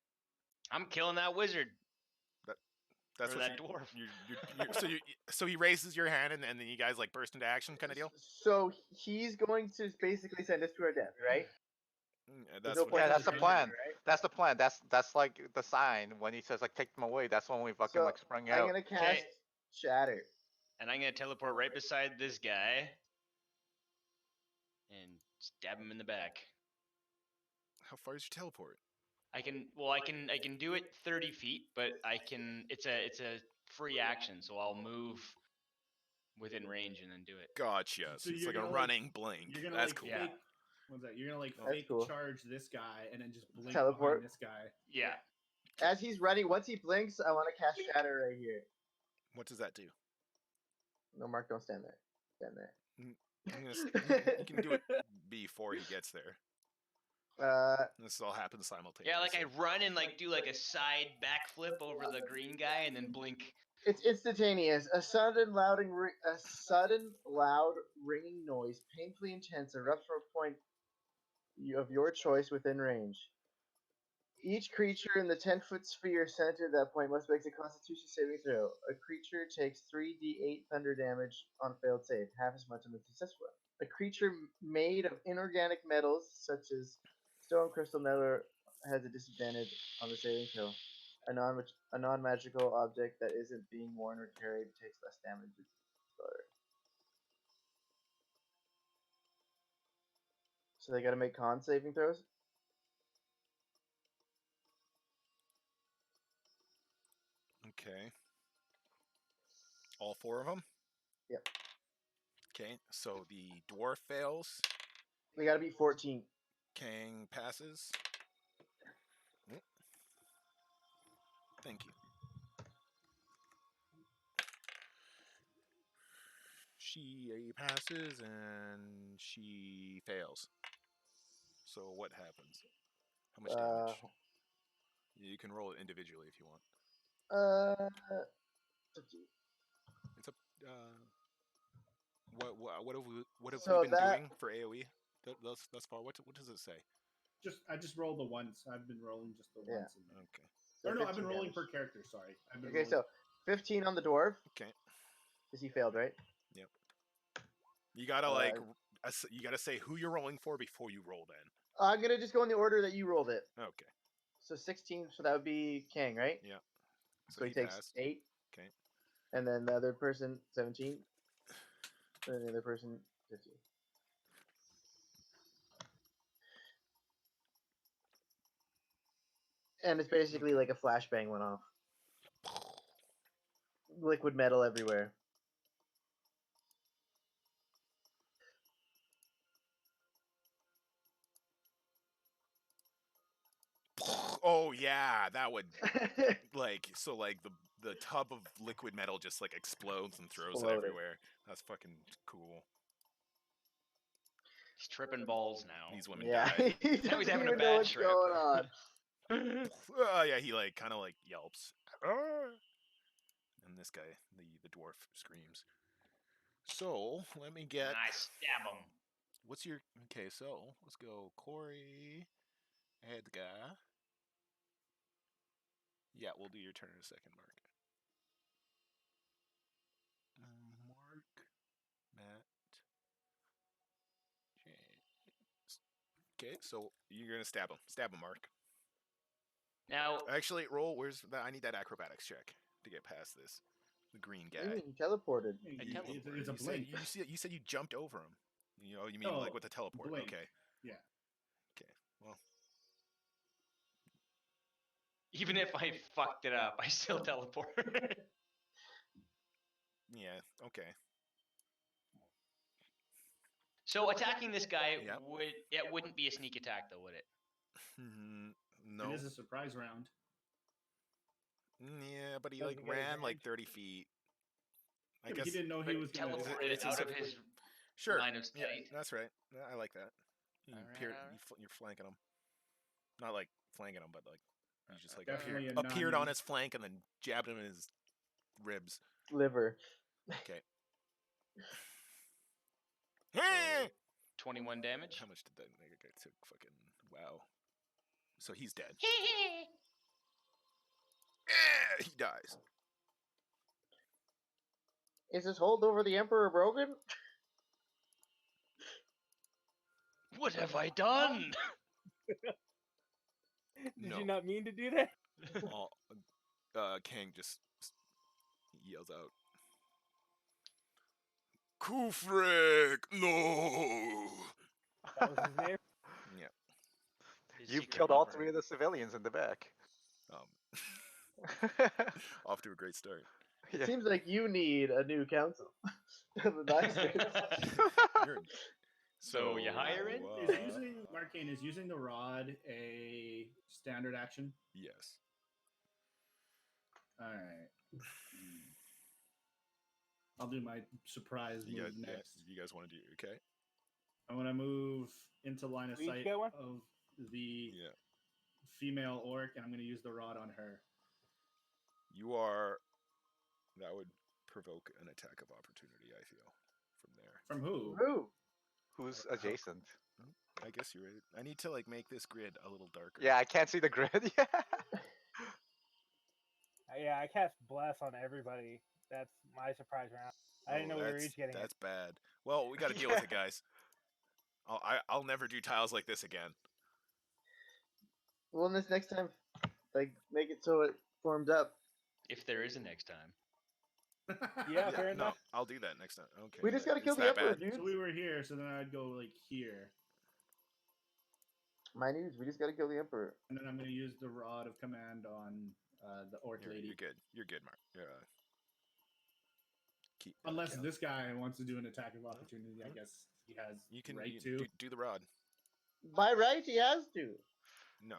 I'm killing that wizard. That's or what that dwarf. so he raises your hand and then you guys like burst into action kind of deal. So he's going to basically send us to our death, right? That's no what point Yeah, in that's the surrendering, plan. right? That's the plan. That's like the sign when he says like take them away. That's when we fucking So, like sprung I'm out. gonna cast Shatter. And I'm gonna teleport right beside this guy and stab him in the back. How far is your teleport? I can do it 30 feet, but it's a free action, so I'll move within range and then do it. Gotcha. So So it's you're like a gonna, like- running blink. You're gonna That's like cool. Yeah. fake. What's that? You're gonna like That's fake cool. charge this guy and then just blink Teleport. behind this guy. Yeah. As he's running, once he blinks, I want to cast Shatter right here. What does that do? No, Mark, don't stand there. Stand there. You can do it before he gets there. This all happens simultaneously. Yeah, like I run and like do like a side backflip over the green guy and then blink. It's instantaneous. A sudden, loud, ringing noise, painfully intense, erupts from a point of your choice within range. Each creature in the 10-foot sphere centered at that point must make a Constitution saving throw. A creature takes 3d8 thunder damage on a failed save, half as much on the successful one. A creature made of inorganic metals, such as stone, crystal, nether, has a disadvantage on the saving throw. A non-magical object that isn't being worn or carried takes less damage. So they got to make con saving throws. Okay. All 4 of them? Yep. Okay, so the dwarf fails. They got to beat 14. Kang passes. Mm. Thank you. She passes and she fails. So what happens? How much damage? You can roll it individually if you want. It's a what have So we been that- doing for AOE thus far? What does it say? I just rolled the once. I've been rolling just the Yeah. once. Okay. So Or no, I've 15 been rolling damage. per character. Sorry. I've been Okay, rolling... so 15 on the dwarf. Okay. Because he failed, right? Yep. You gotta you gotta say who you're rolling for before you roll. Then. I'm gonna just go in the order that you rolled it. Okay. So 16. So that would be Kang, right? Yeah. So he takes passed. 8. Okay. And then the other person 17. And then the other person 15. And it's basically like a flashbang went off. Liquid metal everywhere. Oh yeah, that would like the tub of liquid metal just like explodes and throws it Exploded. everywhere. That's fucking cool. He's tripping balls now. These women Yeah, died. he Now he's doesn't having a even know bad what's trip. going on. Yeah, he like kind of like yelps. And this guy, the dwarf, screams. So let me get. And I stab him. What's your okay? So let's go, Corey, Edgar. Yeah, we'll do your turn in a second, Mark. Mark, Matt, James. Okay, so you're gonna stab him. Stab him, Mark. Now, Actually, roll. Where's that? I need that acrobatics check to get past this. The green What do you guy. mean? He teleported. It's a You said blink. you said you jumped over him. You mean No, like with the teleport? blink. Okay. Yeah. Okay. Well, even if I fucked it up, I still teleport. yeah. Okay. So attacking this guy Yep. wouldn't be a sneak attack though, would it? No. It is a surprise round. Yeah, but he Doesn't like get ran like advantage? 30 feet. I Yeah, but guess he didn't know he was going to... Teleported it's a out of surprise. his sure. line of Yeah, sight. that's right. Yeah, I like that. You Alright, appeared, alright. you're flanking him. Not like flanking him, but like you just like Definitely appeared a on non- his flank and then jabbed him in his ribs. Liver. Okay. So 21 damage. How much did that nigga get? Took fucking wow. So he's dead. He dies. Is his hold over the Emperor broken? What have I done? Did No. you not mean to do that? Kang just yells out, Kufrik, no! That was his name. Yeah. His You've secret killed all lover. 3 of the civilians in the back. Off to a great start. It Yeah. seems like you need a new council. The Nicers. So you hiring? Is using Markeng, is using the rod a standard action? Yes. All right. I'll do my surprise move next. You guys want to do okay? I want to move into line of We each sight get one? of the Yeah. female orc, and I'm going to use the rod on her. You are. That would provoke an attack of opportunity, I feel, from there. From who? Who? Who's adjacent? I guess you're right. I need to like make this grid a little darker. Yeah, I can't see the grid. Yeah. Yeah, I cast Bless on everybody. That's my surprise round. I didn't know we were each getting That's it. bad. Well, we got to deal with it, guys. I'll never do tiles like this again. Well, this next time, like, make it so it forms up. If there is a next time. Yeah, fair no, enough. I'll do that next time. Okay. We just gotta kill it's the that Emperor, bad. dude. So we were here, so then I'd go like here. My news. We just gotta kill the emperor. And then I'm going to use the rod of command on the orc lady. You're good. You're good, Mark. Unless Cal. this guy wants to do an attack of opportunity, I guess he has You can right to. do the rod. By right, he has to. No,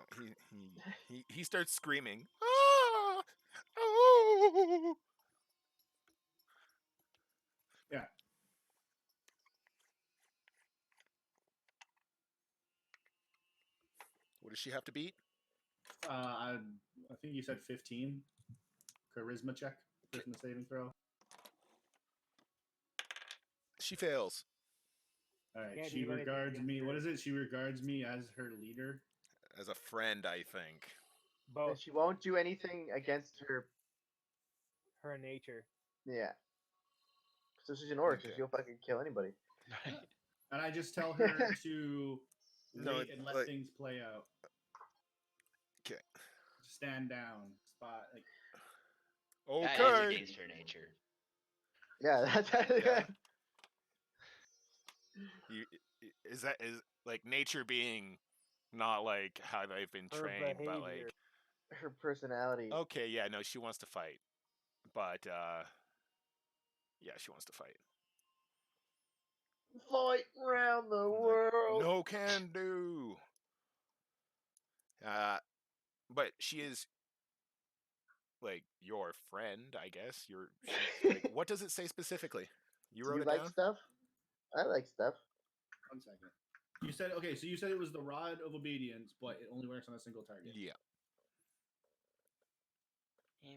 he starts screaming. Ah! Oh! Yeah. What does she have to beat? I think you said 15. Charisma check. Charisma saving throw. She fails. All right. Can't She do anything regards against me. her. What is it? She regards me as her leader. As a friend, I think. And Both she won't do anything against her. her nature. Yeah. So she's an orc, so Okay. she'll fucking kill anybody. And I just tell her to No, wait and let like- things play out. Okay. Stand down. Spot. Like, That is Okay. against her nature. Yeah, that's Yeah. Is like nature being not like how they've been Her trained, but behavior. like her personality. okay, yeah, no, she wants to fight, but yeah, she wants to fight. Fight round the Like, world. no can do. But she is like your friend, I guess. She's like, what does it say specifically? You Do wrote you it like down. stuff? I like stuff. 1 second. You said okay. So you said it was the rod of obedience, but it only works on a single target. Yeah.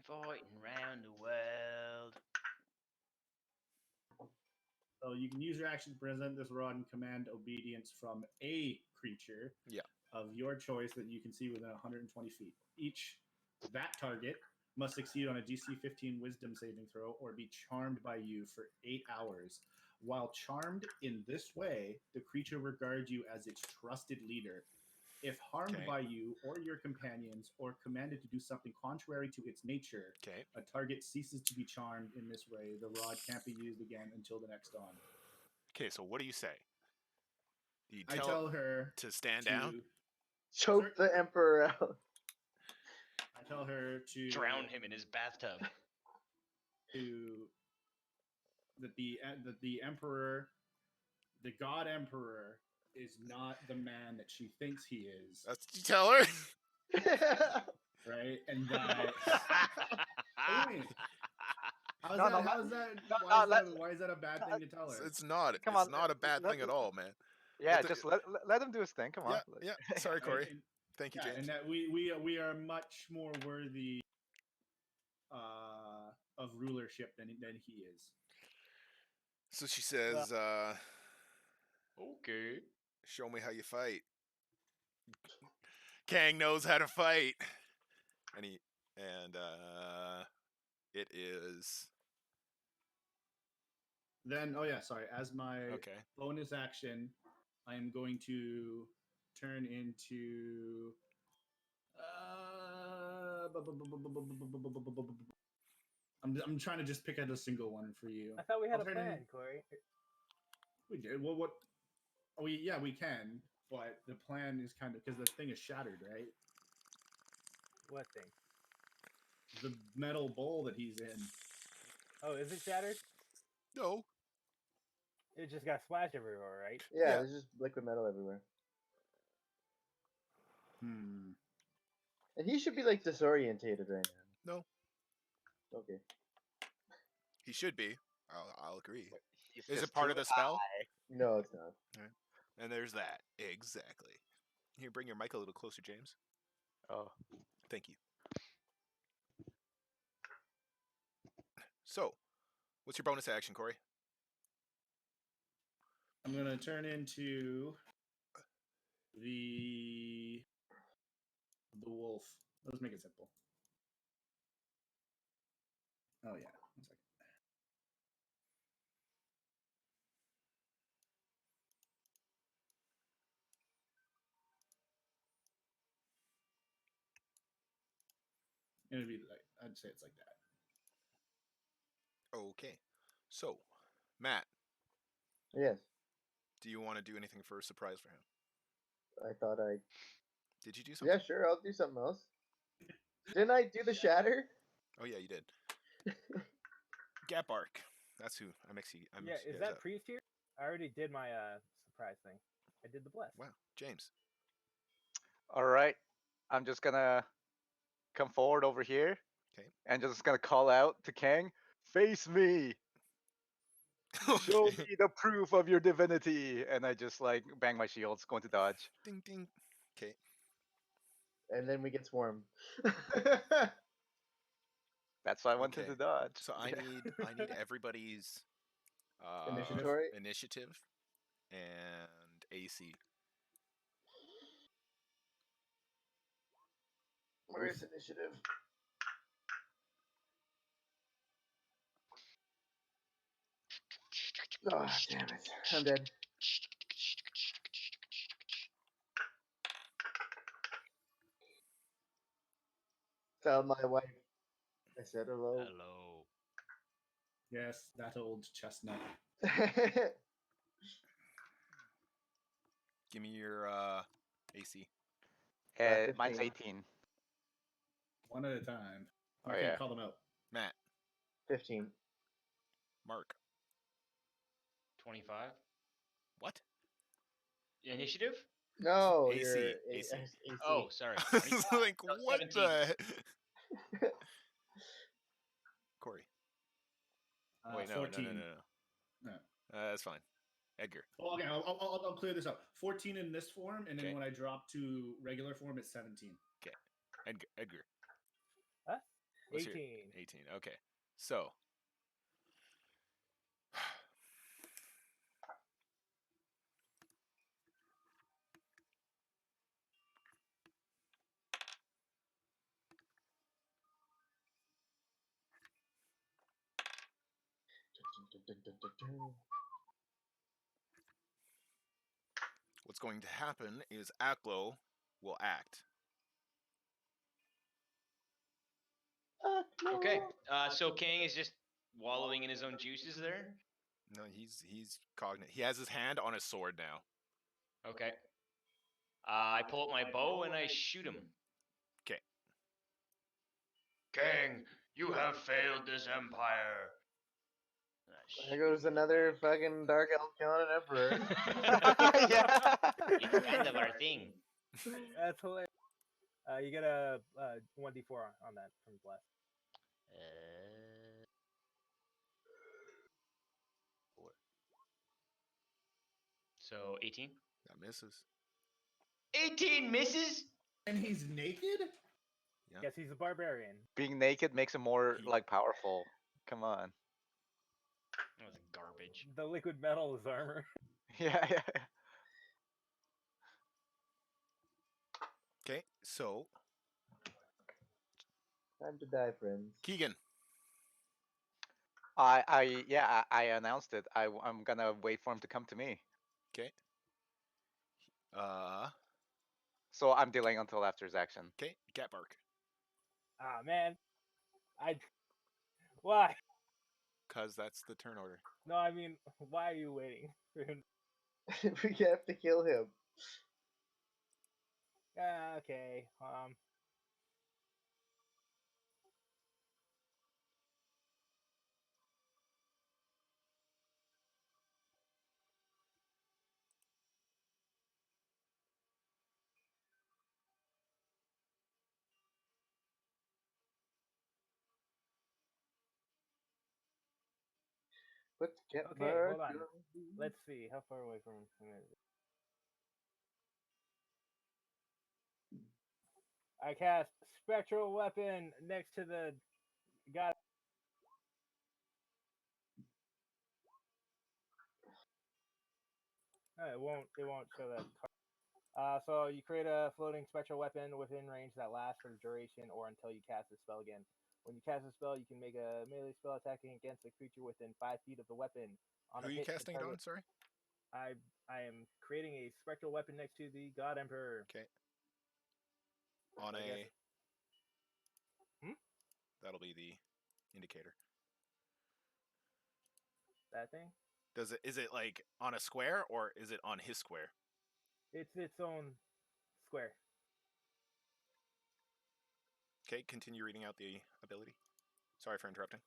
Fighting round the world. So you can use your action to present this rod and command obedience from a creature Yeah. of your choice that you can see within 120 feet. That target must succeed on a DC 15 Wisdom saving throw or be charmed by you for 8 hours. While charmed in this way, the creature regards you as its trusted leader. If harmed Okay. by you or your companions or commanded to do something contrary to its nature, Okay. a target ceases to be charmed in this way. The rod can't be used again until the next dawn. Okay. So what do you say? Do you I tell her to stand down? Choke the emperor out. I tell her to Drown him in his bathtub. That the emperor, the god emperor, is not the man that she thinks he is. That's what you tell her. Right? And that. Wait, how's No, that? no, How's that? no, Why, no, is let- that why is that a bad thing to tell her? It's not. Come It's on, not a bad let- thing at all, man. Yeah, Let the- just let him do his thing. Come on. Yeah. Yeah. Sorry, Corey. And- Thank you, yeah, James. and that we are much more worthy of rulership than he is. So she says, Okay. show me how you fight. Kang knows how to fight. And it is Then, sorry. As my okay. bonus action, I am going to turn into. I'm trying to just pick out a single one for you. I thought we had I'll a turn plan, in- Corey. We did. Well, what? We can, but the plan is kind of because the thing is shattered, right? What thing? The metal bowl that he's in. Oh, is it shattered? No. It just got splashed everywhere, right? Yeah, Yeah. there's just liquid metal everywhere. Hmm. And he should be like disorientated right now. No. Okay. He should be. I'll agree. He's Is it just part too of the spell? No, it's not. And there's that. Exactly. Here, bring your mic a little closer, James. Oh. Thank you. So, what's your bonus action, Corey? I'm gonna turn into the wolf. Let's make it simple. Oh yeah, 1 second. It'd be like I'd say it's like that. Okay. So, Matt, Yes. do you want to do anything for a surprise for him? I thought I. Did you do something? Yeah, sure. I'll do something else. Didn't I do the shatter? Oh yeah, you did. Gap arc. That's who I mix you. I Yeah, mix you is guys that up. priest here? I already did my surprise thing. I did the bless. Wow, James. All right. I'm just gonna come forward over here. Okay. And just gonna call out to Kang, face me. Show Okay. me the proof of your divinity. And I just like bang my shields, going to dodge. Ding ding. Okay. And then we get swarmed. That's why I went Okay. to the dodge. So I need everybody's Initiatory? initiative and AC. Where is initiative? Oh, damn it. I'm dead. Tell my wife I said hello. Hello. Yes, that old chestnut. Give me your AC. Mine's 15. 18. One at a time. Oh, Okay, yeah. call them out. Matt. 15. Mark. 25. What? Initiative? No, AC, your AC. Oh, sorry. Like No, what 17. the? Corey. Wait, no, 14. no. No. That's fine. Edgar. Oh, okay, I'll clear this up. 14 in this form, and then Okay. when I drop to regular form, it's 17. Edgar. Huh? What's your- 18. 18. Okay. So. What's going to happen is Aklo will act. Okay. So Kang is just wallowing in his own juices there. No, he's cognate. He has his hand on his sword now. Okay. I pull up my bow and I shoot him. Okay. Kang, you have failed this empire. There goes another fucking Dark Elf killing an Emperor. Yeah. It's kind of our thing. That's hilarious. You get a 1d4 on that from bless. 4. So 18. That misses. 18 misses. And he's naked? Yeah. Yes, he's a barbarian. Being naked makes him more like powerful. Come on. That was garbage. The liquid metal is armor. Yeah. Okay, so Time to die, friends. Keegan. I announced it. I'm gonna wait for him to come to me. Okay. So I'm delaying until after his action. Okay, Gap arc. Ah, man. Why? Cause that's the turn order. No, I mean, why are you waiting for him? We have to kill him. Okay. Let's get Okay, hold on. Let's see. How far away from him is it? I cast Spectral Weapon next to the god. It won't show that card. So you create a floating spectral weapon within range that lasts for the duration or until you cast the spell again. When you cast a spell, you can make a melee spell attacking against a creature within 5 feet of the weapon. On Who are a you hit, the casting it on? target- Sorry. I am creating a spectral weapon next to the God Emperor. Okay. On I a. guess. That'll be the indicator. That thing? Is it like on a square or is it on his square? It's its own square. Okay, continue reading out the ability. Sorry for interrupting.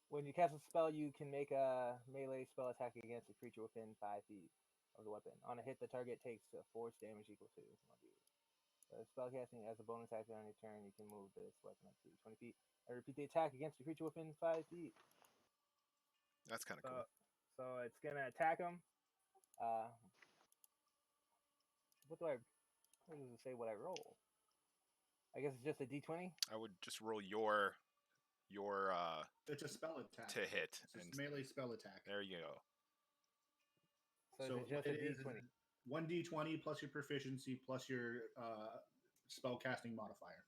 When you cast a spell, you can make a melee spell attack against a creature within 5 feet of the weapon. On a hit, the target takes force damage equal to 1d. Spell casting as a bonus action on your turn, you can move this weapon up to 20 feet. I repeat the attack against a creature within 5 feet. That's kind of cool. So it's gonna attack him. What does it say? What I roll? I guess it's just a d20. I would just roll your It's a spell attack. to hit. It's just melee spell attack. There you go. So it's just a d20. 1d20 plus your proficiency plus your spell casting modifier.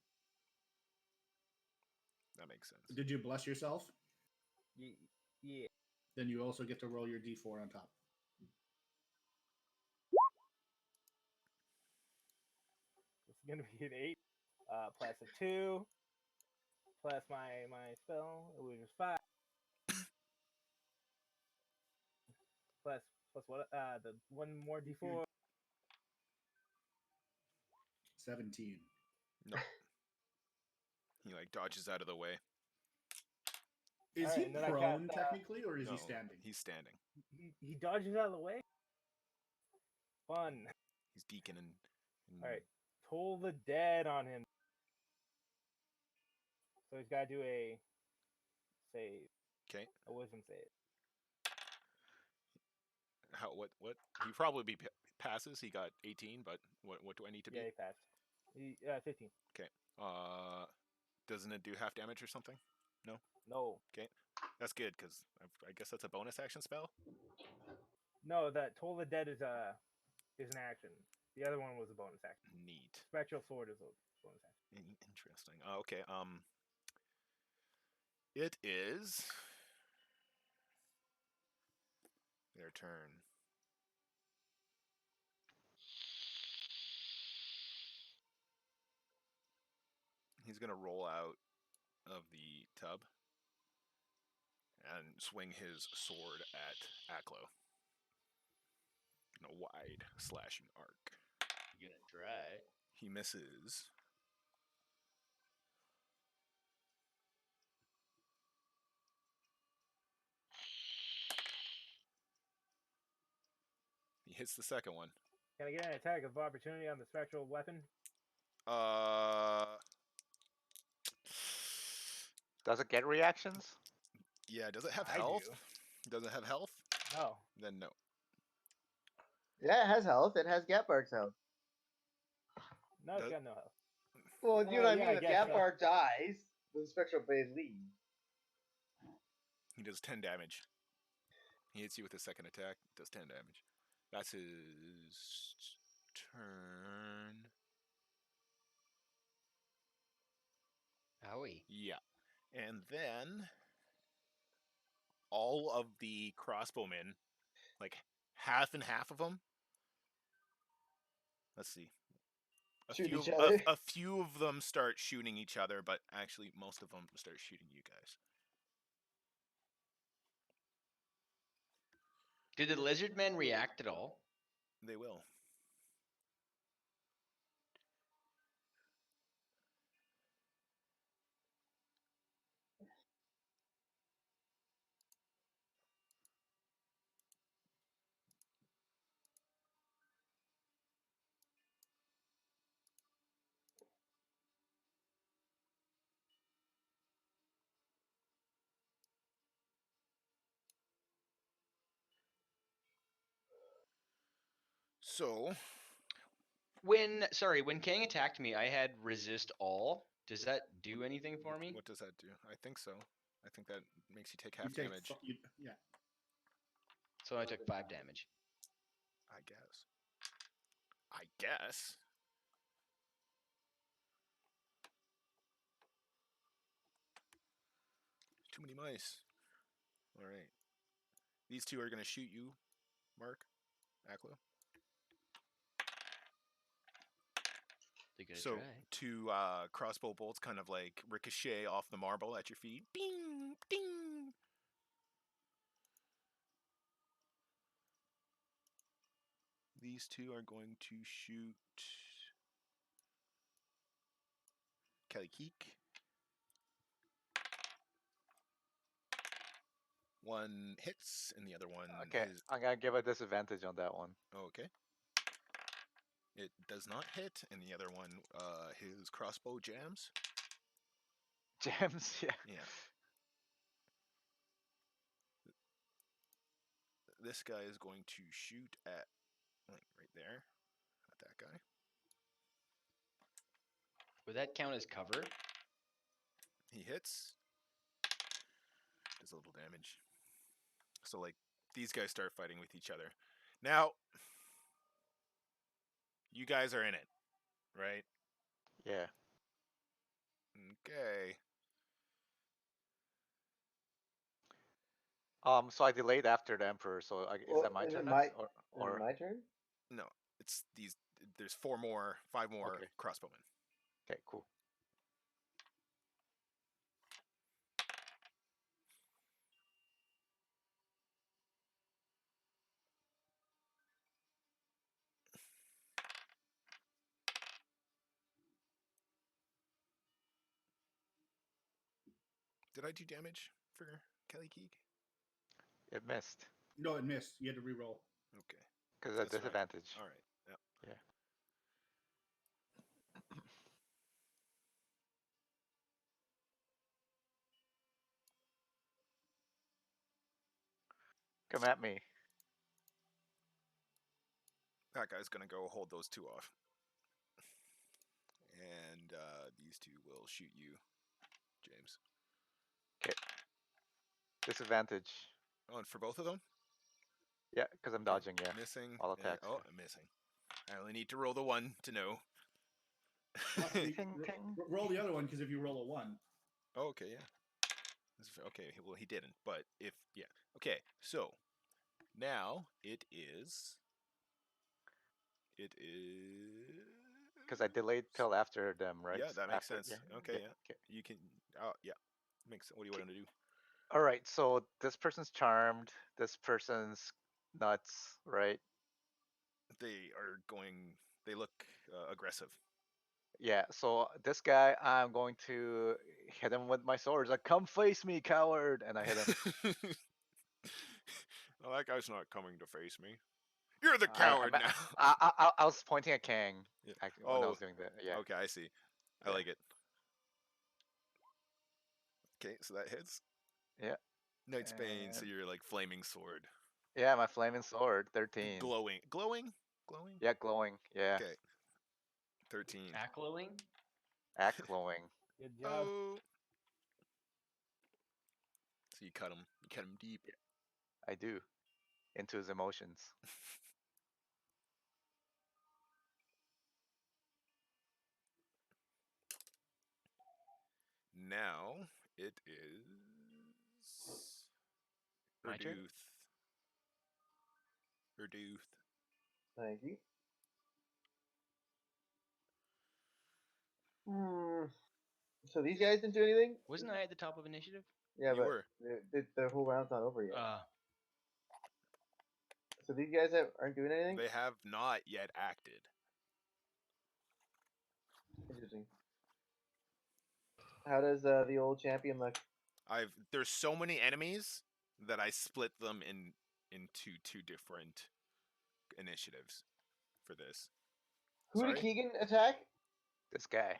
That makes sense. Did you bless yourself? Yeah. Then you also get to roll your d4 on top. It's gonna be an 8 plus a 2 plus my spell, which is 5. plus what? The one more d4. 17. No. He like dodges out of the way. Is All he right, and then I prone cast, technically, or is No, he standing? He's standing. He dodges out of the way. Fun. He's deacon and All right, toll the dead on him. So he's got to do a save. Okay. A wisdom save. How what? He probably passes. He got 18, but what do I need to be? Yeah, he passed. 15. Okay. Doesn't it do half damage or something? No. No. Okay. That's good because I guess that's a bonus action spell. No, that toll the dead is an action. The other one was a bonus action. Neat. Spectral sword is a bonus action. Interesting. Okay. It is their turn. He's gonna roll out of the tub and swing his sword at Aklo in a wide slashing arc. You gonna try? He misses. He hits the second one. Can I get an attack of opportunity on the spectral weapon? Does it get reactions? Yeah. Does it have I health? do. Does it have health? No. Then no. Yeah, it has health. It has Gatbark's health. No, it's got no health. Well, you know what I yeah, mean? I If guess so. Gatbark dies, the Spectral Blade leaves. He does 10 damage. He hits you with his second attack. Does 10 damage. That's his turn. Owie. Yeah. And then all of the crossbowmen, like half and half of them. Let's see. Shoot each other. A few of them start shooting each other, but actually most of them start shooting you guys. Did the lizard men react at all? They will. So, When Kang attacked me, I had resist all. Does that do anything for me? what does that do? I think so. I think that makes you take You half take damage. yeah. So I took 5 damage. I guess. I guess. Too many mice. All right. These two are going to shoot you, Mark, Aklo. They're gonna So try. two crossbow bolts kind of like ricochet off the marble at your feet. Bing, ding. These two are going to shoot Kelly Keek. One hits, and the other one Okay, is I'm gonna give a disadvantage on that one. okay. It does not hit, and the other one, his crossbow jams. Gems, yeah. Yeah. This guy is going to shoot at, like, right there, at that guy. Would that count as cover? He hits. Does a little damage. So, like, these guys start fighting with each other. Now, you guys are in it, right? Yeah. Okay. So I delayed after the Emperor. So is that my Is turn it next, Is or it my turn? No, it's these. There's 5 more Okay. crossbowmen. Okay, cool. Did I do damage for Kelly Keek? It missed No, it missed. You had to re-roll. Okay. because of That's right. disadvantage. All right. Yep. Yeah. Come at me. That guy's gonna go hold those 2 off, and these 2 will shoot you, James. Disadvantage. Oh, and for both of them? Yeah, because I'm dodging. Yeah. Missing. All and- attacks. oh, I'm missing. I only need to roll the 1 to know. Actually, Ting, ting. roll the other one, because if you roll a 1, Oh, okay, yeah. Okay, well, he didn't, but if, yeah. Okay, so, now it is... Because I delayed till after them, right? Yeah, that makes After, sense. yeah. Okay, yeah. Okay. You can, yeah. Makes sense. What do you want to do? All right. So this person's charmed. This person's nuts, right? They are going, they look aggressive. Yeah. So this guy, I'm going to hit him with my swords. Like, come face me, coward! And I hit him. Well, that guy's not coming to face me. You're the I- coward I- now. I was pointing at Kang Yeah. when I Oh, was doing that. Yeah. okay, I see. I Yeah. like it. Okay, so that hits. Yeah. Knight's Bane, so And- you're like flaming sword. Yeah, my flaming sword, 13. Glowing. Yeah, glowing. Yeah, Okay. 13. Ackling? act glowing. Good job. Oh. So you cut him. You cut him deep. I do. Into his emotions. Now it is My turn? Erduth. Thank you. So these guys didn't do anything? Wasn't I at the top of initiative? Yeah, You but were. the whole round's not over yet. Uh, So these guys aren't doing anything? They have not yet acted. Interesting. How does the old champion look? There's so many enemies that I split them into 2 different initiatives for this. Who Sorry? did Keegan attack? This guy.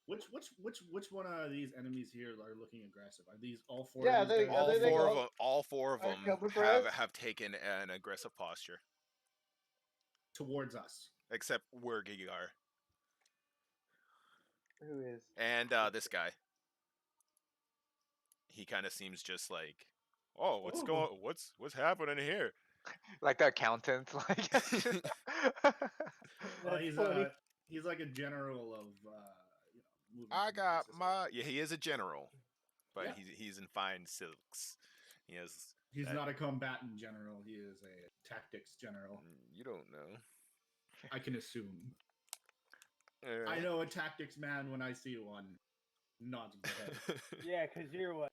Which one of these enemies here are looking aggressive? Are these all 4 Yeah, of these they- guys? are they like All four of are them cover for us? have taken an aggressive posture, towards us? except Wergigar Who is? and this guy. He kind of seems just like, oh, what's happening here? Like the accountant. Like. That's funny. He's like a general of moving I got pieces. yeah, he is a general, but Yeah. he's in fine silks. He has. He's not a combatant general. He is a tactics general. You don't know. I can assume. I know a tactics man when I see one. Nods his head. Yeah, because you're what?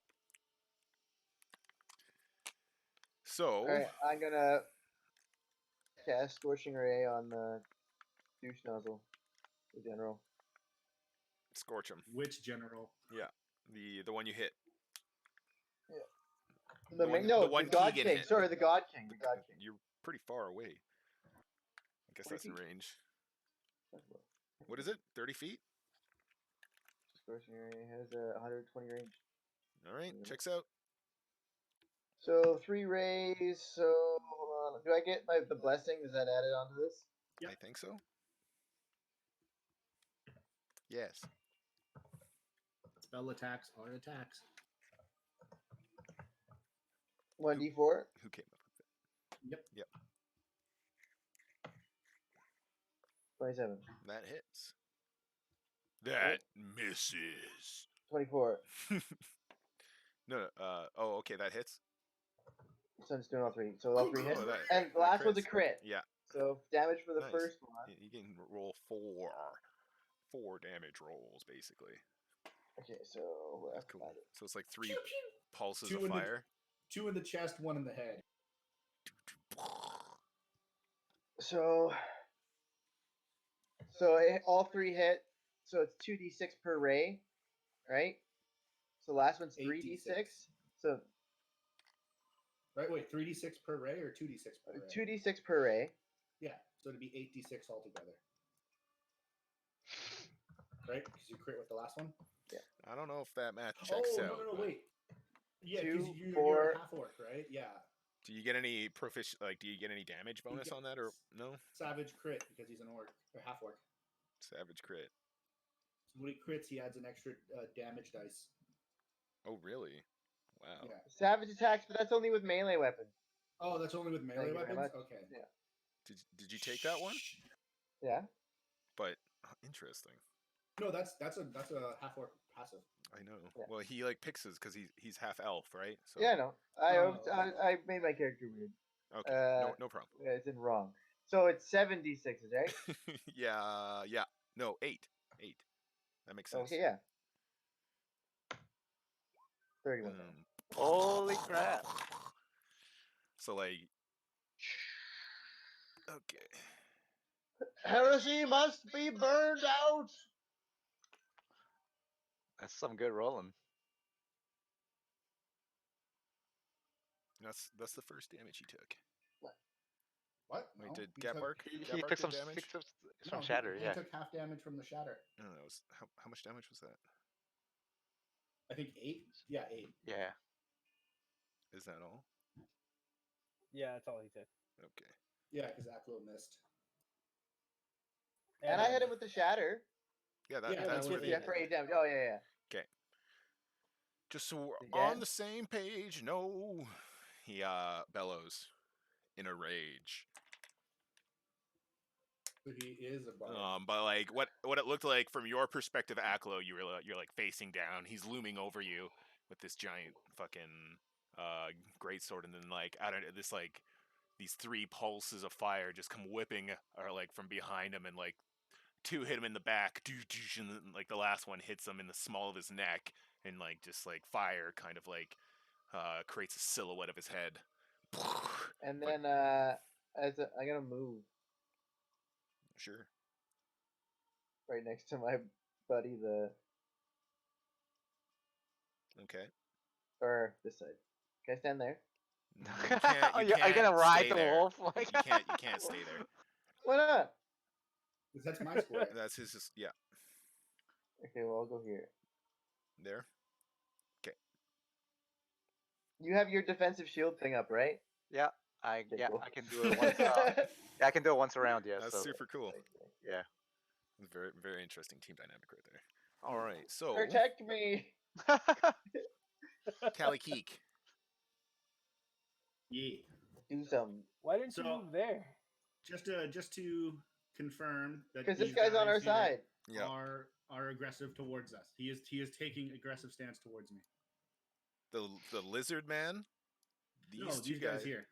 So, Alright, I'm gonna cast Scorching Ray on the douche nozzle. The general. Scorch him. Which general? Yeah, the one you hit. The one God Keegan King. hit. Sorry, the God King. The God King. You're pretty far away. I guess 40 that's the feet. range. What is it? 30 feet? Scorching area has a 120 range. All right, checks out. So 3 rays. So hold on. Do I get the blessing? Is that added onto this? Yep. I think so. Yes. Spell attacks are attacks. 1d4. Who came up with it? Yep. Yep. 27. That hits. That misses. 24. No. Oh, okay. That hits. So I'm just doing all 3. So all 3 hits. Oh, that- And the that last one's a crits. crit. Yeah. So damage for the Nice. first one. You can roll 4 damage rolls basically. Okay, so we're That's at cool. So it's like 3 pulses Two of in the- fire. 2 in the chest, 1 in the head. So all 3 hit. So it's 2d6 per ray, right? So last one's 3d6. 8d6. So Right, wait, 3d6 per ray or 2d6 per ray? 2d6 per ray. Yeah, so it'd be 8d6 altogether. Right? Because you crit with the last one? I don't know if that math checks Oh, out. no, but wait. Yeah, 2, because you're 4. a half orc, right? Yeah. Do you get any do you get any damage bonus on that or no? Savage crit because he's an orc, or half orc. Savage crit. So when he crits, he adds an extra damage dice. Oh, really? Wow. Yeah. Savage attacks, but that's only with melee weapons. Oh, that's only with melee Thank you very weapons? much. Okay. Yeah. Did you take that one? Yeah. But interesting. No, that's a half orc passive. I know. Yeah. Well, he like picks his because he's half elf, right? So Yeah, no. Oh. I made my character weird. okay, no problem. Yeah, it's in wrong. So it's 7d6s, right? yeah. No, 8. That makes sense. Okay, yeah. 31. Holy crap! So like, okay. Heresy must be burned out. That's some good rolling. That's the first damage he took. What? Wait, No, did he Gatbark? He took some damage? some he- shatter. he Yeah. took half damage from the shatter. No, that was how much damage was that? I think 8? Yeah, 8. Yeah. Is that all? Yeah, that's all he took. Okay. Yeah, because Aklo missed. And I hit him with the shatter. Yeah, Yeah, that's that what was he. Yeah, for 8 damage. Oh, yeah. Just so we're Again? on the same page. No, he bellows in a rage. So he is a bard. But like what it looked like from your perspective, Aklo, you're like facing down. He's looming over you with this giant fucking greatsword, and then like I don't know, this like these 3 pulses of fire just come whipping or like from behind him, and like 2 hit him in the back, and then, like the last one hits him in the small of his neck, and like just like fire kind of like creates a silhouette of his head. And then I gotta move Sure. right next to my buddy, Okay. or this side. Can I stand there? You can't. Are You you can't gonna ride stay the there. wolf? You can't stay there. Why not? 'Cause that's my square. That's his. Yeah. Okay, well, I'll go here. There. You have your defensive shield thing up, right? Yeah, Okay, cool. I can do it once. I can do it once around. Yeah. That's So super cool. yeah. Very very interesting team dynamic right there. All right. So Protect me. Tally Keek. Yeah. Do something. Why didn't you So- move there? Just to confirm that Because this these guy's on our guys here side. Yeah. are aggressive towards us. He is taking aggressive stance towards me. The lizard man. No, 2 these guys here.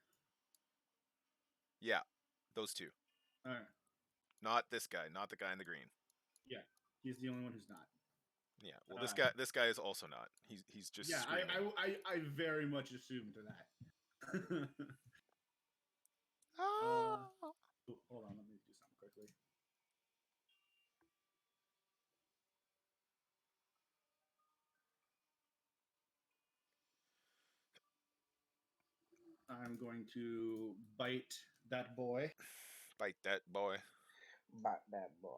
Yeah. Those 2. All right. Not this guy. Not the guy in the green. He's the only one who's not. Yeah. Well, this guy is also not. He's just. Yeah, screaming. I very much assumed that. Ah. Oh, hold on, let me do something quickly. I'm going to bite that boy. Bite that boy. Bite that boy.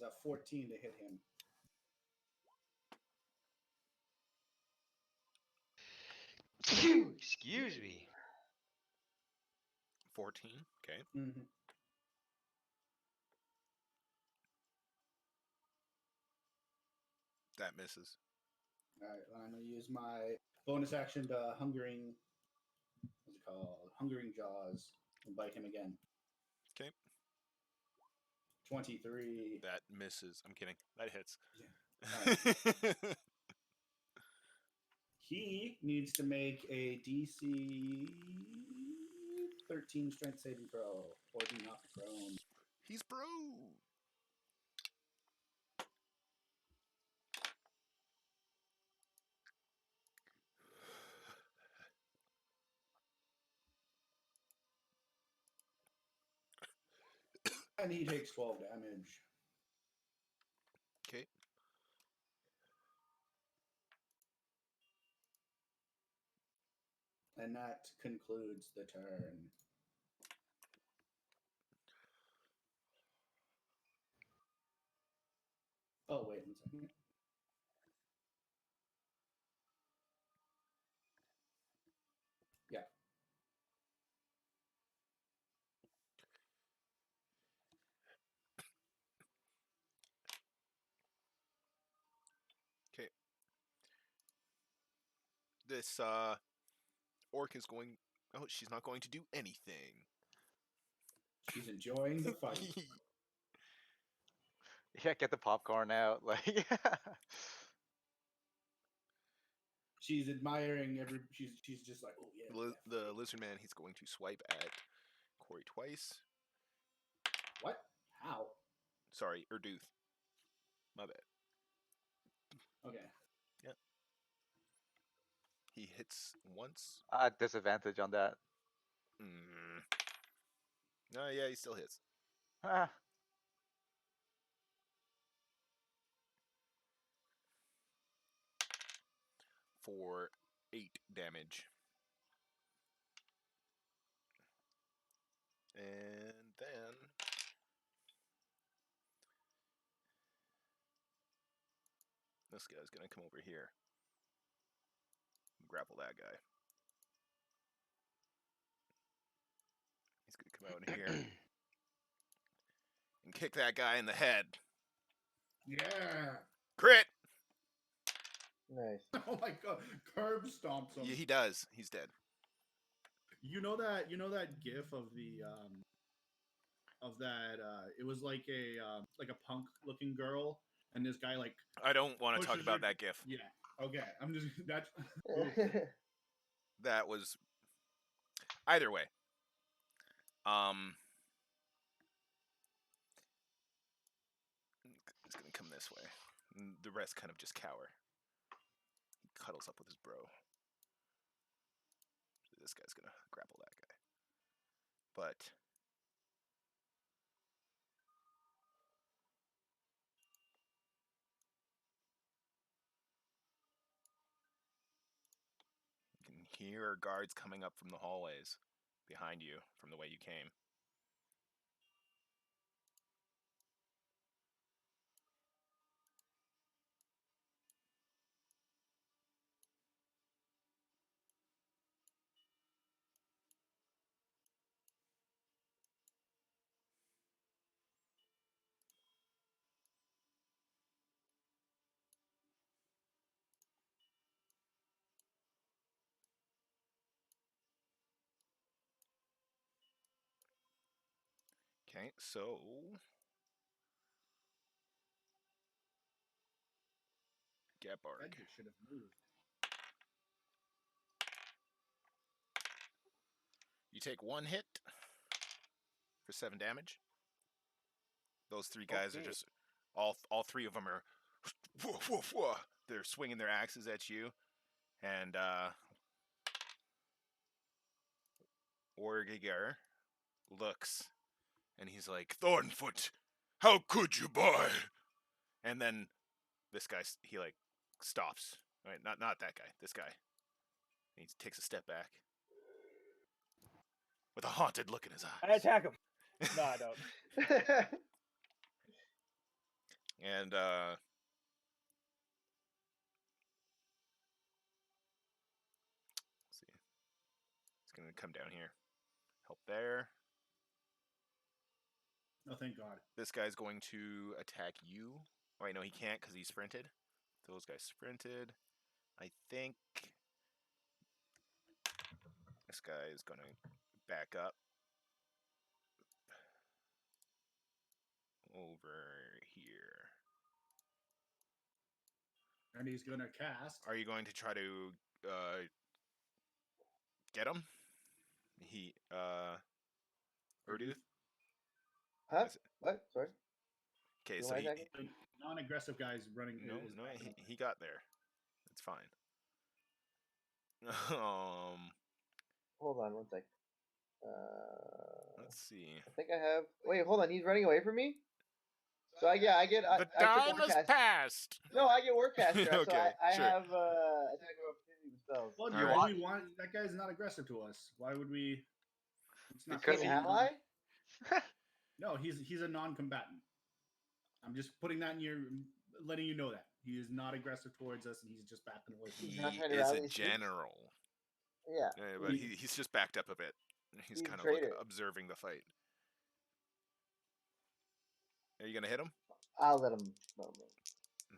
It's a 14 to hit him. Excuse me. 14. Okay. Mm-hmm. That misses. All right, well, I'm going to use my bonus action to hungering. What's it called? Hungering Jaws, and bite him again. Okay. 23. That misses. I'm kidding. That hits. Yeah. He needs to make a DC 13 strength saving throw, or be knocked prone. He's bro. And he takes 12 damage. Okay. And that concludes the turn. Oh, wait 1 second. Yeah. Okay. This orc is going. Oh, she's not going to do anything. She's enjoying the fight. Yeah, get the popcorn out. Like, She's admiring every. She's just like, oh yeah. The lizard man. He's going to swipe at Corey twice. What? How? Sorry, Erduth. My bad. Okay. Yep. He hits once. disadvantage on that. No, yeah, he still hits. Ah, For 8 damage. And then this guy's gonna come over here. Grapple that guy. He's gonna come out here and kick that guy in the head. Yeah. Crit! Nice. Oh my god. Curb stomps him. Yeah, he does. He's dead. You know that gif of the it was like a punk looking girl, and this guy like I don't want to talk pushes about her- that gif. Yeah. Okay. I'm just that's That was either way. He's gonna come this way. And the rest kind of just cower. He cuddles up with his bro. This guy's gonna grapple that guy. But you can hear guards coming up from the hallways behind you from the way you came. Okay, so Gabarg. Edgar should have moved. You take 1 hit for 7 damage. Those 3 guys are Okay. just all 3 of them are woof, woof, woof. They're swinging their axes at you, and Orgiger looks, and he's like, Thornfoot, how could you, boy? And then this guy, he like stops. Right, not that guy. This guy. He takes a step back with a haunted look in his I eyes. attack him. No, I don't. And let's see. He's gonna come down here. Help there. Oh, thank God. This guy's going to attack you. Oh, wait, no, he can't because he sprinted. Those guys sprinted. I think this guy is going to back up over here. And he's gonna cast. Are you going to try to get him? He Urdu? Huh? What? Sorry. Okay, You so wanna he, attack The non-aggressive guy's running. no, is no, backing up. he got there. It's fine. Hold on one sec. Let's see. I think I have. Wait, hold on. He's running away from me. So I get. The I time get has Warcaster. passed. No, I get Warcaster. So Okay, I sure. have attack of opportunity with spells. Well, All do right. we want that guy's not aggressive to us? Why would we? It's not Because An he- ally? No, he's a non-combatant. I'm just putting that in your, letting you know that he is not aggressive towards us, and he's just backing away from He He's us. not trying to is rally a his troops? general. Yeah. But he's just backed up a bit. He's He's a kind of like traitor. observing the fight. Are you gonna hit him? I'll let him.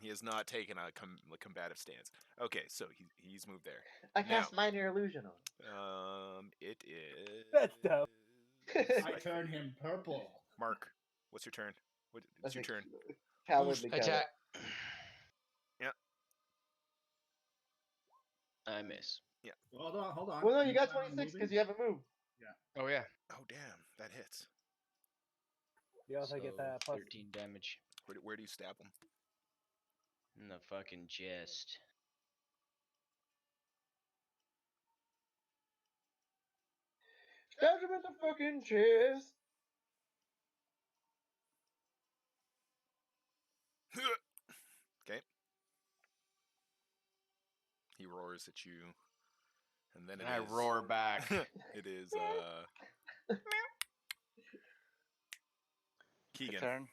He has not taken a combative stance. Okay, so he's moved there. I cast minor illusion on him. It is. That's dope. I turn him purple. Mark, what's your turn? It's That's your a turn. Cowardly coward. Attack. Yeah. I miss. Hold on. Well, no, you got plan on 26 moving? because you haven't moved. Oh yeah. Oh damn, that hits. You also get So, that plus. 13 damage Where do you stab him? in the fucking chest. Stab him in the fucking chest. Okay. He roars at you, and then And I roar back. It is Your Keegan. turn.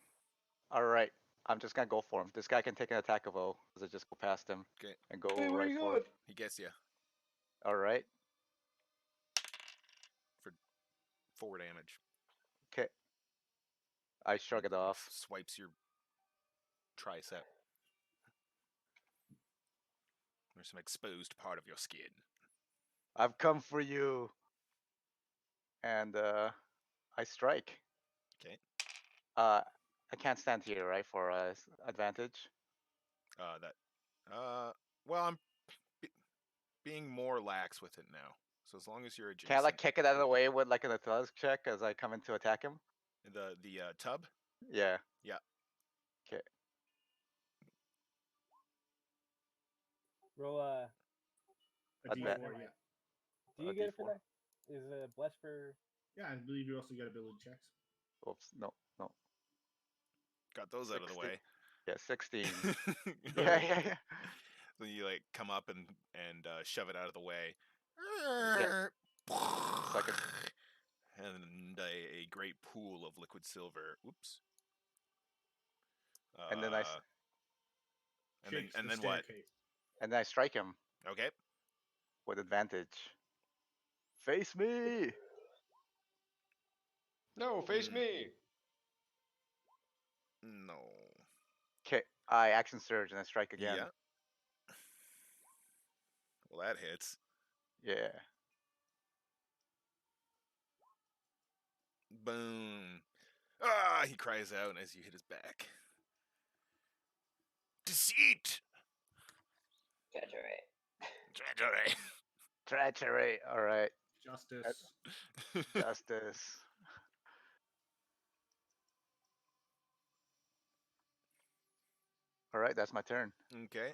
All right. I'm just gonna go for him. This guy can take an attack of O, because I just go past him Okay. and go Hey, where right you for going? it. He gets you All right. for 4 damage. Okay. I shrug it off. Swipes your tricep. There's some exposed part of your skin. I've come for you. And I strike. Okay. I can't stand here, right, for advantage. Well, I'm being more lax with it now. So as long as you're adjacent. Can I like kick it out of the way with like an athletics check as I come in to attack him? the tub? Yeah. Yeah. Okay. Roll A I'd D4, bet. yeah. Do you A get it for D4. that? Is blessed for? Yeah, I believe you also get ability checks. Oops. No. Got those out of the 60. way. Yeah, 16. yeah. So you like come up and shove it out of the way. Second. And a great pool of liquid silver. Oops. And then I Shakes and the then what? staircase. And then I strike him Okay. with advantage. Face me. No, face me. No. Okay. I action surge and I strike again. Yeah. Well, that hits. Yeah. Boom. Ah! He cries out as you hit his back. Deceit. Treachery. Treachery. Treachery. All right. Justice. Justice. All right, that's my turn. Okay.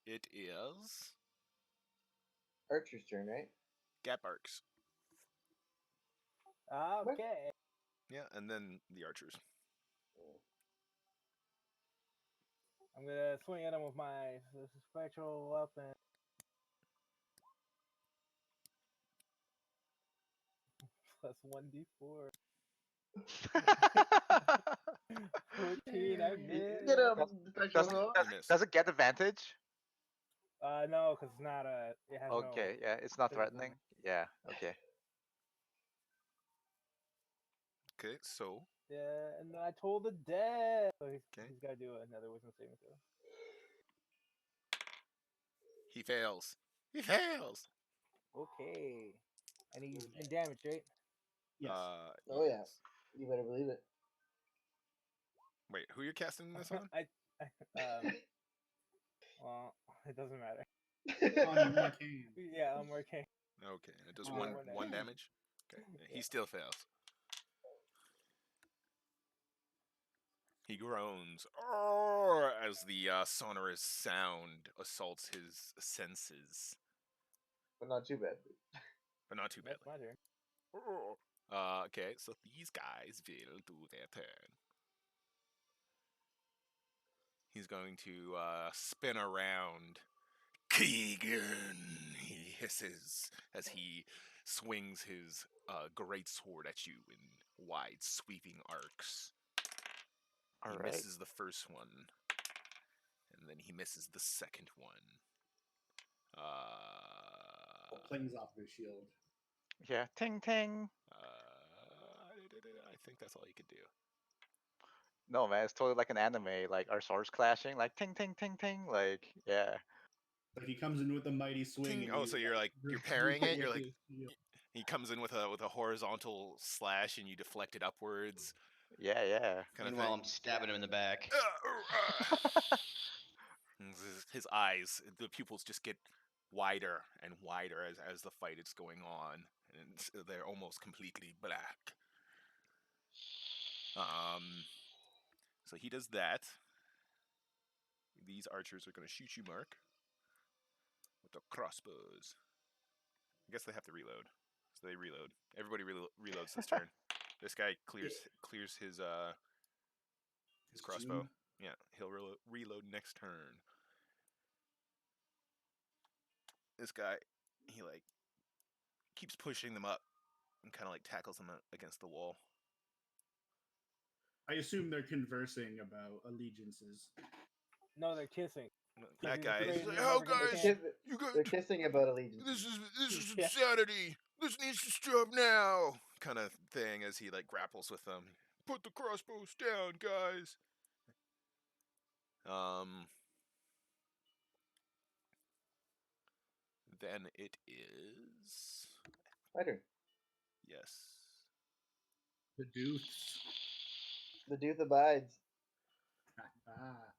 It is Archer's turn, right? Gap Arcs. Okay. Yeah, and then the archers. I'm gonna swing at him with my spectral weapon. Plus 1d4. 14, I missed. Get him! Does, Special. You missed. does it get advantage? No, because it's not a. It has Okay, yeah, it's not physical threatening. Yeah, okay. Okay, so Yeah, and I told the dead. So Okay. he's got to do another wisdom saving throw. he fails. He fails. Okay. And he's in damage, right? Yes. Oh, yeah. Yes. You better believe it. Wait, who you're casting this on? Well, it doesn't matter. On Markeng. Yeah, I'm working. Okay, it does Oh, one one one damage. damage. Okay, he Yeah. still fails. He groans "Arr!" as the sonorous sound assaults his senses, But not too bad. but not too That's badly. my turn. Okay, so these guys will do their turn. He's going to spin around. Keegan, he hisses as he swings his great sword at you in wide, sweeping arcs. All He right. misses the first one, and then he misses the second one. Clings off his shield. Yeah, ting ting. I think that's all he could do. No, man, it's totally like an anime. Like our swords clashing, like ting ting ting ting. Like, yeah. Like he comes in with a mighty swing. Ting- And oh, you, so you're like you're roof parrying it. You're with like his shield. he comes in with a horizontal slash, and you deflect it upwards. Yeah, yeah. Kind of Meanwhile, thing. I'm stabbing him in the back. And his eyes, the pupils just get wider and wider as the fight is going on, and they're almost completely black. So he does that. These archers are going to shoot you, Mark, with the crossbows. I guess they have to reload, so they reload. Everybody reloads this turn. This guy clears his crossbow. June. Yeah, he'll reload next turn. This guy, he like keeps pushing them up and kind of like tackles them against the wall. I assume they're conversing about allegiances. No, they're kissing. That He's guy is afraid like, you're "Oh, never gonna guys, kiss." you They're guys, kissing about allegiance. this is Yeah. insanity. This needs to stop now." Kind of thing as he like grapples with them. Put the crossbows down, guys. Then it is My turn. yes. The Deuce. The Duth abides. Ah.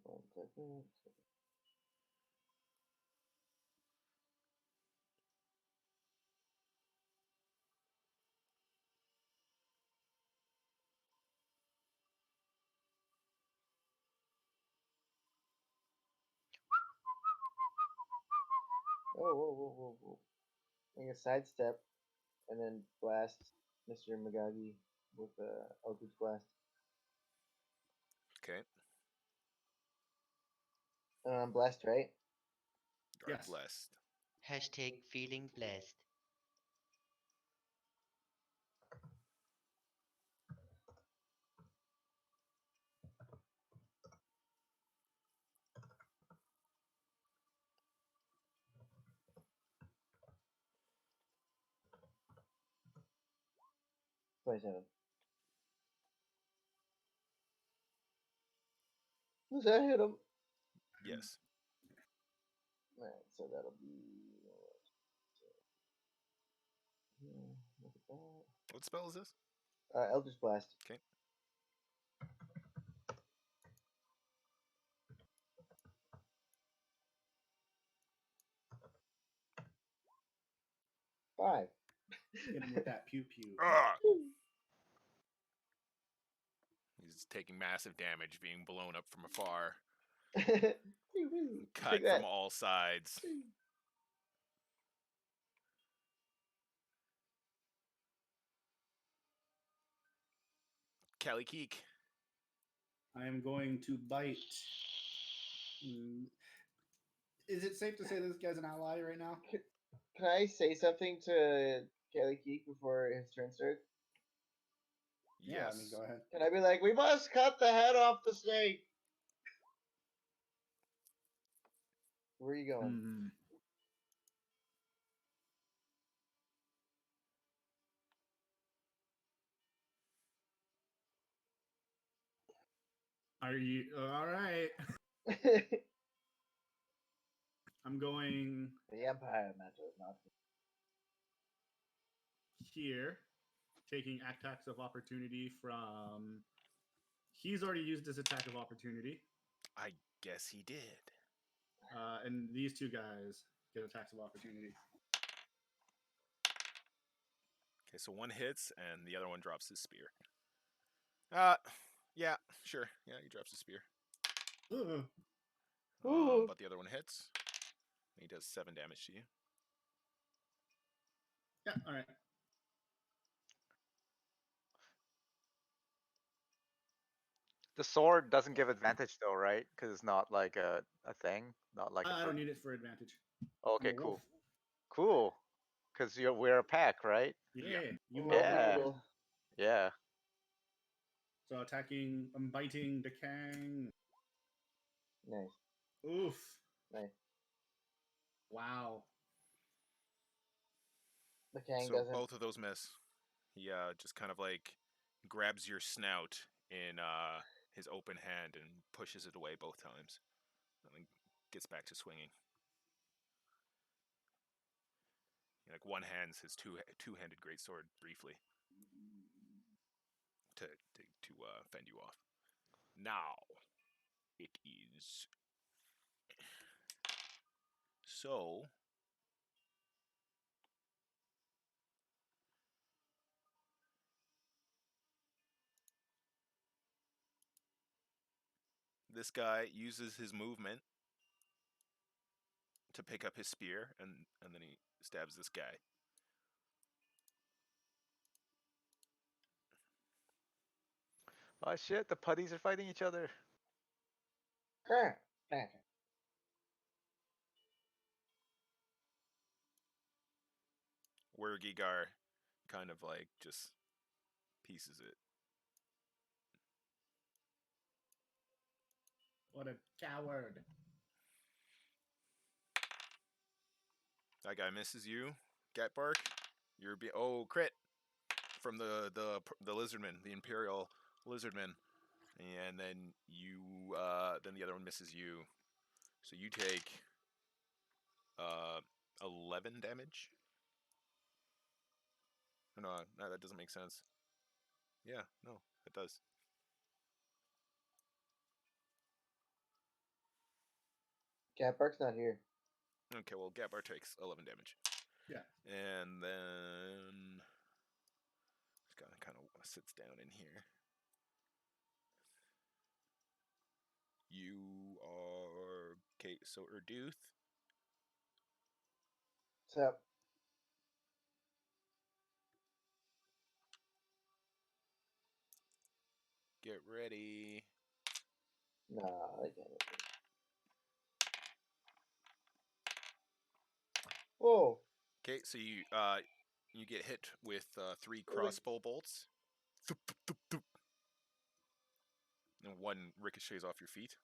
1 second. Whoa. Make a sidestep and then blast Mr. Magagi with Eldritch Blast. Okay. Blast, right? You are Yes. blessed. Hashtag feeling blessed. $27. Does that hit him? Yes. Alright, so that'll be. Look at that. What spell is this? Eldritch Blast. Okay. 5. Hit him with that pew pew. Ugh. He's taking massive damage, being blown up from afar, cut Take that. from all sides. Kelly Keek. I am going to bite. Is it safe to say this guy's an ally right now? Can I say something to Kelly Keek before his turn starts? Yeah, Yes. I mean, go ahead. Can I be like, we must cut the head off the snake? Where are you going? Hmm. Are you all right? I'm going The Empire matters not. here, taking attacks of opportunity from. He's already used his attack of opportunity, I guess he did. and these two guys get attacks of opportunity. Okay, so one hits and the other one drops his spear. Yeah, sure. Yeah, he drops his spear. Ugh. But the other one hits. He does 7 damage to you. Yeah, all right. The sword doesn't give advantage though, right? Because it's not like a thing, not like a. I don't need it for advantage. Okay, I'm a cool, wolf. cool. Because we're a pack, right? Yeah, you I'm might Yeah. Eagle. Yeah. So attacking, I'm biting the Kang. Nice. Oof. Nice. Wow. The Kang So doesn't. both of those miss. He just kind of like grabs your snout in his open hand and pushes it away both times. And then gets back to swinging. Like one hands his two-handed greatsword briefly to fend you off. Now it is so. This guy uses his movement to pick up his spear, and then he stabs this guy. Oh shit! The putties are fighting each other. Where Gigar kind of like just pieces it. What a coward. That guy misses you. Gatbark, you're crit from the lizardman, the Imperial lizardman, and then then the other one misses you. So you take 11 damage. No, that doesn't make sense. Yeah, no, it does. Catbark's not here. Okay, well, Gatbar takes 11 damage. Yeah. And then this guy kind of sits down in here. You are okay. So Erduth. What's up? Get ready. Nah, I can't. Whoa. Okay, so you get hit with 3 crossbow bolts. Thoop, thoop, thoop, thoop. And 1 ricochets off your feet.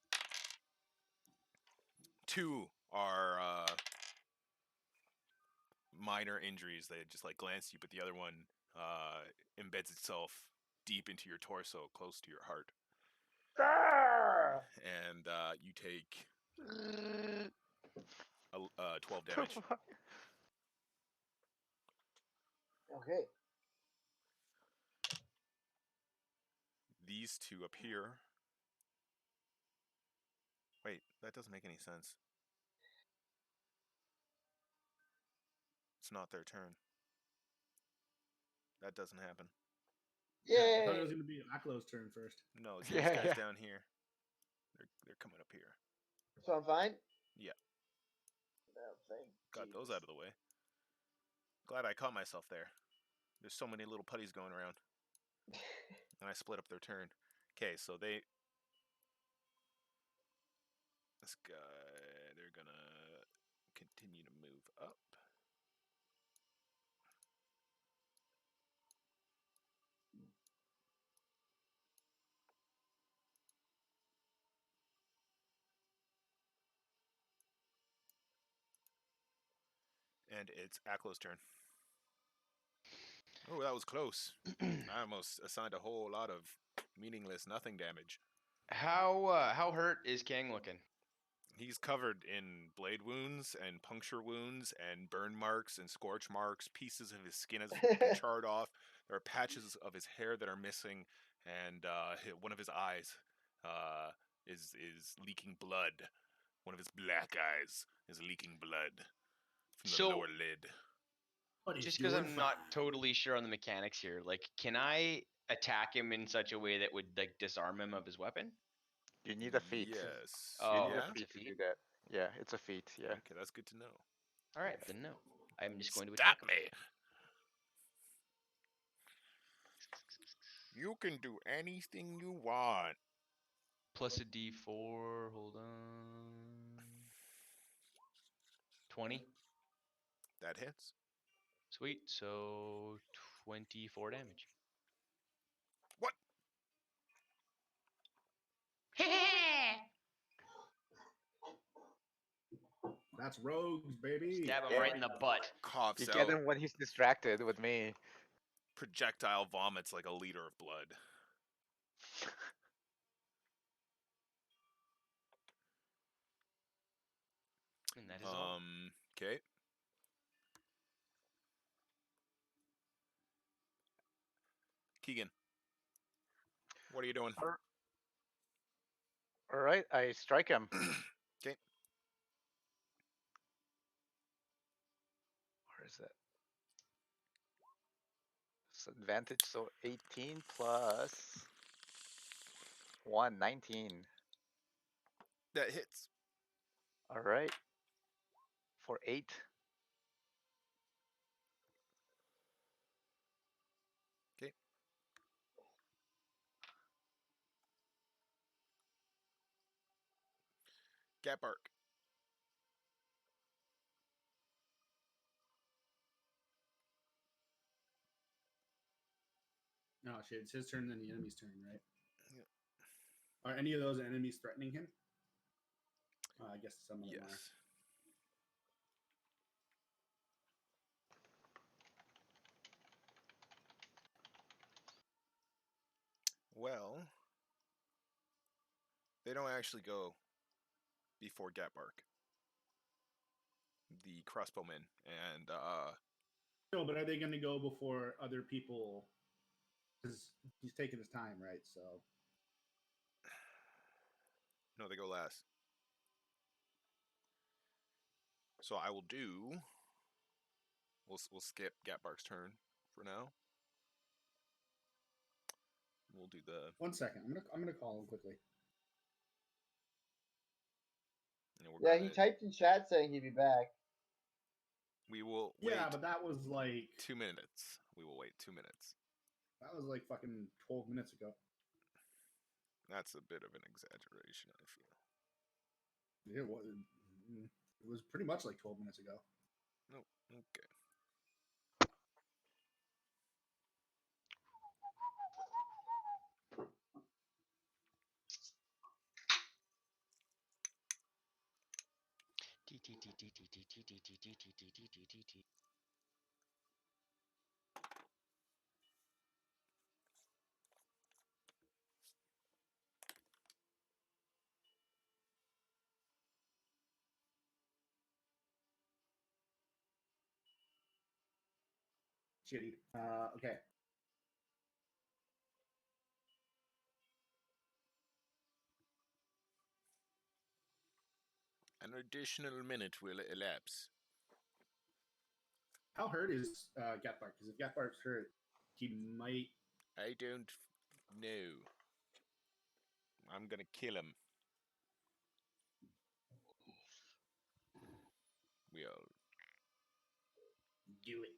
2 are minor injuries. They just like glance you, but the other one embeds itself deep into your torso, close to your heart. And you take 12 damage. Okay. These 2 appear. Wait, that doesn't make any sense. It's not their turn. That doesn't happen. I thought it Yay! was going to be Aklo's turn first. No, it's Yeah, these guys yeah. down here. They're coming up here. So I'm fine? Yeah. Oh, thank Got those Jesus. out of the way. Glad I caught myself there. There's so many little putties going around. And I split up their turn. Okay, so they... This guy... They're gonna continue to move up. And it's Aklo's turn. Oh, that was close. I almost assigned a whole lot of meaningless nothing damage. How hurt is Kang looking? He's covered in blade wounds and puncture wounds and burn marks and scorch marks. Pieces of his skin has been charred off. There are patches of his hair that are missing, and one of his eyes is leaking blood. One of his black eyes is leaking blood from the So- lower lid. Putties, Just you because would I'm find. not totally sure on the mechanics here, like, can I attack him in such a way that would like disarm him of his weapon? You need a feat. Yes. You Oh, need yeah? a it's a feat to do feat? that. Yeah, it's a feat. Yeah. Okay, that's good to know. All right, then no. I'm just going to Stop attack him. me! You can do anything you want. Plus a D4. Hold on. 20. That hits. Sweet. So 24 damage. What? That's rogues, baby. Stab him Yeah. right in the butt. Coughs You out. get him when he's distracted with me. Projectile vomits like a liter of blood. And that is all. Okay. Keegan. What are you doing? All right, I strike him. Okay. Where is it? It's advantage, so 18 plus 1, 19. That hits. All right. For 8. Okay. Gat bark. Oh shit, it's his turn, then the enemy's turn, right? Yep. Are any of those enemies threatening him? I guess some of them are. Yes. Well, they don't actually go before Gat bark. The crossbowmen and No, but are they going to go before other people? Because he's taking his time, right? So no, they go last. So I will do. We'll skip Gatbark's turn for now. We'll do the. 1 second, I'm gonna call him quickly. You know, we're Yeah, gonna, he typed in chat saying he'd be back. we will wait Yeah, but that was like 2 minutes. We will wait 2 minutes. that was like fucking 12 minutes ago. That's a bit of an exaggeration, I feel. It was pretty much like 12 minutes ago. No, okay. Shitty. Okay. An additional minute will elapse. How hurt is Gatbark? Because if Gatbark's hurt, He might. I don't know. I'm gonna kill him. We'll do it.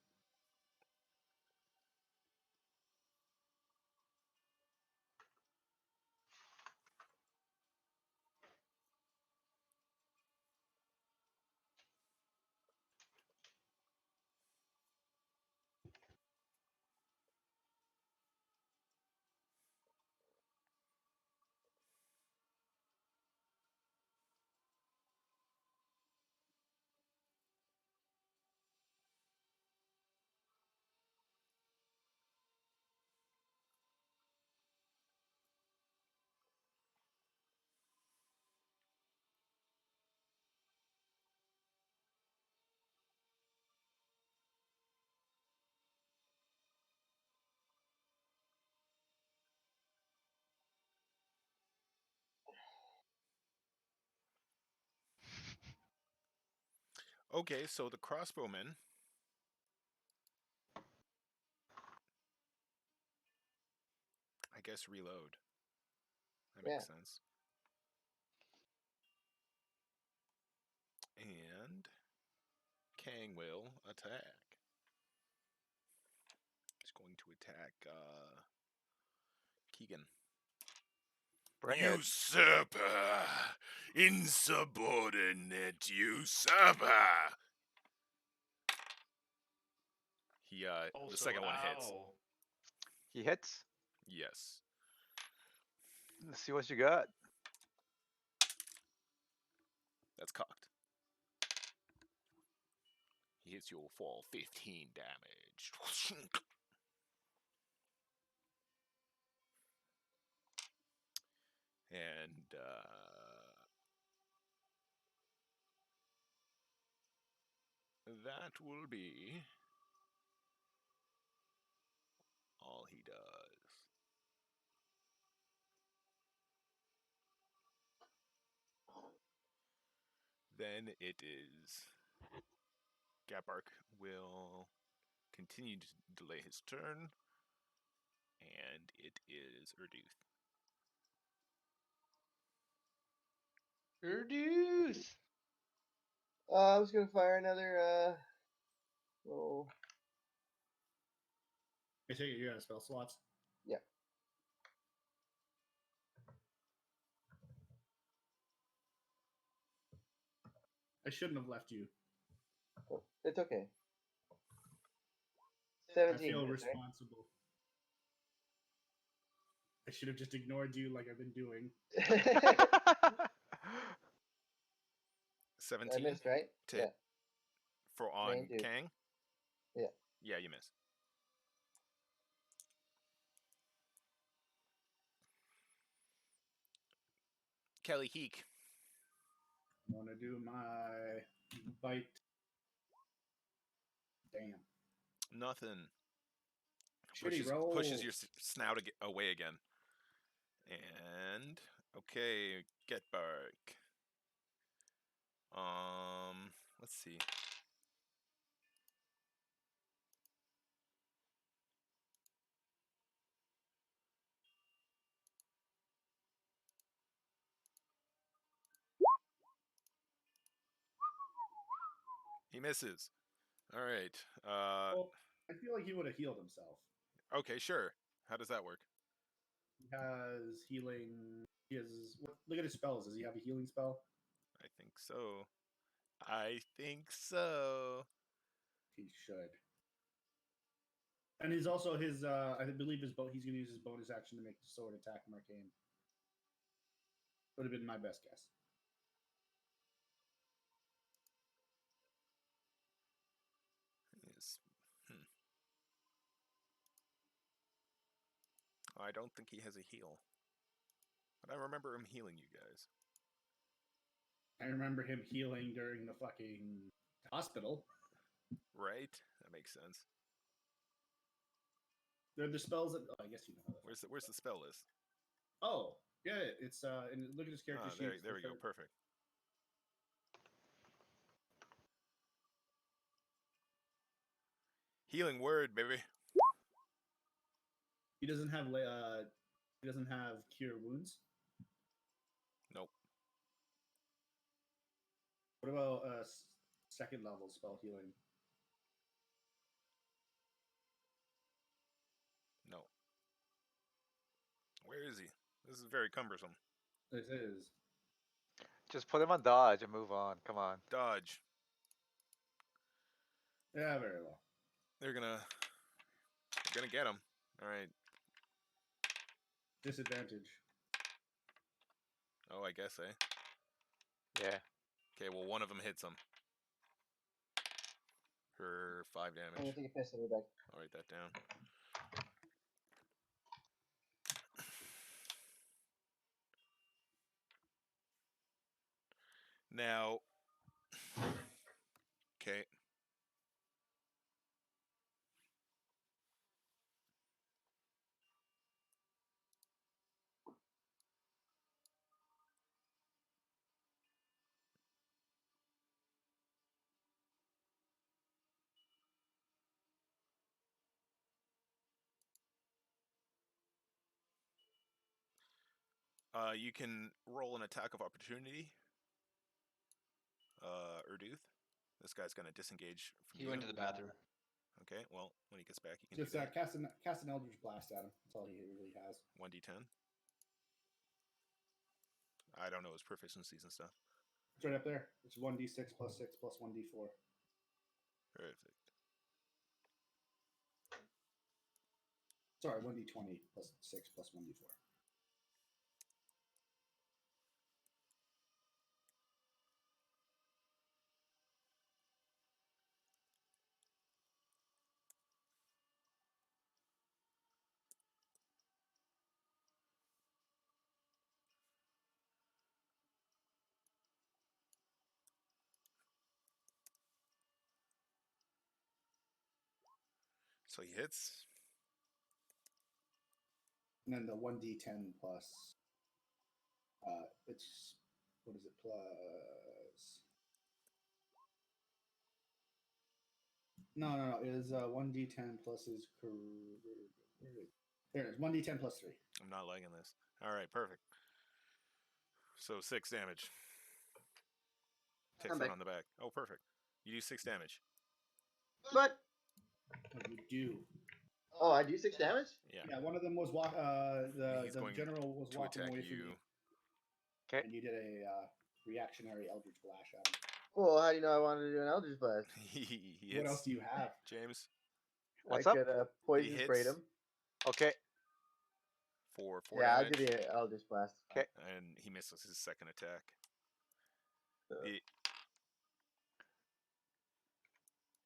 Okay, so the crossbowmen. I guess reload. That makes sense. And Kang will attack. He's going to attack Keegan. Bring it. Usurper! Insubordinate usurper! He the second one hits. He hits. Yes. Let's see what you got. That's cocked. He hits you for 15 damage. And that will be all he does. Then it is Gabark will continue to delay his turn, and it is Erduth. Erduth! I was gonna fire another roll. I take it you're out of spell slots. Yeah. I shouldn't have left you. Oh, it's okay. I 17. feel hits, right? responsible. I should have just ignored you like I've been doing. 17 I missed, right? to Yeah. for on Main dude. Kang? Yeah. Yeah, you miss. Kelly Heek. I want to do my bite. Damn. Nothing. Shitty roll. Pushes your snout away again. And okay, get bark. Let's see. He misses. All right. Well, I feel like he would have healed himself. Okay, sure. How does that work? He has healing. He has. Look at his spells. Does he have a healing spell? I think so. I think so. He should. And he's also his. I believe he's going to use his bonus action to make the sword attack Markeng. Would have been my best guess. Yes. I don't think he has a heal. But I remember him healing you guys. I remember him healing during the fucking hospital. Right? That makes sense. They're the spells that. Oh, I guess you know. Where's the spell list? Oh, yeah, it's and look at his character sheet. There we go. Perfect. Healing word, baby. He doesn't have cure wounds. Nope. What about second level spell healing? No. Where is he? This is very cumbersome. This is. Just put him on dodge and move on. Come on. Dodge. Yeah, very well. They're gonna get him. All right. Disadvantage. Oh, I guess, eh? Yeah. Okay, well, one of them hits him. For 5 I'm gonna damage. take a piss. I'll be back. I'll write that down. Now, okay. You can roll an attack of opportunity. Urduth. This guy's gonna disengage from He you. went to the bathroom. Okay, well, when he gets back, he can Just do that. cast an Eldritch Blast at him. That's all he really has. 1d10. I don't know his proficiencies and stuff. It's right up there. It's 1d6 plus 6 plus 1d4. Perfect. Sorry, 1d20 plus 6 plus 1d4. So he hits. And then the 1d10 plus. It's. What is it? Plus. No. It is 1d10 plus his. There it is. 1d10 plus 3. I'm not liking this. All right, perfect. So 6 damage. Takes I'm that back. on the back. Oh, perfect. You do 6 damage. What? What do you do? Oh, I do 6 damage? Yeah. Yeah, one of them was He's the going general was to walking attack away from you. you, Okay. and you did a reactionary Eldritch Blast at him. Well, how do you know I wanted to do an Eldritch Blast? He hits. What else do you have? James? What's I up? could poison hits. sprayed him. Okay. For 4 Yeah, I'll damage. do the Eldritch Blast. Okay. And he misses his second attack. Uh. The-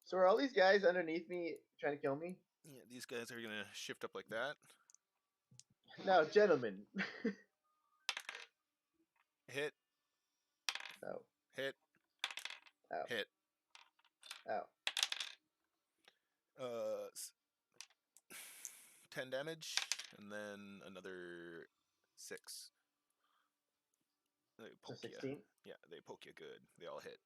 So are all these guys underneath me trying to kill me? yeah, these guys are going to shift up like that. No, gentlemen. Hit. No. Hit. Ow. Hit. Ow. 10 damage, and then another 6. They So poke you. 16? Yeah, they poke you good. They all hit.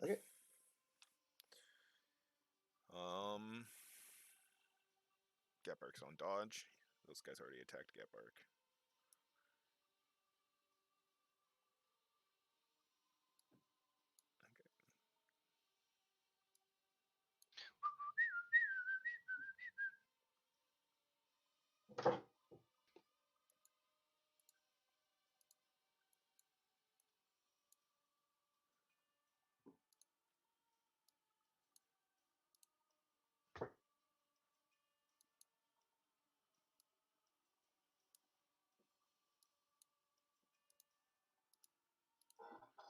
Okay. Getbark's on dodge. Those guys already attacked Getbark.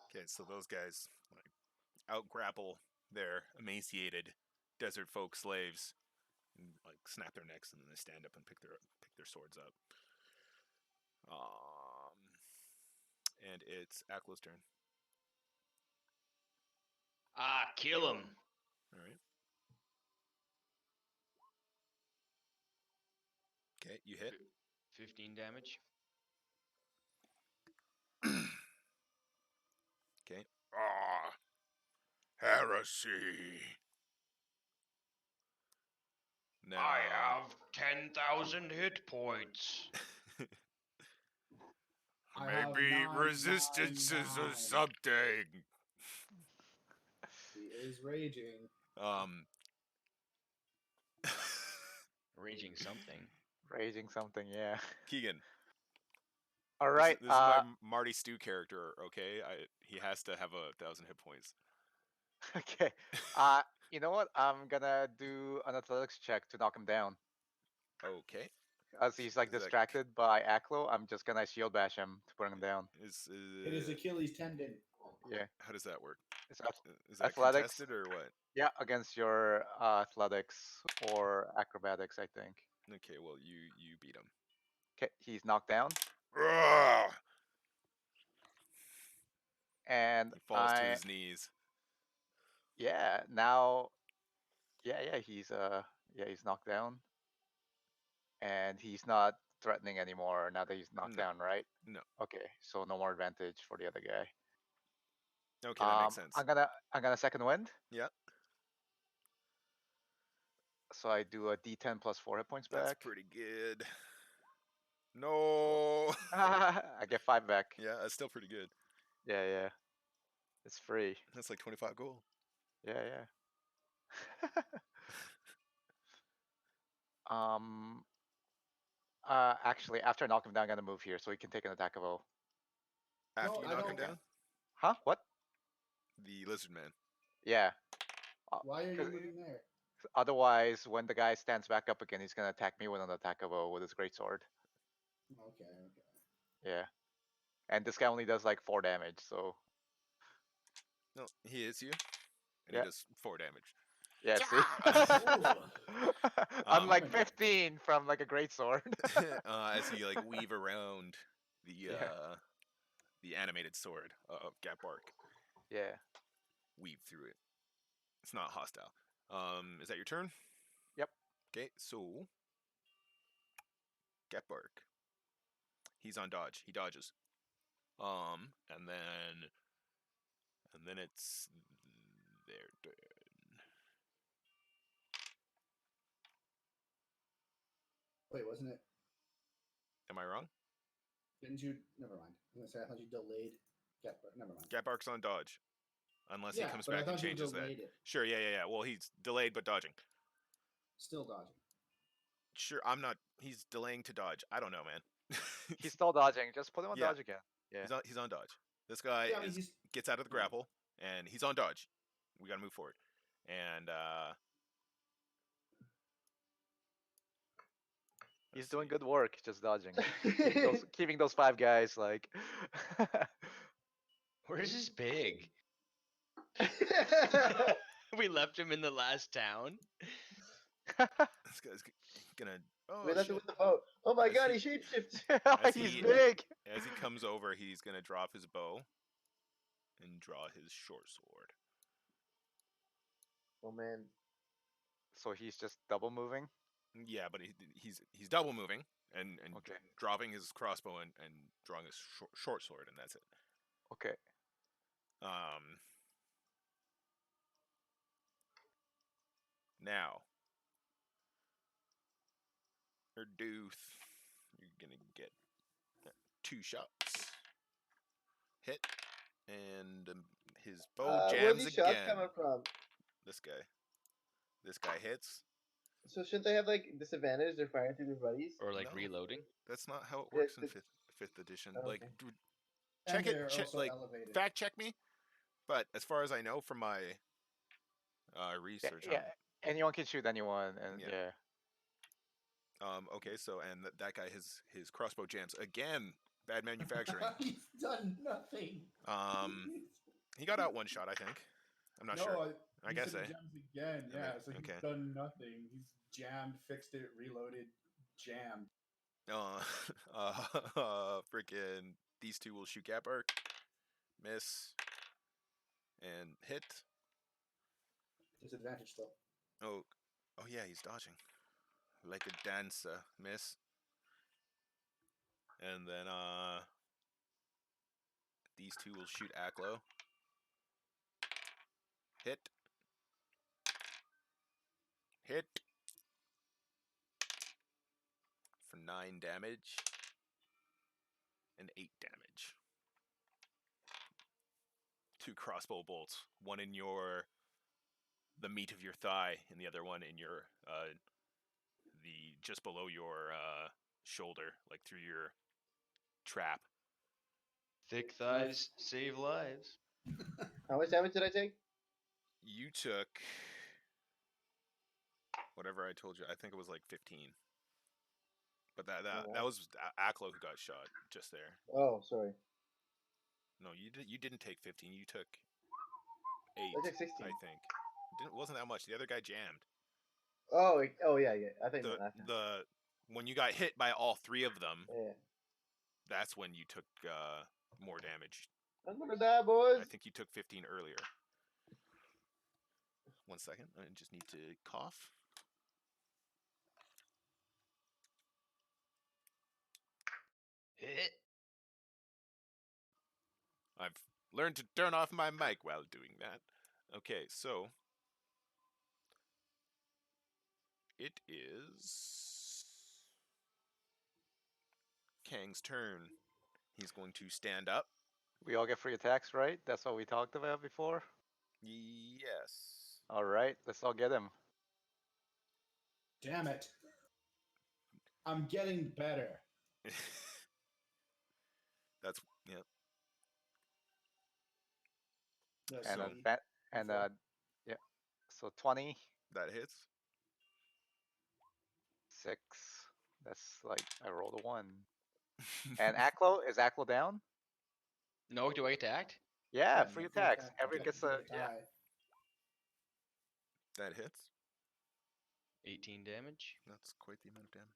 Okay, so those guys like out grapple their emaciated desert folk slaves and like snap their necks, and then they stand up and pick their swords up. And it's Akla's turn. Ah, kill him. All right. Okay, you hit. 15 damage. Okay. Ah, heresy. 10,000 hit points. I have Maybe 999. resistances or something. He is raging. Raging something. Raging something, yeah. Keegan. All This, right. this is my Marty Stew character, okay? He has to have 1,000 hit points. Okay. You know what? I'm gonna do an athletics check to knock him down. Okay. As he's like Is that- distracted by Aklo, I'm just gonna shield bash him to bring him down. It is Achilles tendon. Yeah. How does that work? It's Is that athletics. contested or what? Yeah, against your athletics or acrobatics, I think. Okay, well you beat him. Okay, he's knocked down, Ugh! and He falls to his knees. yeah, now, he's knocked down, and he's not threatening anymore now that he's knocked No. down, right? No. Okay, so no more advantage for the other guy. Okay, that makes sense. I'm gonna second wind. Yeah. So I do a D10 plus 4 hit points That's back. pretty good. No. I get 5 back. Yeah, that's still pretty good. Yeah. It's free. That's like 25 gold. Yeah. Actually, after I knock him down, I'm gonna move here so he can take an attack of O. After No, you I knock him don't. down, Huh? What? the lizard man. Yeah. Why are you 'cause moving there? Otherwise, when the guy stands back up again, he's gonna attack me with an attack of O with his greatsword. Okay. Yeah. And this guy only does like 4 damage, so No, he hits you, and Yeah. he does 4 damage. yeah. See? I'm like 15 from like a greatsword. As you like weave around the Yeah. the animated sword of Gatbark, Yeah. weave through it. It's not hostile. Is that your turn? Yep. Okay, so Gatbark. He's on dodge. He dodges. And then it's their turn. Wait, wasn't it? Am I wrong? Didn't you? Never mind. I'm gonna say I thought you delayed. Never mind. Gatbark's on dodge. Unless he comes but I back and thought you changes that. delayed it. Sure, yeah. Well, he's delayed but dodging. Still dodging. Sure, I'm not. He's delaying to dodge. I don't know, man. He's still dodging. Just put him on Yeah. dodge again. Yeah. He's on dodge. This guy Yeah, I mean, gets out of the grapple and he's on dodge. We gotta move forward. And He's let's doing see. good work, just dodging. Keeping those 5 guys like. Where's his pig? We left him in the last town. This guy's gonna. Oh, We left it shit. with the boat. Oh my As god, he- he shapeshifted. As He's he- big. As he comes over, he's gonna drop his bow and draw his short sword. Oh man. So he's just double moving. Yeah, but he's double moving and Okay. dropping his crossbow and drawing his short sword, and that's it. Okay. Now, Erdooth, you're gonna get 2 shots. Hit, and his bow Where are jams these shots again. coming from? This guy hits. So shouldn't they have like disadvantage? They're firing through their buddies. Or like No. reloading. That's not how it Yeah, works in it's- fifth edition. Oh, Like, okay. dude, And check they're it. Check, also like, elevated. fact check me. But as far as I know from my research, Yeah. Anyone can shoot anyone, and Yeah. yeah. Okay, so and that guy his crossbow jams again. Bad manufacturing. He's done nothing. He got out 1 shot, I think. I'm not no, sure. I he guess said I. he jams again. I Yeah, mean, so he's okay. done nothing. He's jammed, fixed it, reloaded, jammed. Freaking these 2 will shoot Gatbark, miss, and hit. Disadvantage still. Oh yeah, he's dodging like a dancer, miss. And then these 2 will shoot Aklo. Hit. 9 damage and 8 damage. 2 crossbow bolts, one in the meat of your thigh, and the other one in your the just below your shoulder, like through your trap. Thick thighs save lives. How much damage did I take? You took whatever I told you. I think it was like 15. But that was Aklo who got shot just there. Oh, sorry. No, you didn't take 15. You took 8. I took 16. I think. Wasn't that much. The other guy jammed. Oh yeah. I think last time. When you got hit by all 3 of them, Yeah. that's when you took more damage. I'm gonna die, boys. I think you took 15 earlier. 1 second. I just need to cough. Hit. I've learned to turn off my mic while doing that. Okay, so it is Kang's turn. He's going to stand up. We all get free attacks, right? That's what we talked about before. Yes. All right, let's all get him. Damn it. I'm getting better. That's yeah. Let's And see. yeah. So 20, That hits. 6. That's like I rolled a 1. And Aklo, is Aklo down? No, do I get to act? Yeah, Yeah, free free attacks. attack. Every gets a yeah. That hits. 18 damage. That's quite the amount of damage.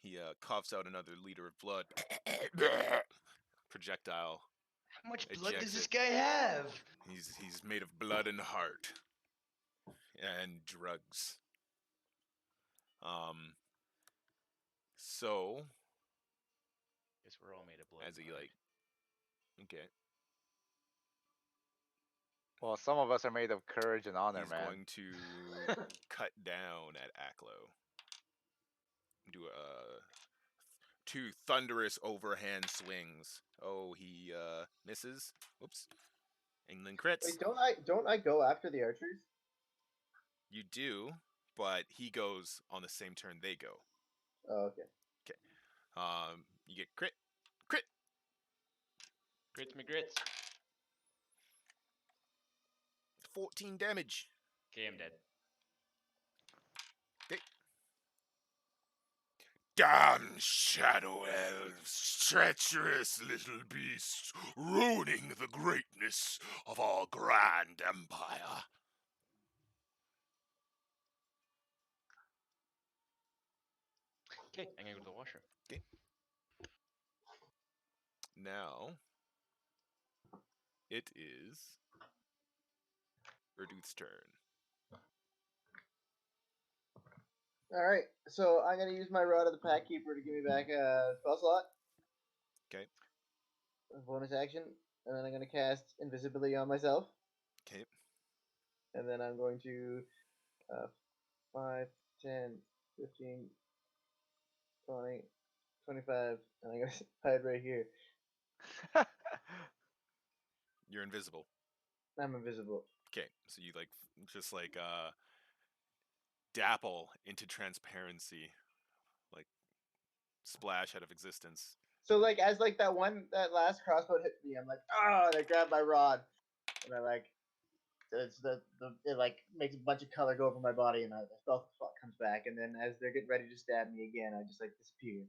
He coughs out another liter of blood. Projectile. How much blood ejects does this it. guy have? He's made of blood and heart. And drugs. So Guess we're all made of blood. as he like okay. Well, some of us are made of courage and honor, He's man. going to cut down at Aklo. Do 2 thunderous overhand swings. Oh, he misses. Whoops. England crits. Wait, don't I go after the archers? You do, but he goes on the same turn they go. Oh, okay. You get crit. Grits me grits. 14 damage. Okay, I'm dead. Okay. Damn shadow elves, treacherous little beasts, ruining the greatness of our grand empire. Okay, I'm gonna go to the washer. Okay. Now it is Erdouth's turn. All right, so I'm gonna use my Rod of the Pack Keeper to give me back a spell slot. Okay. A bonus action, and then I'm gonna cast Invisibility on myself. Okay. And then I'm going to 5, 10, 15, 20, 25, and I'm gonna hide right here. You're invisible. I'm invisible. Okay, so you like just like dapple into transparency, like splash out of existence. So like as like that last crossbow hit me, I'm like, oh, and I grab my rod, and I like, it like makes a bunch of color go over my body, and the spell slot comes back, and then as they're getting ready to stab me again, I just like disappear.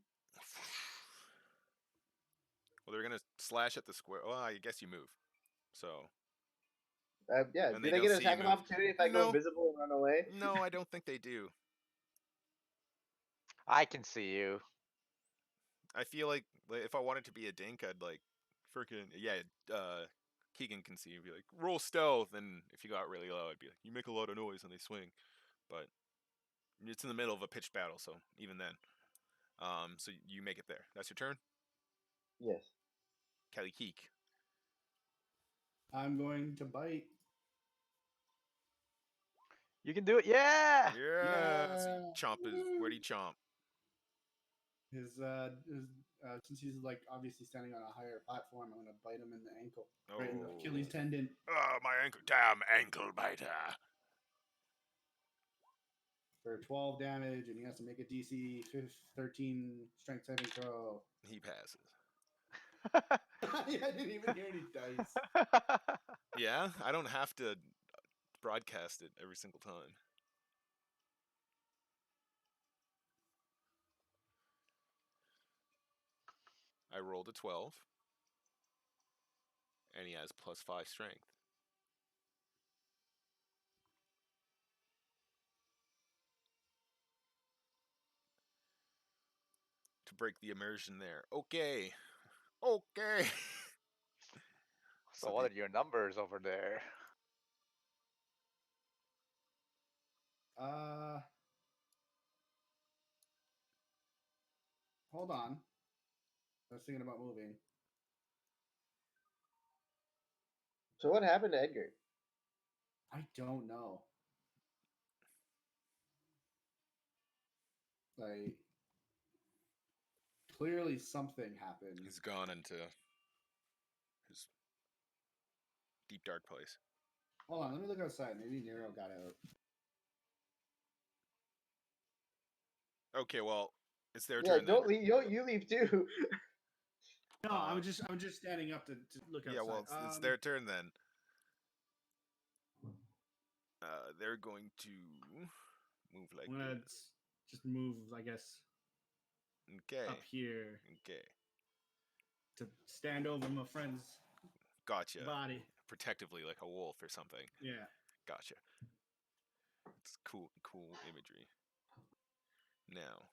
Well, they're gonna slash at the square. Well, I guess you move. So. Yeah. And Do they they get don't an see you attack of move. opportunity if I go No. invisible and run away? No, I don't think they do. I can see you. I feel like if I wanted to be a dink, I'd like freaking Keegan can see you. Be like, roll stealth, and if you got really low, I'd be like, you make a lot of noise and they swing. But it's in the middle of a pitched battle, so even then, so you make it there. That's your turn. Yes. Kelly Keek. I'm going to bite. You can do it. Yeah. Yes. Yeah. Chomp is. Where'd he chomp? His since he's like obviously standing on a higher platform, I'm gonna bite him in the ankle, right in the Achilles tendon. Oh, my ankle. Damn ankle biter. For 12 damage, and he has to make a DC 13 strength saving throw. He passes. Yeah, I didn't even hear any dice. Yeah, I don't have to broadcast it every single time. I rolled a 12, and he has +5 strength. To break the immersion there. Okay. Okay. So what are your numbers over there? Hold on. I was thinking about moving. So what happened to Edgar? I don't know. Like, clearly something happened. He's gone into his deep dark place. Hold on, let me look outside. Maybe Nero got out. Okay, well, it's their Yeah, turn then. don't leave. You leave too. No, I was just standing up to look outside. Yeah, well, it's their turn then. They're going to move like I'm gonna this. just move, I guess, Okay. up here Okay. to stand over my friend's Gotcha. body. Protectively, like a wolf or something. Yeah. Gotcha. It's cool imagery. Now.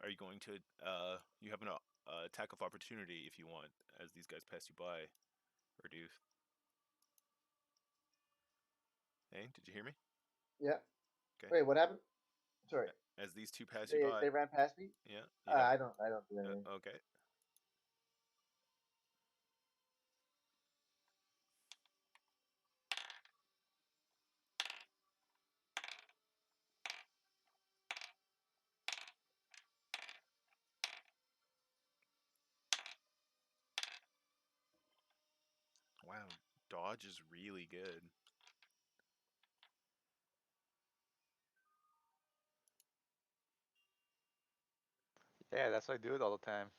Are you going to, you have an attack of opportunity if you want, as these guys pass you by, Reduce. Hey, did you hear me? Yeah. Okay. Wait, what happened? Sorry. As these two pass you by. They ran past me. Yeah. I don't do anything. Okay. Wow, dodge is really good. Yeah, that's what I do it all the time.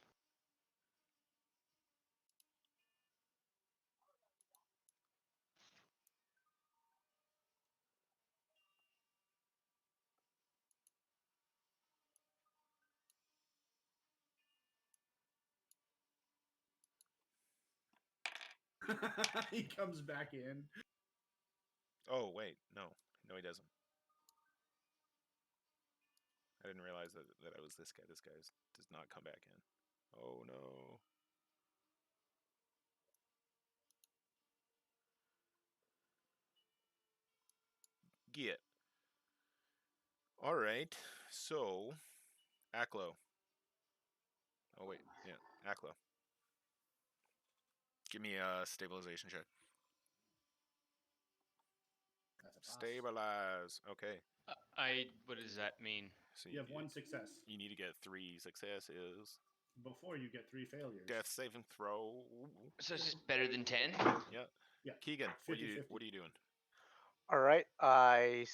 He comes back in. Oh, wait, no, he doesn't. I didn't realize that I was this guy. This guy does not come back in. Oh no. Get. All right, so Aklo. Oh wait, yeah, Aklo. Give me a stabilization check. Stabilize. Okay. What does that mean? So You have one success. You need to get 3 successes. Before you get 3 failures. Death saving throw. So it's just better than 10? Yeah. Yeah. Keegan, 50-50. what are you doing? All right, my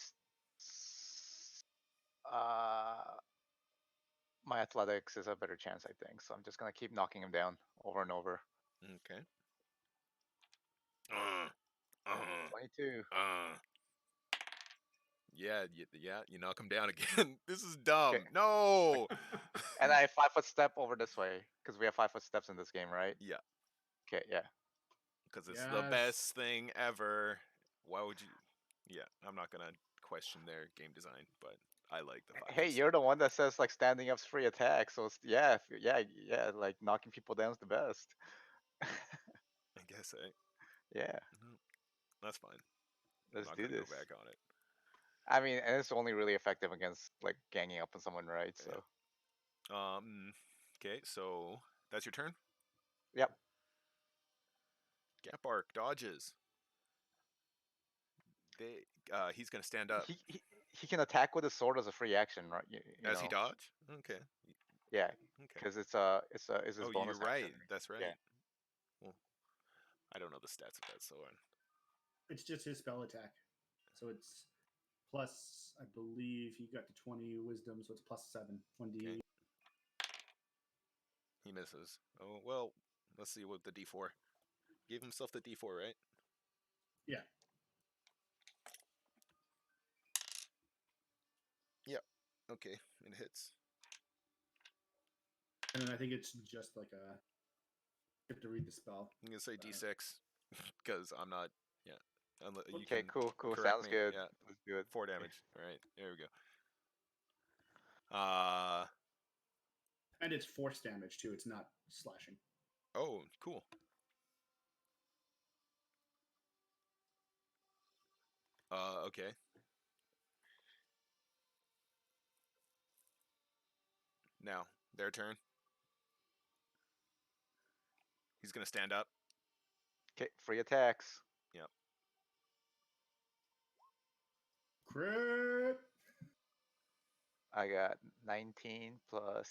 athletics is a better chance, I think. So I'm just gonna keep knocking him down over and over. Okay. 22. Yeah, you knock him down again. This is dumb. Okay. No. And I 5-foot step over this way because we have 5-foot steps in this game, right? Yeah, Okay, yeah. because it's the best thing ever. Why would you? Yeah, I'm not gonna question their game design, but I like the 5 Hey, foot you're the one that says like standing up's free attack, so yeah, yeah, like knocking people down's the best. I guess Yeah, that's fine. let's I'm not do gonna this. go back on it. I mean, and it's only really effective against like ganging up on someone, right? So, Okay, so that's your turn. yep. Gap Arc dodges. He's gonna stand up. He can attack with his sword as a free action, right? As he dodge. Okay. Yeah, Okay. because it's his Oh, bonus you're right. action. That's right. Yeah. Well, I don't know the stats of that sword. It's just his spell attack, so it's plus. I believe he got to 20 wisdom, so it's plus 7. 1d. Okay. He misses. Oh well. Let's see what the D4. Gave himself the D4, right? Yeah. Yep. Okay, it hits. And then I think it's just like a. You have to read the spell. I'm gonna say D6 because I'm not. Yeah. You Okay, can cool. correct Sounds me. good. Yeah. Let's do it. 4 damage. All right. There we go. And it's force damage too. It's not slashing. Oh, cool. Okay. Now, their turn. He's gonna stand up. Okay, free attacks. Yep. Crit. I got 19 plus.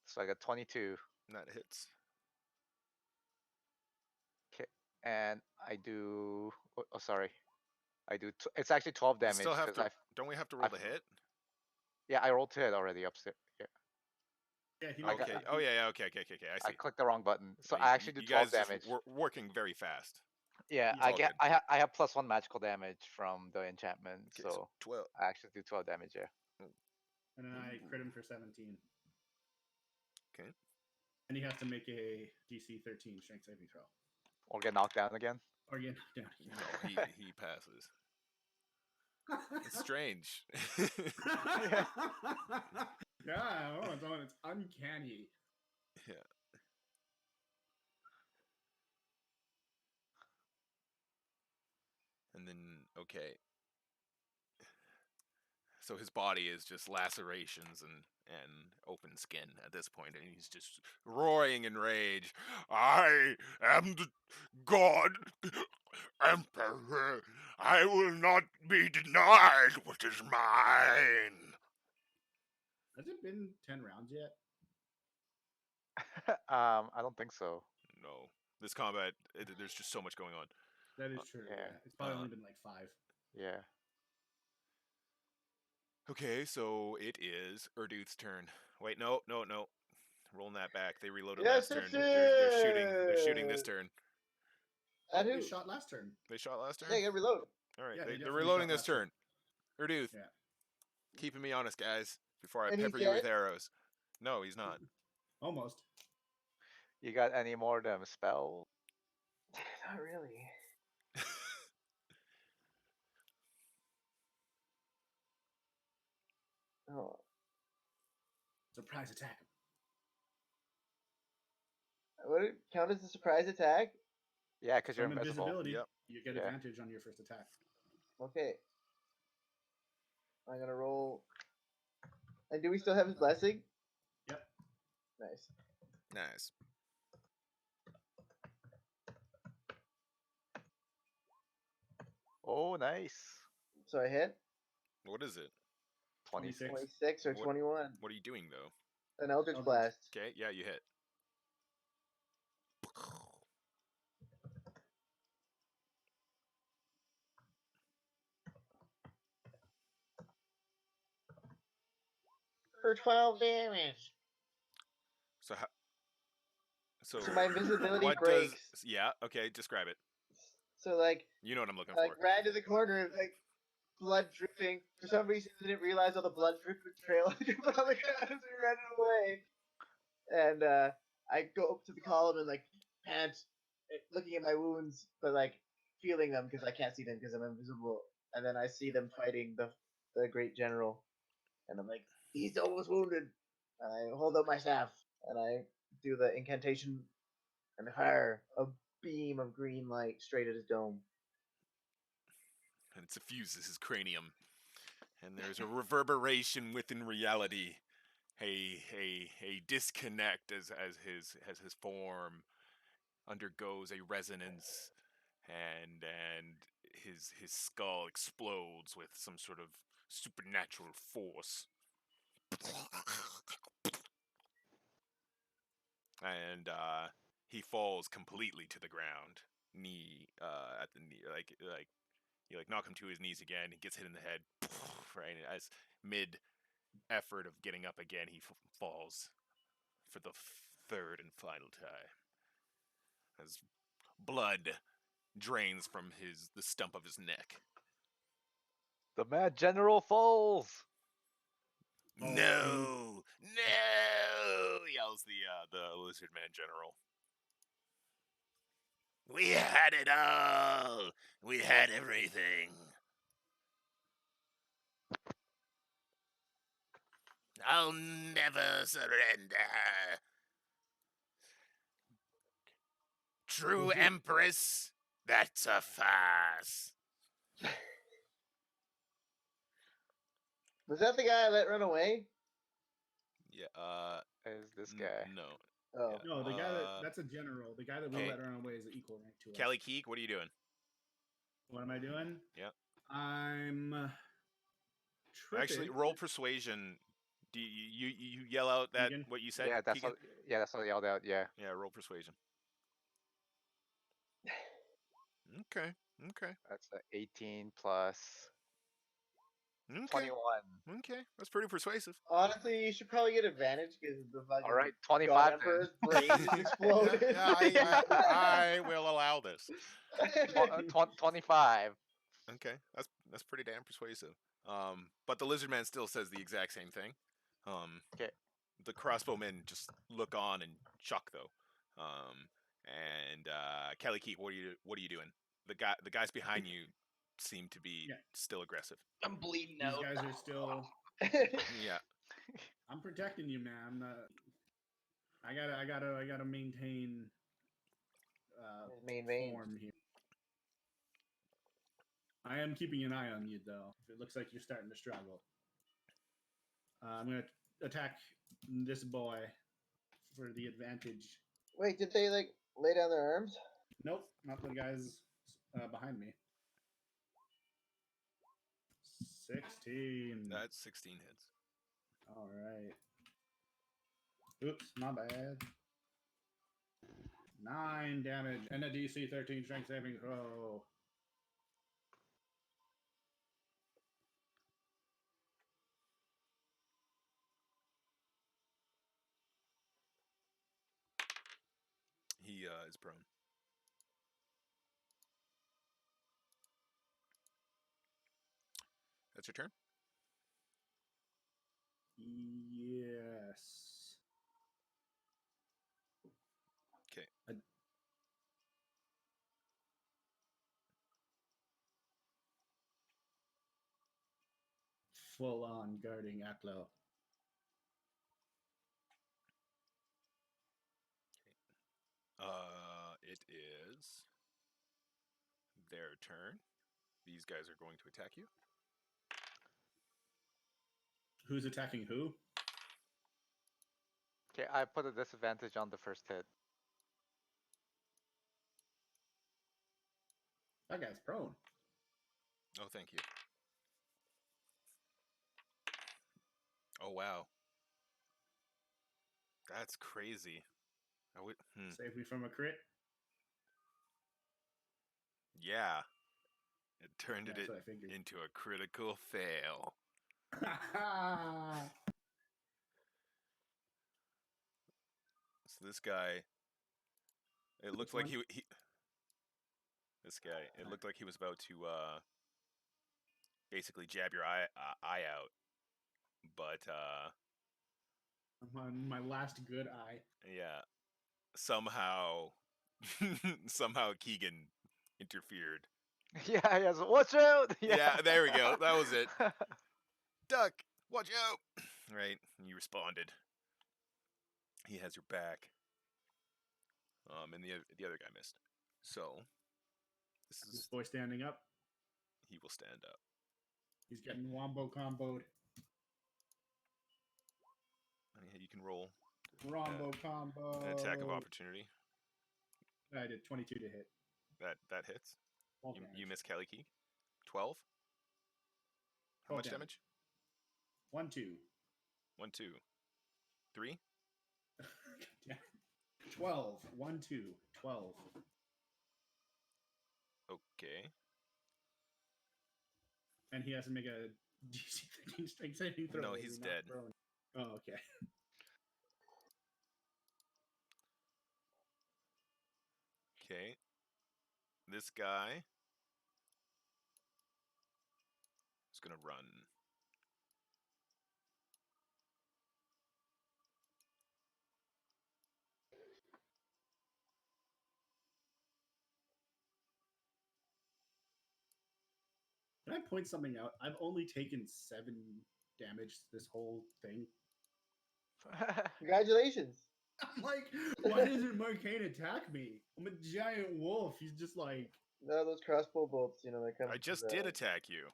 So I got 22. That hits. Okay, and I do. Oh, sorry. I do. It's actually 12 You damage. still have 'cause to. Don't we have to roll the hit? Yeah, I rolled to hit already upstairs. Yeah. Yeah, he I got- Okay. Oh yeah. Okay. I I see. clicked the wrong button. So Yeah, I actually do you 12 guys just damage. working very fast. Yeah, It's all good. I have plus 1 magical damage from the enchantment, Okay, so 12. I actually do 12 damage. Yeah. And then I crit him for 17. Okay. And he has to make a DC 13 strength saving throw. Or get knocked down again. Or get knocked down. No, he passes. It's strange. Yeah, it's uncanny. Yeah. And then okay. So his body is just lacerations and open skin at this point, and he's just roaring in rage. I am the god emperor. I will not be denied what is mine. Has it been 10 rounds yet? I don't think so. No, this combat, there's just so much going on. That is true. yeah. Yeah. It's probably only been like 5. Yeah. Okay, so it is Erduth's turn. Wait, no. Rolling that back. They reloaded Yes, last turn. it They're shooting this is. turn. At They who? shot last turn. They shot last turn? Yeah, get reload. All right, Yeah, they they're definitely reloading shot this last turn. turn. Erduth, Yeah. keeping me honest, guys, before I And he's pepper you with dead? arrows. No, he's not. Almost. You got any more of them spell? Not really. Oh, Surprise attack. would it count as a surprise attack? Yeah, because you're From invisible. invisibility, Yep. you get Yeah. advantage on your first attack. Okay. I'm gonna roll. And do we still have his blessing? Yep. Nice. Nice. Oh, nice. So I hit What is it? 26. 26 or What- 21. What are you doing, though? An Eldritch Eldritch. Blast. Okay, yeah, you hit. For 12 damage. So how... So So my invisibility what breaks. does... Yeah, okay, describe it. So like, You know what I'm looking like for. ran to the corner, like blood dripping. For some reason, I didn't realize all the blood dripping trail on the ground as we ran away. And I go up to the column and like pant, looking at my wounds, but like feeling them because I can't see them because I'm invisible. And then I see them fighting the great general, and I'm like, he's almost wounded. And I hold up my staff and I do the incantation and fire a beam of green light straight at his dome. And it suffuses his cranium. And there's a reverberation within reality. A disconnect as his form undergoes a resonance, and his skull explodes with some sort of supernatural force. And he falls completely to the ground, knee at the knee, like you like knock him to his knees again. He gets hit in the head, right? As mid effort of getting up again, he falls for the third and final time. As blood drains from the stump of his neck. The Mad General falls. No, yells the Lizard Man General. We had it all. We had everything. I'll never surrender. True Empress, that's a farce. Was that the guy I let run away? Yeah, Is this guy? No. Oh. Yeah. No, the guy that's a general. The guy that we let run away is an equal rank to us. Kelly Keek, what are you doing? What am I doing? Yeah. I'm tripping. Actually, roll persuasion. Do you yell out that Keegan? what you said? Yeah, that's Keegan? that's what I yelled out. Yeah. Yeah, roll persuasion. Okay. That's 18 plus Okay. 21. Okay, that's pretty persuasive. Honestly, you should probably get advantage because the fucking All right, God 25 Emperor's brain just exploded. I will allow this. 25. Okay, that's pretty damn persuasive. But the lizard man still says the exact same thing. Okay. The crossbowmen just look on in shock though. And Kelly Keat, what are you doing? The guys behind you seem to be still aggressive. I'm bleeding These out. guys are still. Yeah. I'm protecting you, man. I gotta maintain His main vein. form here. I am keeping an eye on you, though. If it looks like you're starting to struggle, I'm gonna attack this boy for the advantage. Wait, did they like lay down their arms? Nope, not the guys behind me. 16. That's 16 hits. All right. Oops, my bad. 9 damage and a DC 13 strength saving throw. He is prone. That's your turn? Yes. Okay. Full on guarding Aklo. It is their turn. These guys are going to attack you. Who's attacking who? Okay, I put a disadvantage on the first hit. That guy's prone. Oh, thank you. Oh, wow. That's crazy. Save me from a crit. Yeah. It turned That's it what I figured. into a critical fail. So this guy, it looked like he this guy, it looked like he was about to basically jab your eye out. But I'm on my last good eye. yeah, somehow Keegan interfered. Yeah, yes. Watch out! Yeah, there we go. That was it. Duck, watch out! Right, and you responded. He has your back. And the other guy missed. So this This is boy standing up. he will stand up. He's getting wombo comboed. You can roll Rombo combo. an attack of opportunity. I did 22 to hit. That hits. 12 You damage. miss Kelly Key. 12. How 12 much damage? 1, 2. 1, 2, 3. 12. 1, 2. 12. Okay. And he has to make a DC 13 strength saving throw. No, is he's he not dead. prone? Oh, okay. Okay. This guy is gonna run. Can I point something out? I've only taken 7 damage this whole thing. Congratulations. I'm like, why doesn't Markeng attack me? I'm a giant wolf. He's just like, No, those crossbow bolts, they come. I just did attack you.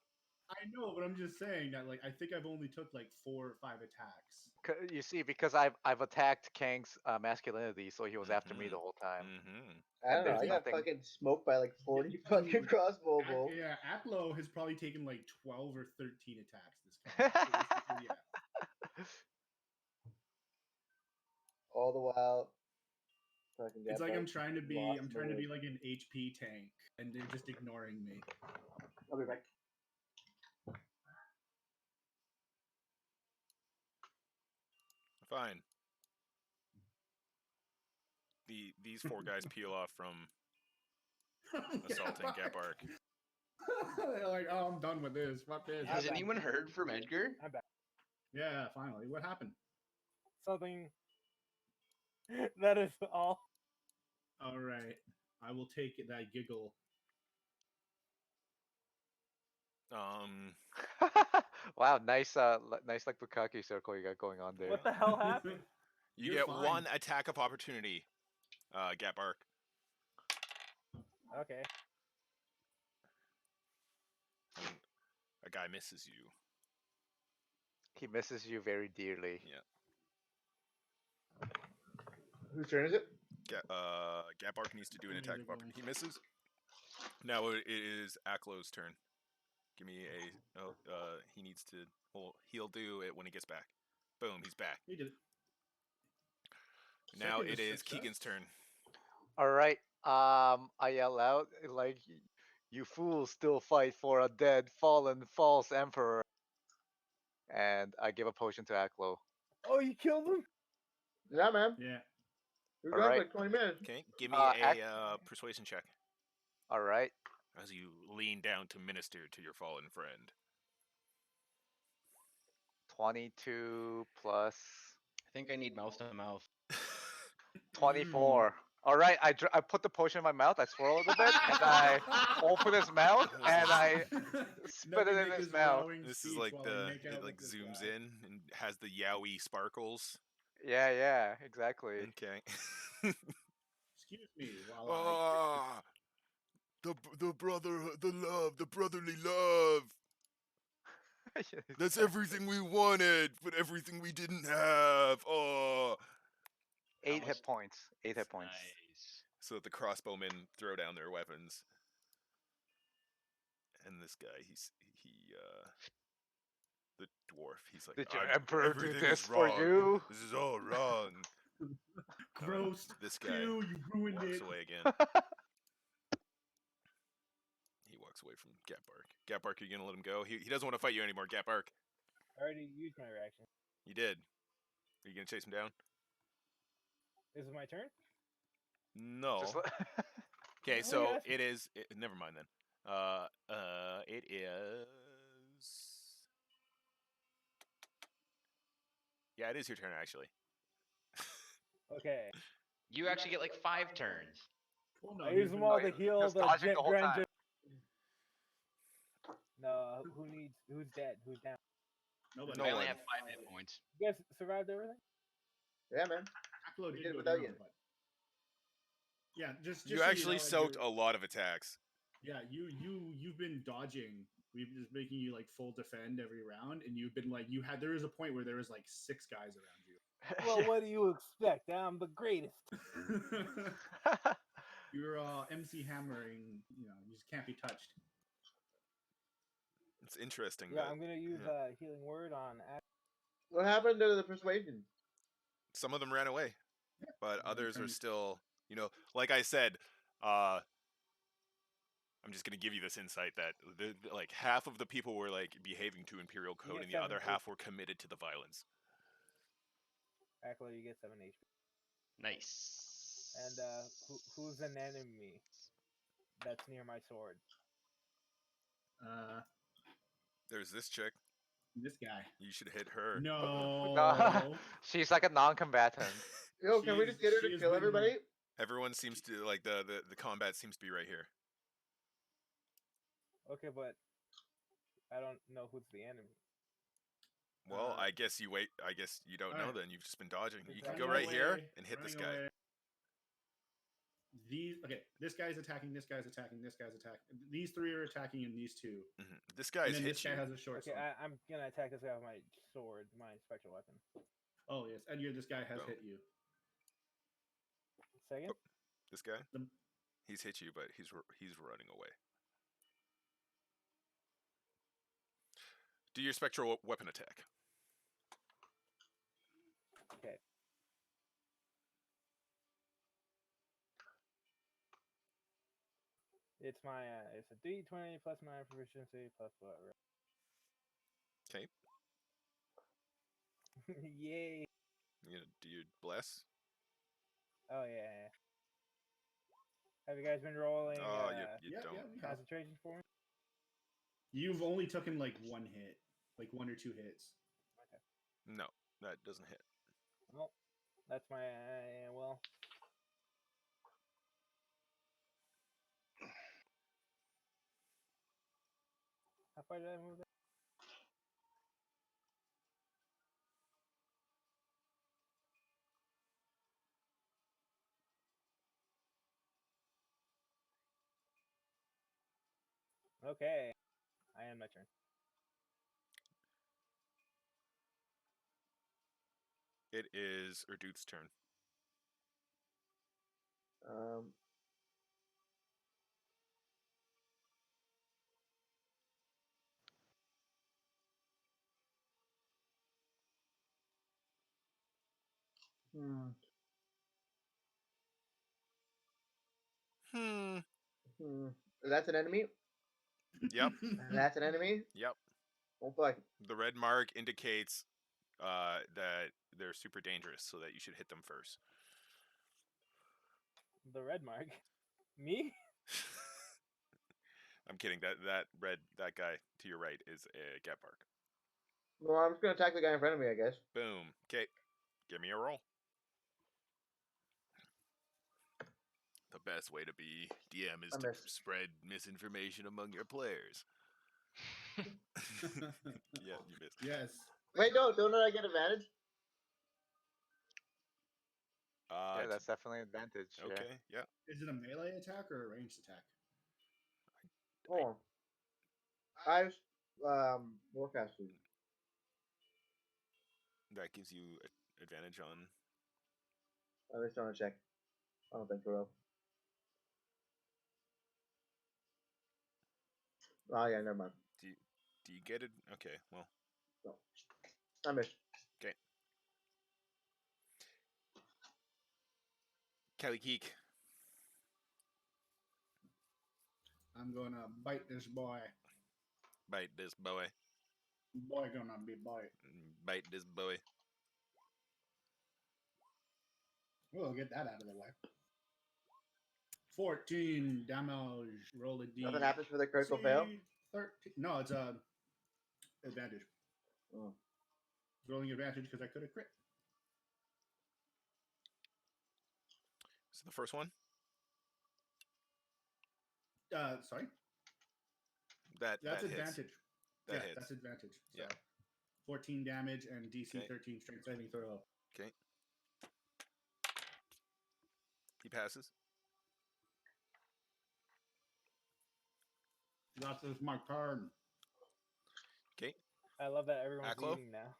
I know, but I'm just saying that, like, I think I've only took like 4 or 5 attacks. You see, because I've attacked Kang's masculinity, so he was after me Mhm. the whole time. I don't know. there's I got nothing- fucking smoked by like 40 fucking crossbow bolts. Yeah, Atlo has probably taken like 12 or 13 attacks this game. Yeah. All the while. Fucking It's get like I'm back trying to be lost I'm in the trying to be woods. like an HP tank, and they're just ignoring me. I'll be back. Fine. These 4 guys peel off from assaulting Gabark. They're like, oh, I'm done with this. Fuck this. Has anyone heard from Edgar? I'm back. Yeah, finally. What happened? Something. That is all. All right, I will take that giggle. Wow, nice, nice like Bukaki circle you got going on there. What the hell happened? You You're get fine. 1 attack of opportunity, Gabark. Okay. A guy misses you. He misses you very dearly. Yeah. Whose turn is it? Gabark needs to do an attack of opportunity. He misses. Now it is Aklo's turn. Give me a. Oh, he needs to. Well, he'll do it when he gets back. Boom, he's back. He did it. Now Second it is success. Keegan's turn. All right. I yell out like, "You fools still fight for a dead, fallen, false emperor!" And I give a potion to Aklo. Oh, you killed him? Yeah, man. Yeah. We're All gone for right. like 20 minutes. Okay, give me Act- a persuasion check All right. as you lean down to minister to your fallen friend. 22 plus I think I need mouth to mouth. 24. All right, I put the potion in my mouth, I swirl it a bit, and I open his mouth, and I spit it in his mouth. This is like it like zooms in and has the yowie sparkles. Yeah, exactly. Okay. Excuse me while I... The brotherhood, the love, the brotherly love. That's everything we wanted, but everything we didn't have. Oh. 8 hit points. 8 hit points. Nice. So that the crossbowmen throw down their weapons. And this guy, the dwarf, he's like, Did your emperor do everything this is for wrong. you? This is all wrong. Gross. This guy Ew, you ruined walks it. away again. He walks away from Gabark. Gabark, are you gonna let him go? He doesn't want to fight you anymore, Gabark. I already used my reaction. You did. Are you gonna chase him down? Is it my turn? No. Just Okay, Oh, so yes. it is. Never mind then. It is Yeah, it is your turn actually. Okay. You actually get like 5 turns. Well, no, I he's use them been all like- to heal Just the dodging the whole Grand. time. No, who's dead? Who's down? Nobody. No I only one. have 5 hit points. You guys survived everything? Yeah, man. Aklo We did did go without down, you. but- Yeah, just You so actually know, soaked you're- a lot of attacks. Yeah, you've been dodging. We've just making you like full defend every round, and you've been like there was a point where there was like 6 guys around you. Well, what do you expect? I'm the greatest. You're MC hammering. You know, you just can't be touched. It's interesting. Yeah, that I'm gonna use healing word on. What happened to the persuasion? some of them ran away, but Yeah, others are turns- still. Like I said, I'm just gonna give you this insight that like half of the people were like behaving to Imperial You code, get and the other 7 half were committed to the violence. Actually, you get 7 HP. Nice. And who's an enemy that's near my sword? There's this chick. This guy. You should hit her. No. She's like a non-combatant. Yo, can we just get her She to has kill been- everybody? Everyone seems to like the combat seems to be right here. Okay, but I don't know who's the enemy. Well, I guess you wait. I guess you don't know alright. then. You've just been dodging. You Just can running go right here away, and hit this running guy. away. This guy's attacking. This guy's attacking. This guy's attacking. These 3 are attacking, and these 2. This guy's And then hit this you. guy has a short Okay, sword. I'm gonna attack this guy with my sword, my spectral weapon. Oh yes, and this guy has Boom. hit you. Second. This guy. The- He's hit you, but he's running away. Do your spectral weapon attack. Okay. It's my it's a D20 plus my proficiency plus what? Okay. Yay! Do you bless? Oh yeah. Have you guys been rolling Oh, you yeah, don't. yeah, we have. concentration for me? You've only taken like 1 hit, like 1 or 2 hits. No, that doesn't hit. Well, that's my well. How far did I move that? Okay, I end my turn. It is Erdouth's turn. Um, hmm. That's an enemy. Yep. That's an enemy. Yep. Oh fuck. The red mark indicates that they're super dangerous, so that you should hit them first. The red mark. Me? I'm kidding. That guy to your right is a get mark. Well, I'm just gonna attack the guy in front of me, I guess. Boom. Okay. Give me a roll. The best way to be DM is I to missed. spread misinformation among your players. Yeah, you missed. Yes. Wait, don't I get advantage? Yeah, that's definitely an advantage. Yeah. okay. Yeah. Is it a melee attack or a ranged attack? Hold on. I've forecasted. That gives you advantage on. I just want to check. I don't think I will. Oh yeah, never mind. Do you get it? Okay. Well. No. I missed. Okay. Kelly Geek. I'm gonna bite this boy. Bite this boy. Boy gonna be bite. Bite this boy. We'll get that out of the way. 14 damage. Roll a D. Nothing happens for the critical fail. 13. No, it's a advantage. Oh. Rolling advantage because I could have crit. So the first one? Sorry. That's That's hits. advantage. That hits. That's advantage. So Yeah. 14 damage and DC Okay. 13 strength saving throw. Okay. He passes. That is my turn. Okay. I love that everyone's Aklo? eating now.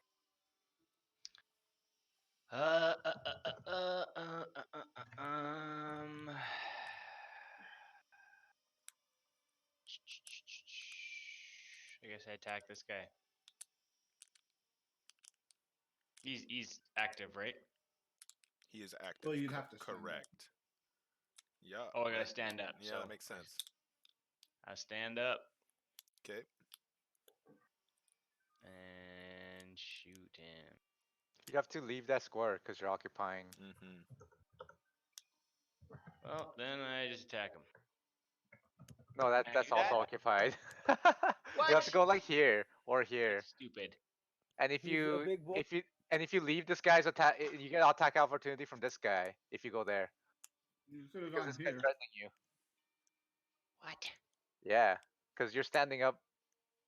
I guess I attack this guy. He's active, right? He is active. Well, you'd have to stand up. correct. Yeah. Oh, I gotta stand up. Yeah, so that makes sense. I stand up Okay. and shoot him. You have to leave that square because you're occupying. Mm-hmm. Well, then I just attack him. No, Can I that's do also that? occupied. You have to go like here or here. Stupid. And if He's a you big boy. if you leave this guy's attack, you get attack opportunity from this guy if you go there You could have because gone this guy's here. threatening you. What? Yeah, because you're standing up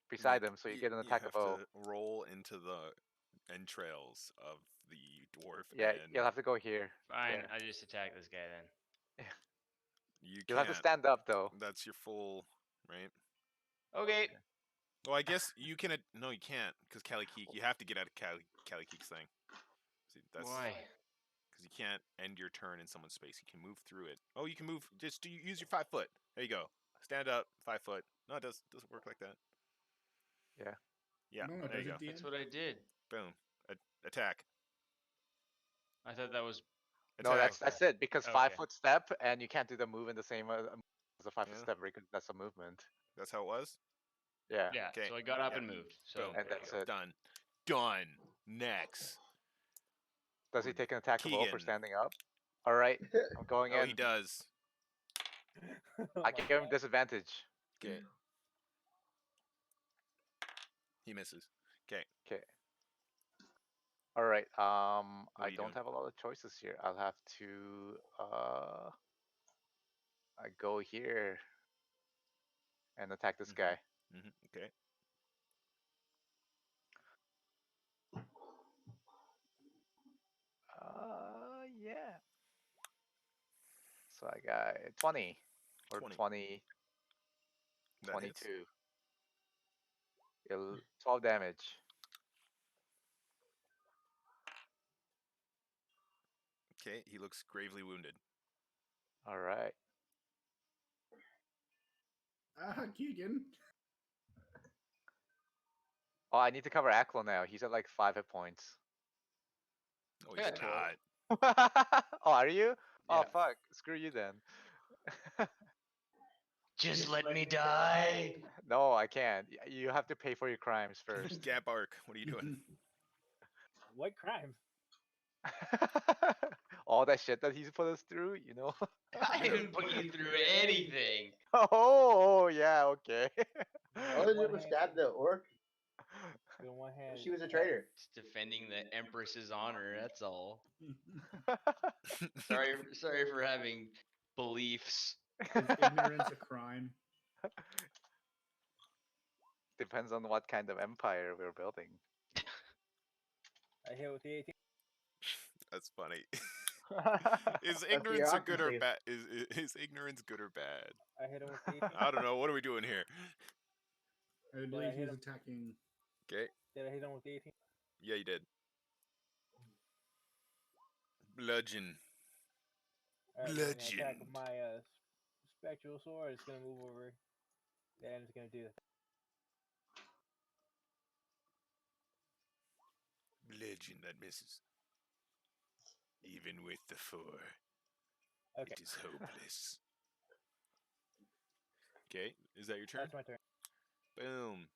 beside him, so you get an attack have of bow. to roll into the entrails of the dwarf. Yeah, and you'll have to go here. Fine, Yeah. I just attack this guy then. you You'll have to can't. stand up though. That's your full, right? Okay. Well, I guess you can. No, you can't, because Kalikik. You have to get out of Kalikik's thing. See, that's Why? because you can't end your turn in someone's space. You can move through it. Oh, you can move. Just use your 5 foot. There you go. Stand up, 5 foot. No, it doesn't work like that. Yeah. Yeah. No, there does you it, go. DM? That's what I did. Boom. Attack. I thought that was. No, Attack. that's it because Okay. 5 foot step and you can't do the move in the same as a 5 foot Yeah. step because that's a movement. That's how it was. Yeah. Yeah. Okay. So I got up Yeah. and moved. So Boom. And there you that's go. it. Done. Done. Next. Does he take an attack of bow for Keegan. standing up? All right, I'm going Oh, in. he does. Oh I my can give him God. disadvantage. Okay. He misses. Okay. Okay. All right. are I you don't doing? have a lot of choices here. I'll have to I go here and attack this Mhm. guy. Okay. Yeah. So I got 20 or 20. 20, That hits. 22. 12 damage. Okay. He looks gravely wounded. All right. Keegan. Oh, I need to cover Aklo now. He's at like 5 hit points. No, he's Yeah, 12. not. Oh, are you? Oh, Yeah. fuck. Screw you then. Just let me die. No, I can't. You have to pay for your crimes first. Gap Arc. What are you doing? What crime? All that shit that he's put us through, you know? I didn't put you through anything. Oh, yeah, okay. All I did was stab the orc. In one hand. She was a traitor. Just defending the Empress's honor. That's all. Sorry for having beliefs. Is ignorance a crime? Depends on what kind of empire we're building. I hit with the 18. That's funny. Is That's ignorance a good or bureaucracy. bad? Is ignorance good or bad? I hit him with the 18. I don't know. What are we doing here? I believe hit he's him? attacking. Okay. Did I hit him with the 18? Yeah, you did. Bludgeon. Alright, I'm gonna attack Bludgeoned. with my spectral sword. It's gonna move over there and it's gonna do that. Bludgeon that misses. Even with the 4, Okay, it is hopeless. Okay, is that your turn? that's my turn. Boom.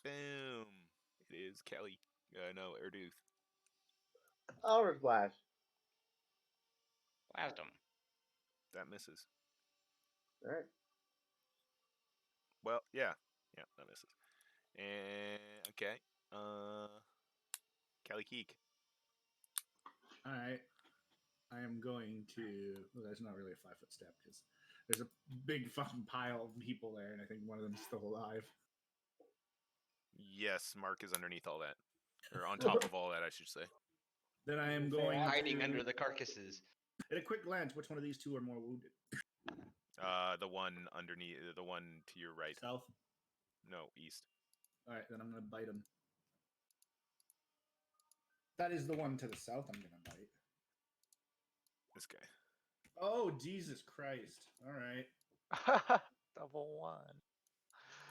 Boom. It is Kelly. No, Erduth. Oliver Flash. Blast him. That misses. Alright. Well, yeah. Yeah, that misses. And okay. Kelly Keek. All right. I am going to. Well, that's not really a 5-foot step because there's a big fucking pile of people there, and I think one of them's still alive. Yes, Mark is underneath all that, or on top of all that, I should say. Then I am Say going Hiding to, under the carcasses. At a quick glance, which one of these two are more wounded? The one underneath, the one to your right. South. No, east. All right, then I'm gonna bite him. That is the one to the south. I'm gonna bite. This guy. Oh Jesus Christ! All right. Double one.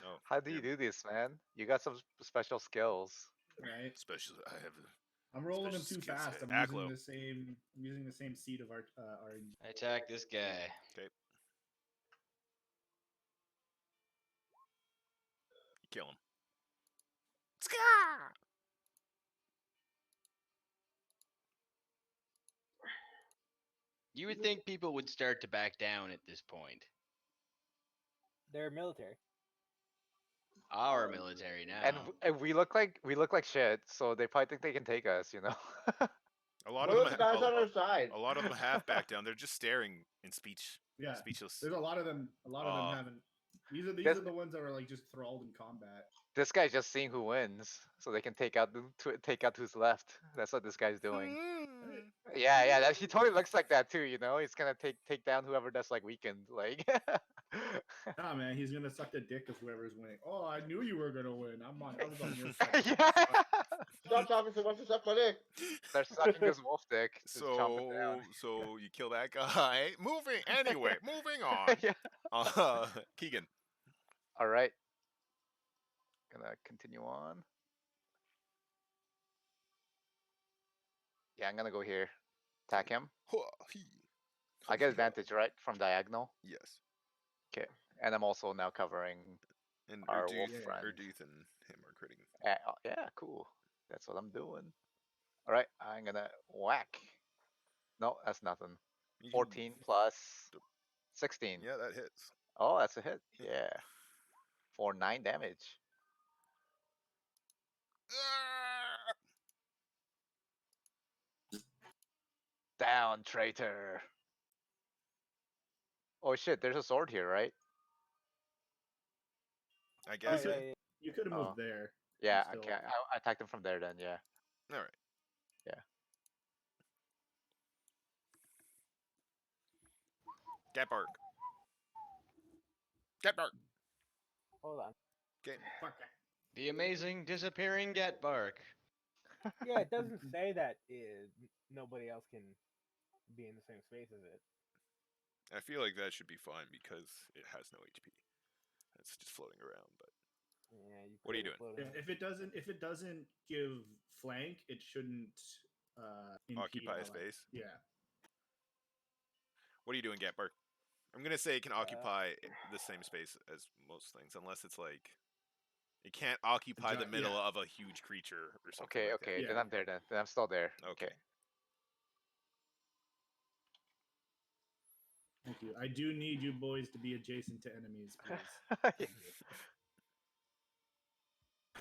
Oh, How do you you're do this, man? You got some special skills. Right. special. I have. I'm rolling them Special too skill fast. set. I'm Agglo. using the same seed of our RNG. I attack this guy. Okay. You kill him. You would think people would start to back down at this point. They're military. Our military now. And we look like shit, so they probably think they can take us, you know. A lot What of are them. the guys on our side? A lot of them have backed down. They're just staring in Yeah. speechless. There's a lot of them. A lot of them haven't. These Yes. are the ones that were like just thralled in combat. This guy's just seeing who wins, so they can take out who's left. That's what this guy's doing. Yeah, he totally looks like that too. You know, he's gonna take down whoever does like weakened. Like, Nah, man, he's gonna suck the dick of whoever's winning. Oh, I knew you were gonna win. I was on your side. yeah, Stop talking so much to suck my dick. they're sucking his wolf dick. Just chomping down. So you kill that guy. Moving on. Yeah. Keegan. All right. Gonna continue on. Yeah, I'm gonna go here. Attack him. I get advantage, right? From diagonal. Yes. Okay. And I'm also now covering And our Erduth, wolf friend. Erduth and him are critting. Yeah, cool. That's what I'm doing. All right, I'm gonna whack. No, that's nothing. 14 plus 16. Yeah, that hits. Oh, that's a hit. Yeah. For 9 damage. Down, traitor. Oh shit, there's a sword here, right? I guess. yeah, it. yeah. You could have moved Oh. there. Yeah, Still. okay. I attacked him from there then, yeah. All right. Yeah. Cat bark. Cat bark. Hold on. Okay. Fuck. The amazing disappearing get bark. Yeah, it doesn't say that nobody else can be in the same space as it. I feel like that should be fine because it has no HP. It's just floating around. But Yeah, What are you could doing? float If it doesn't give flank, it shouldn't impede occupy a ally. space. Yeah. What are you doing, Gatbark? I'm gonna say it can occupy the same space as most things, unless it's like it can't occupy the middle of a huge creature or something. Okay, like okay. Yeah. Then I'm there then. Then I'm still there. Okay. Thank you. I do need you boys to be adjacent to enemies, please. Yeah.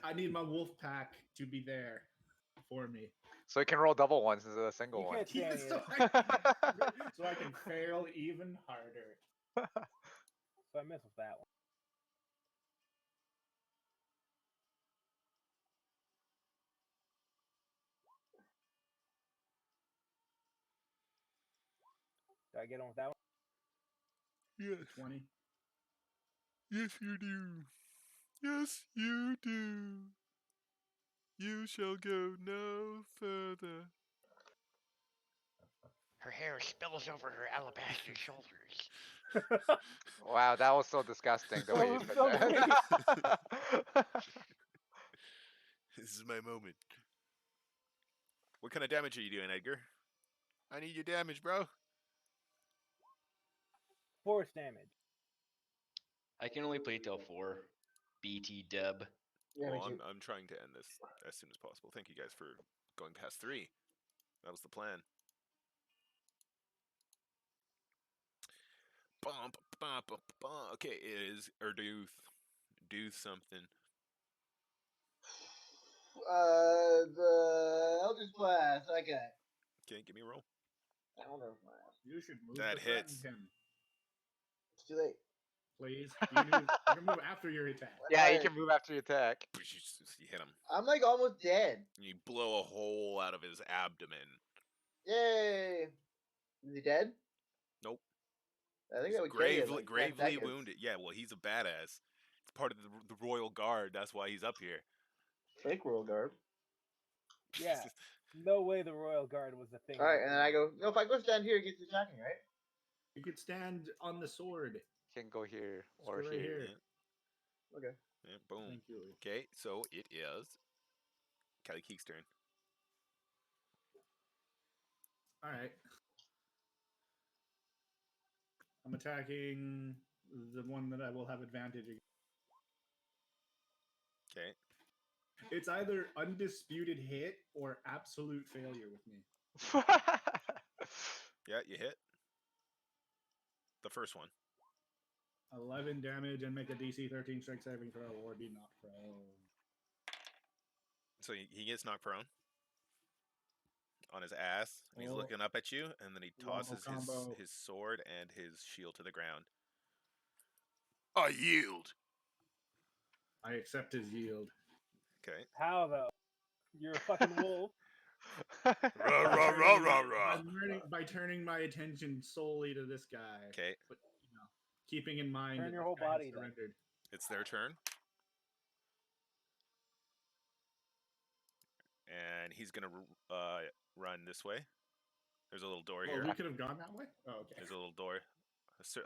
I need my wolf pack to be there for me. So you can roll double ones instead of a single You one. can't see any of so, it. so I can fail even harder. So I missed with that one. Do I get on with that one? Yes. 20. Yes, you do. Yes, you do. You shall go no further. Her hair spills over her alabaster shoulders. Wow, that was so disgusting the way you was said so that. This is my moment. What kind of damage are you doing, Edgar? I need your damage, bro. Force damage. I can only play till 4. BT dub. Yeah, Well, me too. I'm trying to end this as soon as possible. Thank you guys for going past 3. That was the plan. Bum, bum, bum, bum. Okay, it is Erduth. Do something. The Eldritch Blast. Okay. Okay, give me a roll. I don't know if my You should move That to threaten hits. him, It's too late. please. You can move after your attack. Yeah, you Alright. can move after you attack. You hit him. I'm like almost dead. And you blow a hole out of his abdomen. Yay! Is he dead? Nope. I think He's that would kill you in, gravely, like 10 gravely seconds. wounded. Yeah, well, he's a badass. It's part of the Royal Guard. That's why he's up here. Fake Royal Guard. Yeah. No way the Royal Guard was a thing. Alright, and then I go, no, if I go stand here, it gets attacking, right? You could stand on the sword. You can go here Let's or go right here. here. Okay. Yeah, boom. Thank you. Okay, so it is Kelly Keek's turn. All right. I'm attacking the one that I will have advantage against. Okay. It's either undisputed hit or absolute failure with me. Yeah, you hit. The first one. 11 damage and make a DC 13 strength saving throw or be knocked prone. So he gets knocked prone on his ass, and he's Oh. looking up at you, and then he Wombo tosses combo. his sword and his shield to the ground. I yield. I accept his yield. Okay. How though? You're a fucking wolf. Rah, rah, rah, rah, rah. By turning my attention solely to this guy. Okay. But, keeping in mind Turn that your this whole guy has body then. surrendered. It's their turn. And he's going to run this way. There's a little door Well, here. we could have gone that way? Oh, okay. There's a little door.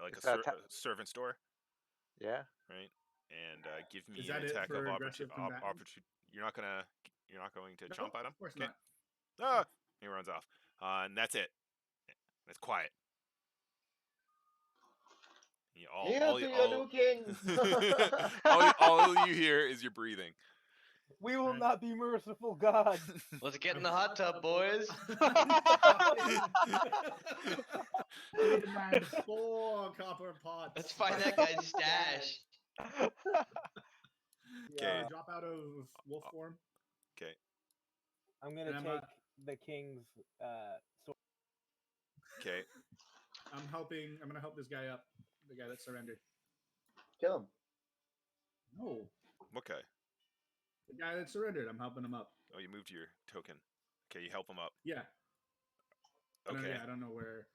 Like Is a that servant's door, Yeah. right? And give me Is an that it attack for of aggressive opportunity. combatants? You're not going to No, jump at him? Of course Okay. not. Ah! He runs off. And that's it. It's quiet. Kneel to your new king! all you hear is your breathing. We will Right. not be merciful, God. Let's get in the hot tub, boys. I demand 4 copper pots. Let's find that guy's stash. Okay. Yeah. Drop out of wolf form. Okay. I'm gonna And I'm, take the king's sword. Okay. I'm gonna help this guy up. The guy that surrendered. Kill him. No. Okay. The guy that surrendered, I'm helping him up. Oh, you moved your token. Okay, you help him up. Yeah. Okay. I don't know where.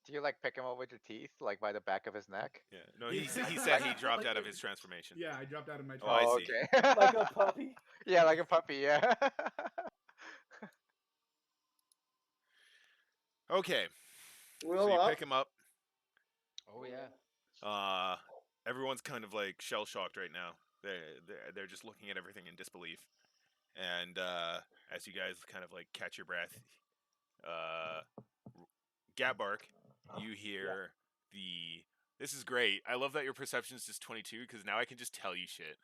Do you like pick him up with your teeth, like by the back of his neck? Yeah. No, Yeah. he said he dropped Like out of the- his transformation. Yeah, I dropped out of my Oh, I Oh, see. okay. Like a puppy. Yeah, like a puppy. Yeah. Okay. Will So you up. pick him up. Oh yeah. Everyone's kind of like shell shocked right now. They're just looking at everything in disbelief. And as you guys kind of like catch your breath, Gatbark, you hear this is great. I love that your perception is just 22 because now I can just tell you shit.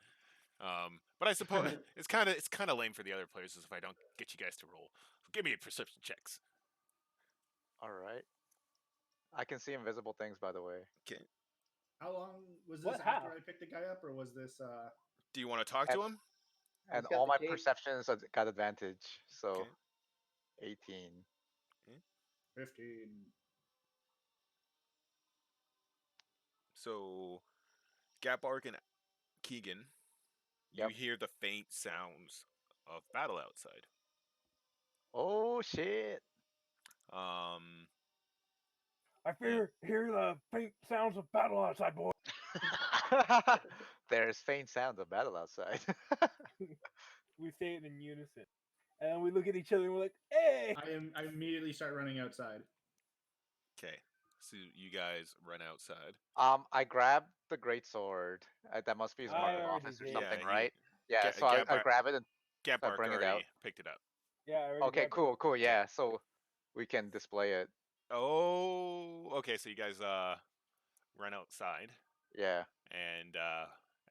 But I suppose it's kind of lame for the other players if I don't get you guys to roll. Give me perception checks. All right. I can see invisible things, by the way. Okay. How long was this What, after how? I picked the guy up, or was this? Do you want to talk to him? And got all the my cape. perceptions got advantage. So, Okay. 18. 15. So, Gatbark and Keegan, Yep. you hear the faint sounds of battle outside. Oh shit! I hear the faint sounds of battle outside, boy. There's faint sounds of battle outside. We say it in unison, and then we look at each other and we're like, "Hey!" I immediately start running outside. Okay, so you guys run outside. I grabbed the greatsword. That must be his I mark of already office or did. something, Yeah, right? Yeah. Ga- So I Gatbar- grab it and Gatbark bring it already out. picked it up. Yeah. I already okay, grabbed it. cool. Yeah. So we can display it. Oh, okay. So you guys run outside, Yeah. and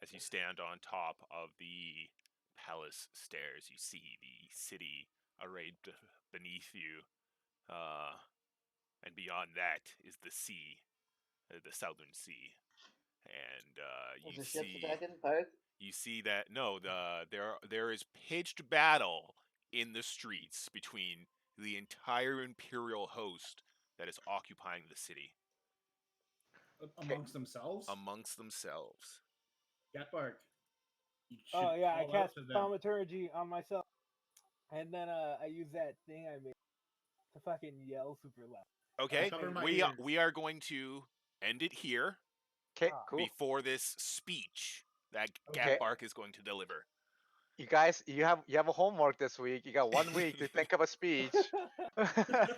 as you stand on top of the palace stairs, you see the city arrayed beneath you, and beyond that is the sea, the southern sea, and There's you a ship see. attacking pirates. you see that there is pitched battle in the streets between the entire Imperial host that is occupying the city Amongst themselves. amongst themselves. Gatbark. You should Oh yeah, I call out cast to them. thaumaturgy on myself, and then I use that thing I made to fucking yell super loud. Okay, cover my we ears. we are going to end it here Okay, Ah. cool. before this speech that Okay. Gatbark is going to deliver. You guys, you have a homework this week. You got 1 week to think of a speech.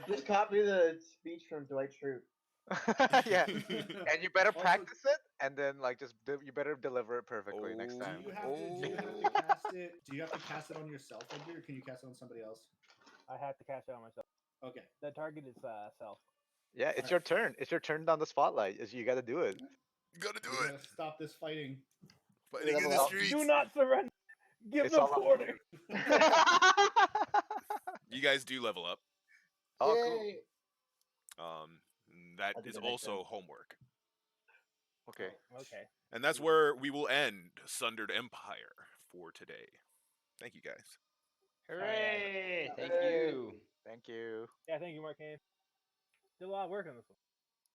Just copy the speech from Dwight Schrute. Yeah, and you better Also- practice it, and then like you better deliver it perfectly next Oh. time. Do you have to cast it? Do you have to cast it on yourself, Edgar, or can you cast it on somebody else? I have to cast it on myself. Okay. The target is self. Yeah, it's your turn. It's your turn down the spotlight. You got to do it. You gotta do We it. gotta stop this fighting. Fighting in the Level up. streets. Do not surrender. Give It's them all up. quarter. You guys do level up. Oh, cool. Yay. That I'll do is the next also one. homework. Okay. Okay. And that's where we will end Sundered Empire for today. Thank you guys. Hooray! Thank Hey. you. Thank you. Yeah, thank you, Markeng. Did a lot of work on this one.